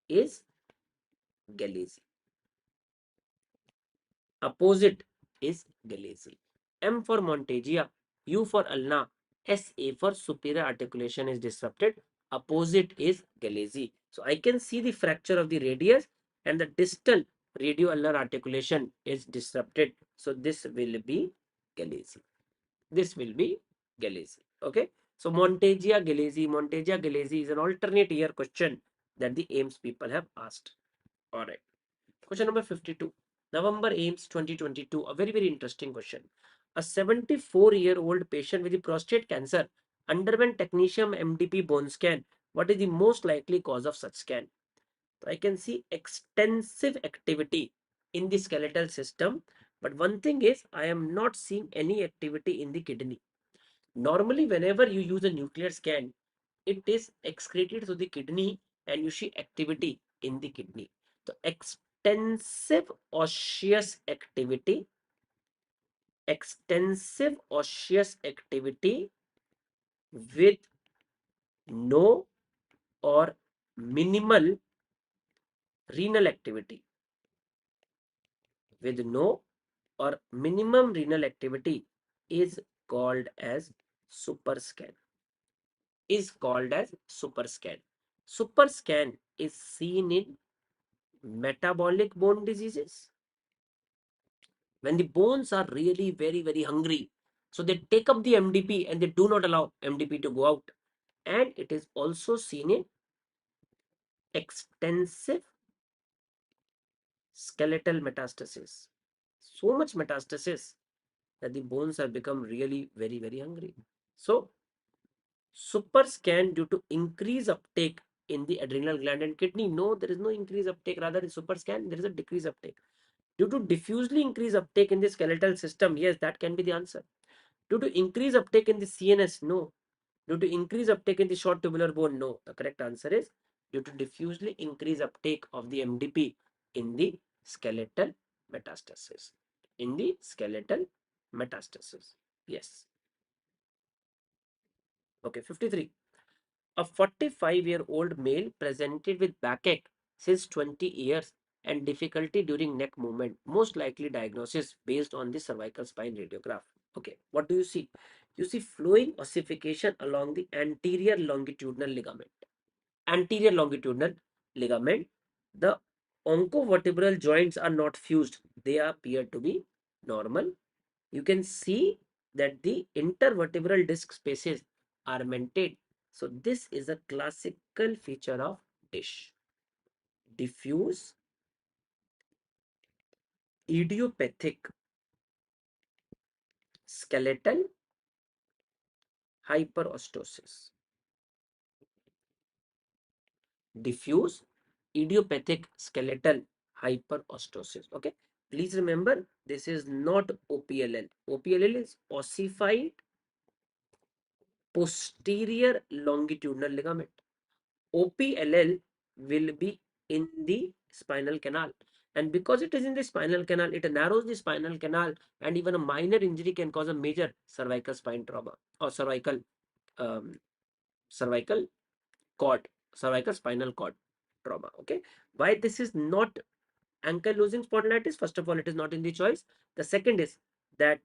is Galeazzi. Opposite is Galeazzi. M for Montegia, U for ulna, SA for superior articulation is disrupted. Opposite is Galeazzi. So I can see the fracture of the radius and the distal radioulnar articulation is disrupted. So this will be Galeazzi. This will be Galeazzi. Okay. So Montegia Galeazzi is an alternate year question that the AIMS people have asked. All right. Question number 52. November AIMS 2022. A very, very interesting question. A 74-year-old patient with the prostate cancer underwent technetium MDP bone scan. What is the most likely cause of such scan? So I can see extensive activity in the skeletal system. But one thing is, I am not seeing any activity in the kidney. Normally, whenever you use a nuclear scan, it is excreted to the kidney and you see activity in the kidney. So extensive osseous activity with no or minimal renal activity, with no or minimum renal activity is called as super scan. Super scan is seen in metabolic bone diseases. When the bones are really very, very hungry, so they take up the MDP and they do not allow MDP to go out. And it is also seen in extensive skeletal metastasis. So much metastasis that the bones have become really very, very hungry. So super scan due to increase uptake in the adrenal gland and kidney. No, there is no increase uptake. Rather, in super scan, there is a decrease uptake. Due to diffusely increase uptake in the skeletal system, yes, that can be the answer. Due to increase uptake in the CNS, no. Due to increase uptake in the short tubular bone, no. The correct answer is due to diffusely increase uptake of the MDP in the skeletal metastasis. In the skeletal metastasis. Yes. Okay, 53. A 45-year-old male presented with backache since 20 years and difficulty during neck movement. Most likely diagnosis based on the cervical spine radiograph. Okay, what do you see? You see flowing ossification along the anterior longitudinal ligament. Anterior longitudinal ligament. The oncovertebral joints are not fused. They appear to be normal. You can see that the intervertebral disc spaces are maintained. So this is a classical feature of dish. Diffuse idiopathic skeletal hyperostosis. Diffuse idiopathic skeletal hyperostosis. Okay. Please remember, this is not OPLL. OPLL is ossified posterior longitudinal ligament. OPLL will be in the spinal canal. And because it is in the spinal canal, it narrows the spinal canal, and even a minor injury can cause a major cervical spine trauma or um, cervical cervical spinal cord trauma. Okay. Why this is not ankylosing spondylitis? First of all, it is not in the choice. The second is that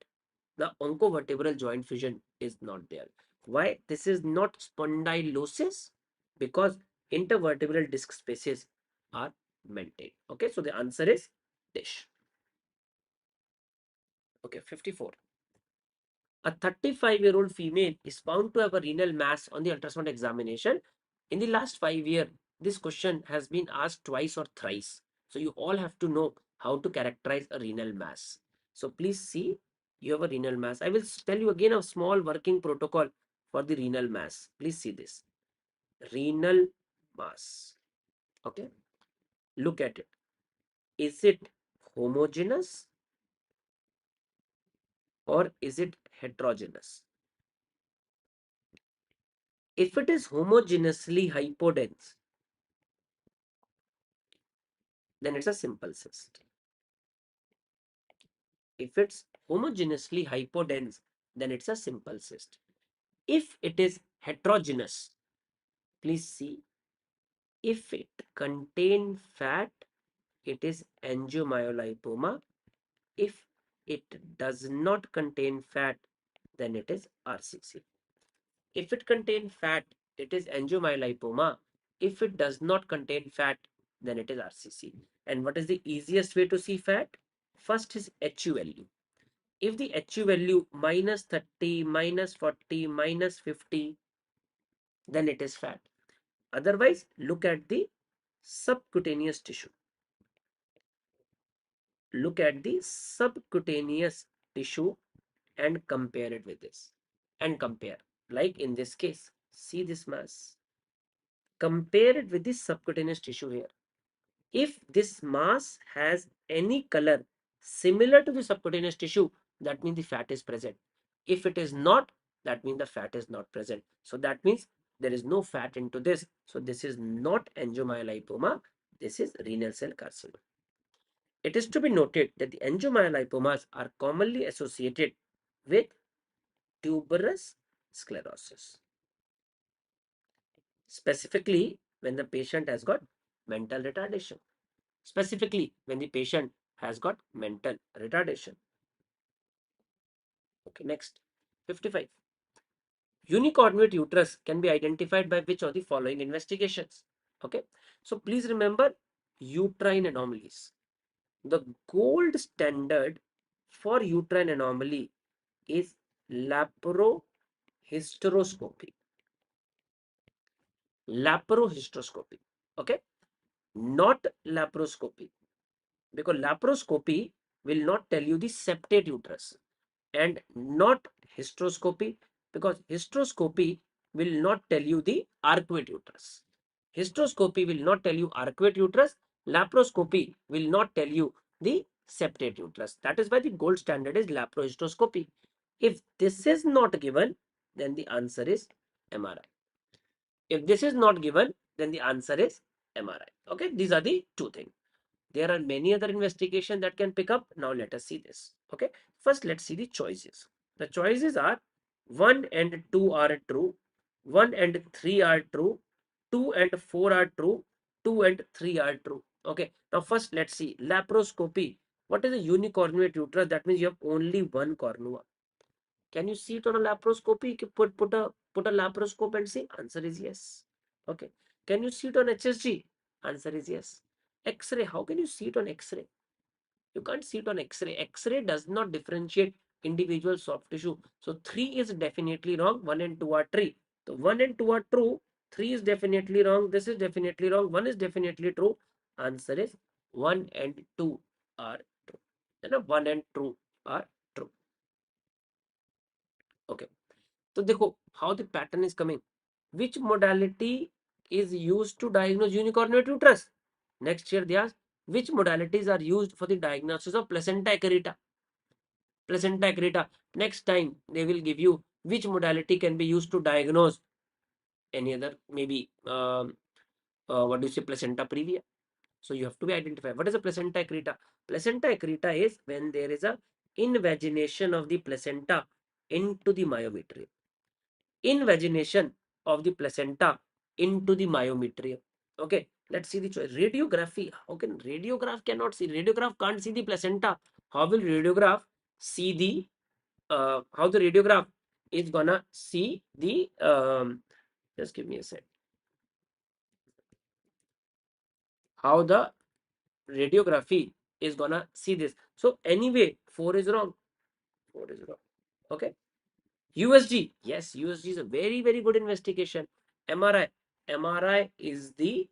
the oncovertebral joint fusion is not there. Why this is not spondylosis? Because intervertebral disc spaces are maintained. Okay, so the answer is dish. Okay, 54. A 35-year-old female is found to have a renal mass on the ultrasound examination. In the last 5 years, this question has been asked twice or thrice. So you all have to know how to characterize a renal mass. So please see, you have a renal mass. I will tell you again a small working protocol for the renal mass. Please see this. Renal mass. Okay. Look at it. Is it homogeneous or is it heterogeneous? If it is homogeneously hypodense, then it's a simple cyst. If it's homogeneously hypodense, then it's a simple cyst. If it is heterogeneous, please see, if it contain fat, it is angiomyolipoma. If it does not contain fat, then it is RCC. If it contains fat, it is angiomyolipoma. If it does not contain fat, then it is RCC. And what is the easiest way to see fat? First is HU value. If the HU value minus 30, minus 40, minus 50, then it is fat. Otherwise, look at the subcutaneous tissue. Look at the subcutaneous tissue and compare it with this. And compare. Like in this case, see this mass. Compare it with the subcutaneous tissue here. If this mass has any color similar to the subcutaneous tissue, that means the fat is present. If it is not, that means the fat is not present. So that means there is no fat into this. So this is not angiomyolipoma. This is renal cell carcinoma. It is to be noted that the angiomyolipomas are commonly associated with tuberous sclerosis, specifically when the patient has got mental retardation. Specifically when the patient has got mental retardation. Okay, next. 55. Unicornuate uterus can be identified by which of the following investigations? Okay, so please remember uterine anomalies. The gold standard for uterine anomaly is laparohysteroscopy. Laparohysteroscopy. Okay, not laparoscopy, because laparoscopy will not tell you the septate uterus, and not hysteroscopy, because hysteroscopy will not tell you the arcuate uterus. Hysteroscopy will not tell you arcuate uterus. Laparoscopy will not tell you the septate uterus. That is why the gold standard is laparohysteroscopy. If this is not given, then the answer is MRI. If this is not given, then the answer is MRI. Okay, these are the two things. There are many other investigations that can pick up. Now let us see this. Okay, first let's see the choices. The choices are 1 and 2 are true, 1 and 3 are true, 2 and 4 are true, 2 and 3 are true. Okay, now first let's see laparoscopy. What is a unicornuate uterus? That means you have only one cornua. Can you see it on a laparoscopy? Put a laparoscope and see. Answer is yes. Okay. Can you see it on HSG? Answer is yes. X-ray. How can you see it on X-ray? You can't see it on X-ray. X-ray does not differentiate individual soft tissue. So 3 is definitely wrong. 1 and 2 are true. So 1 and 2 are true. 3 is definitely wrong. This is definitely wrong. 1 is definitely true. Answer is 1 and 2 are true. Then 1 and 2 are true. Okay. So देखो how the pattern is coming. Which modality is used to diagnose unicornuate uterus? Next year they ask which modalities are used for the diagnosis of placenta accreta. Placenta accreta. Next time they will give you which modality can be used to diagnose any other, maybe what do you say, placenta previa. So you have to be identified. What is a placenta accreta? Placenta accreta is when there is a invagination of the placenta into the myometrium. Invagination of the placenta into the myometrium. Okay, let's see the choice. Radiography. How can radiograph cannot see? Radiograph can't see the placenta. How will radiograph see the how the radiograph is gonna see the just give me a sec. How the radiography is gonna see this. So anyway, 4 is wrong. 4 is wrong. Okay. USG. Yes, USG is a very, very good investigation. MRI. MRI is the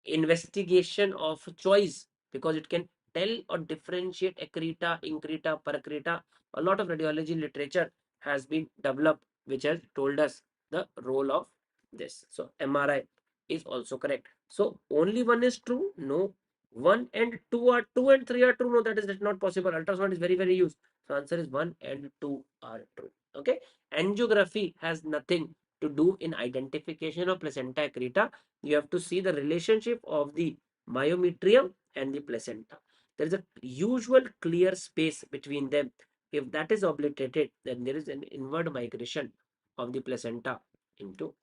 investigation of choice because it can tell or differentiate accreta, increta, paracreta. A lot of radiology literature has been developed which has told us the role of this. So MRI is also correct. So only one is true? No. 1 and 2 are 2 and 3 are true? No, that is not possible. Ultrasound is very, very used. So answer is 1 and 2 are true. Okay. Angiography has nothing to do in identification of placenta accreta. You have to see the relationship of the myometrium and the placenta. There is a usual clear space between them. If that is obliterated, then there is an inward migration of the placenta into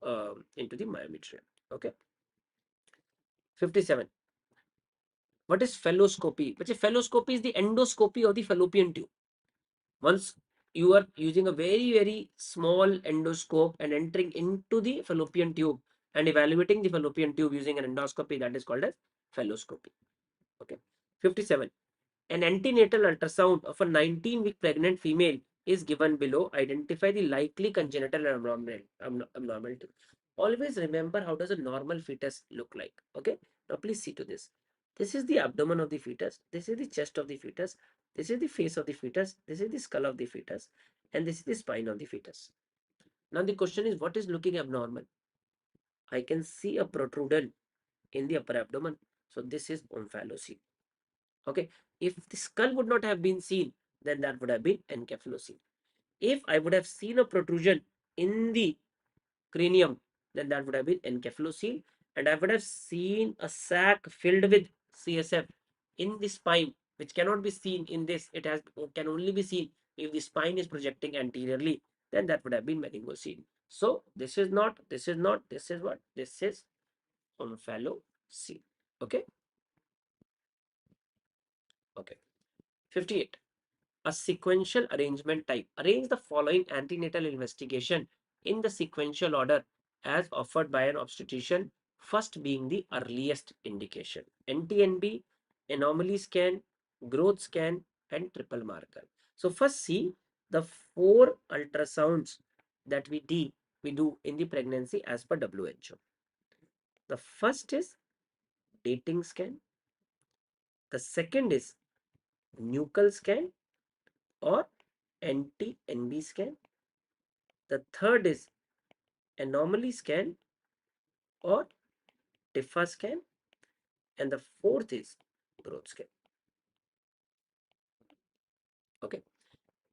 the myometrium. Okay. 57. What is falloscopy? Which falloscopy is the endoscopy of the fallopian tube. Once you are using a very, very small endoscope and entering into the fallopian tube and evaluating the fallopian tube using an endoscopy, that is called as falloscopy. Okay. 57. An antenatal ultrasound of a 19-week pregnant female is given below. Identify the likely congenital abnormality. Always remember how does a normal fetus look like. Okay. Now please see to this. This is the abdomen of the fetus. This is the chest of the fetus. This is the face of the fetus. This is the skull of the fetus. And this is the spine of the fetus. Now the question is, what is looking abnormal? I can see a protrusion in the upper abdomen. So this is omphalocele. Okay. If the skull would not have been seen, then that would have been encephalocele. If I would have seen a protrusion in the cranium, then that would have been encephalocele. And I would have seen a sac filled with CSF in the spine, which cannot be seen in this. It can only be seen if the spine is projecting anteriorly, then that would have been meningocele. So this is not, this is not, this is what? This is omphalocele. Okay. Okay. 58. A sequential arrangement type. Arrange the following antenatal investigation in the sequential order as offered by an obstetrician, first being the earliest indication. NTNB, anomaly scan, growth scan, and triple marker. So first see the 4 ultrasounds that we do in the pregnancy as per WHO. The first is dating scan. The second is nuchal scan or NT-NB scan. The third is anomaly scan or TIFA scan. And the fourth is growth scan. Okay.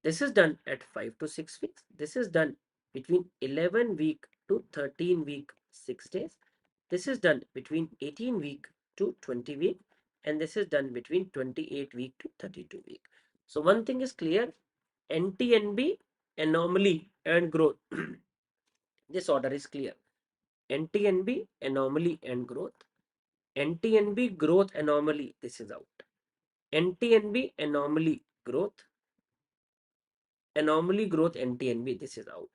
This is done at 5 to 6 weeks. This is done between 11 week to 13 week 6 days. This is done between 18 week to 20 week. And this is done between 28 week to 32 week. So one thing is clear. NT-NB, anomaly and growth. This order is clear. NT-NB, anomaly and growth. NT-NB, growth anomaly, this is out. NT-NB, anomaly, growth. Anomaly, growth, NT-NB, this is out.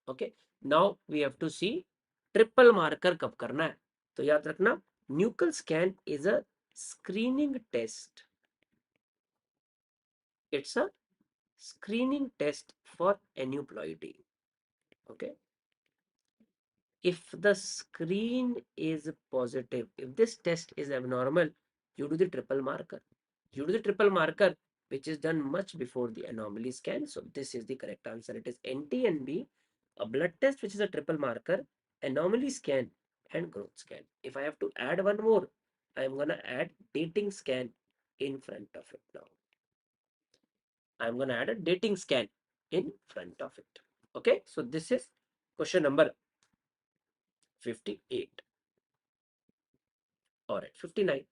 Okay. Now we have to see triple marker कब करना है. तो याद रखना, nuchal scan is a screening test. It's a screening test for aneuploidy. Okay. If the screen is positive, if this test is abnormal, you do the triple marker. You do the triple marker, which is done much before the anomaly scan. So this is the correct answer. It is NT-NB, a blood test, which is a triple marker, anomaly scan, and growth scan. If I have to add one more, I'm going to add dating scan in front of it now. I'm going to add a dating scan in front of it. Okay, so this is question number 58. All right, 59.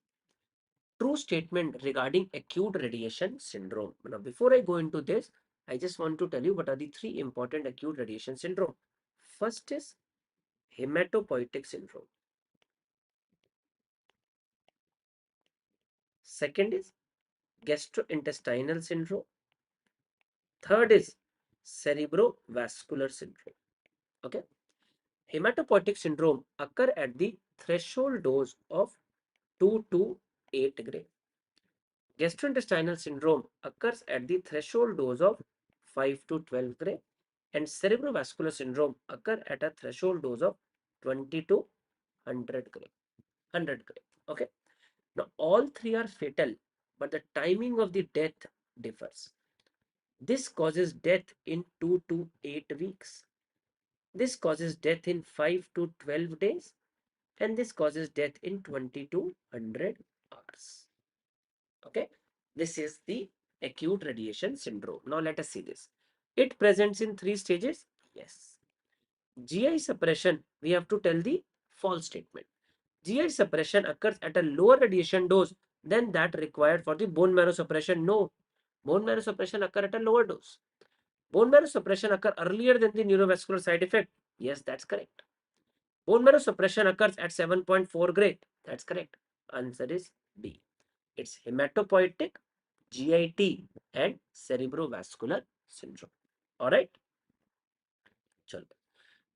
True statement regarding acute radiation syndrome. Now, before I go into this, I just want to tell you what are the three important acute radiation syndrome. First is hematopoietic syndrome. Second is gastrointestinal syndrome. Third is cerebrovascular syndrome. Okay. Hematopoietic syndrome occur at the threshold dose of 2 to 8 gray. Gastrointestinal syndrome occurs at the threshold dose of 5 to 12 gray. And cerebrovascular syndrome occur at a threshold dose of 20 to 100 gray. 100 gray. Okay. Now, all three are fatal, but the timing of the death differs. This causes death in 2 to 8 weeks. This causes death in 5 to 12 days. And this causes death in 20 to 100 hours. Okay. This is the acute radiation syndrome. Now, let us see this. It presents in 3 stages. Yes. GI suppression, we have to tell the false statement. GI suppression occurs at a lower radiation dose than that required for the bone marrow suppression. No, bone marrow suppression occur at a lower dose. Bone marrow suppression occur earlier than the neurovascular side effect. Yes, that's correct. Bone marrow suppression occurs at 7.4 gray. That's correct. Answer is B. It's hematopoietic, GIT, and cerebrovascular syndrome. All right. Chalo.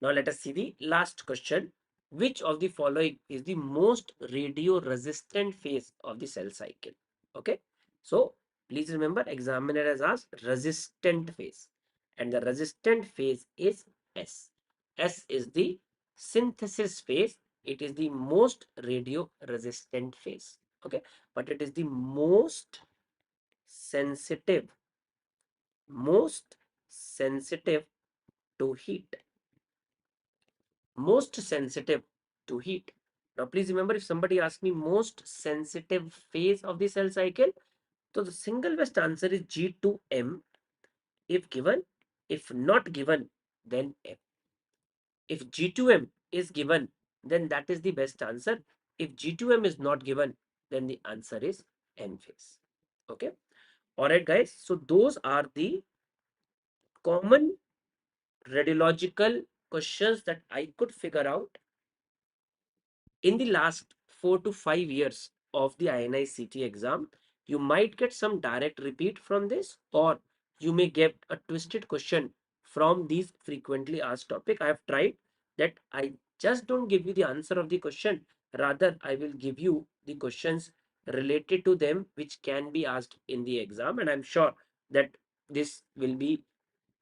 Now let us see the last question. Which of the following is the most radio-resistant phase of the cell cycle? Okay. So please remember, examiner has asked resistant phase. And the resistant phase is S. S is the synthesis phase. It is the most radio-resistant phase. Okay. But it is the sensitive, most sensitive to heat. Most sensitive to heat. Now, please remember, if somebody asks me most sensitive phase of the cell cycle, so the single best answer is G2M if given. If not given, then M. If G2M is given, then that is the best answer. If G2M is not given, then the answer is N phase. Okay. All right, guys. So those are the common radiological questions that I could figure out in the last 4 to 5 years of the INI CET exam. You might get some direct repeat from this, or you may get a twisted question from these frequently asked topic. I have tried that I just don't give you the answer of the question. Rather, I will give you the questions related to them which can be asked in the exam. And I'm sure that this will be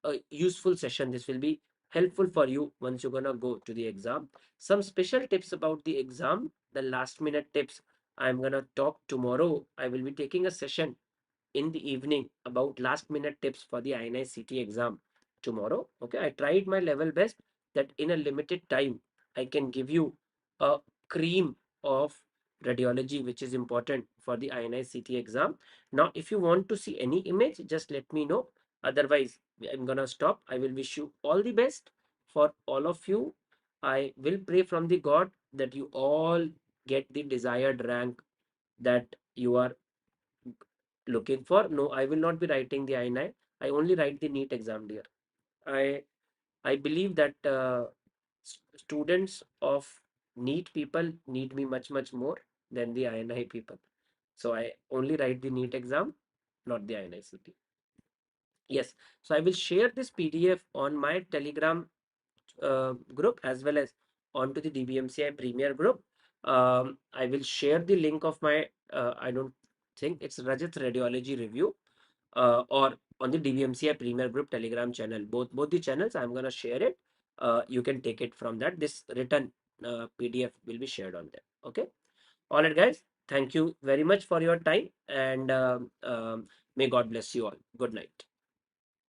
a useful session. This will be helpful for you once you're gonna go to the exam. Some special tips about the exam, the last minute tips, I'm gonna talk tomorrow. I will be taking a session in the evening about last minute tips for the INI CET exam tomorrow. Okay, I tried my level best that in a limited time I can give you a cream of radiology which is important for the INI CET exam. Now, if you want to see any image, just let me know. Otherwise, I'm gonna stop. I will wish you all the best for all of you. I will pray from the God that you all get the desired rank that you are looking for. No, I will not be writing the INI. I only write the NEET exam, dear. I I believe that students of NEET people need me much more than the INI people. So I only write the NEET exam, not the INI CT. Yes. So I will share this PDF on my Telegram group as well as onto the DBMCI Premier group. I will share the link of my, I don't think it's Rajat Radiology review or on the DBMCI Premier Group Telegram channel. Both the channels, I'm gonna share it. You can take it from that. This written PDF will be shared on there. Okay. All right, guys. Thank you very much for your time, and may God bless you all. Good night.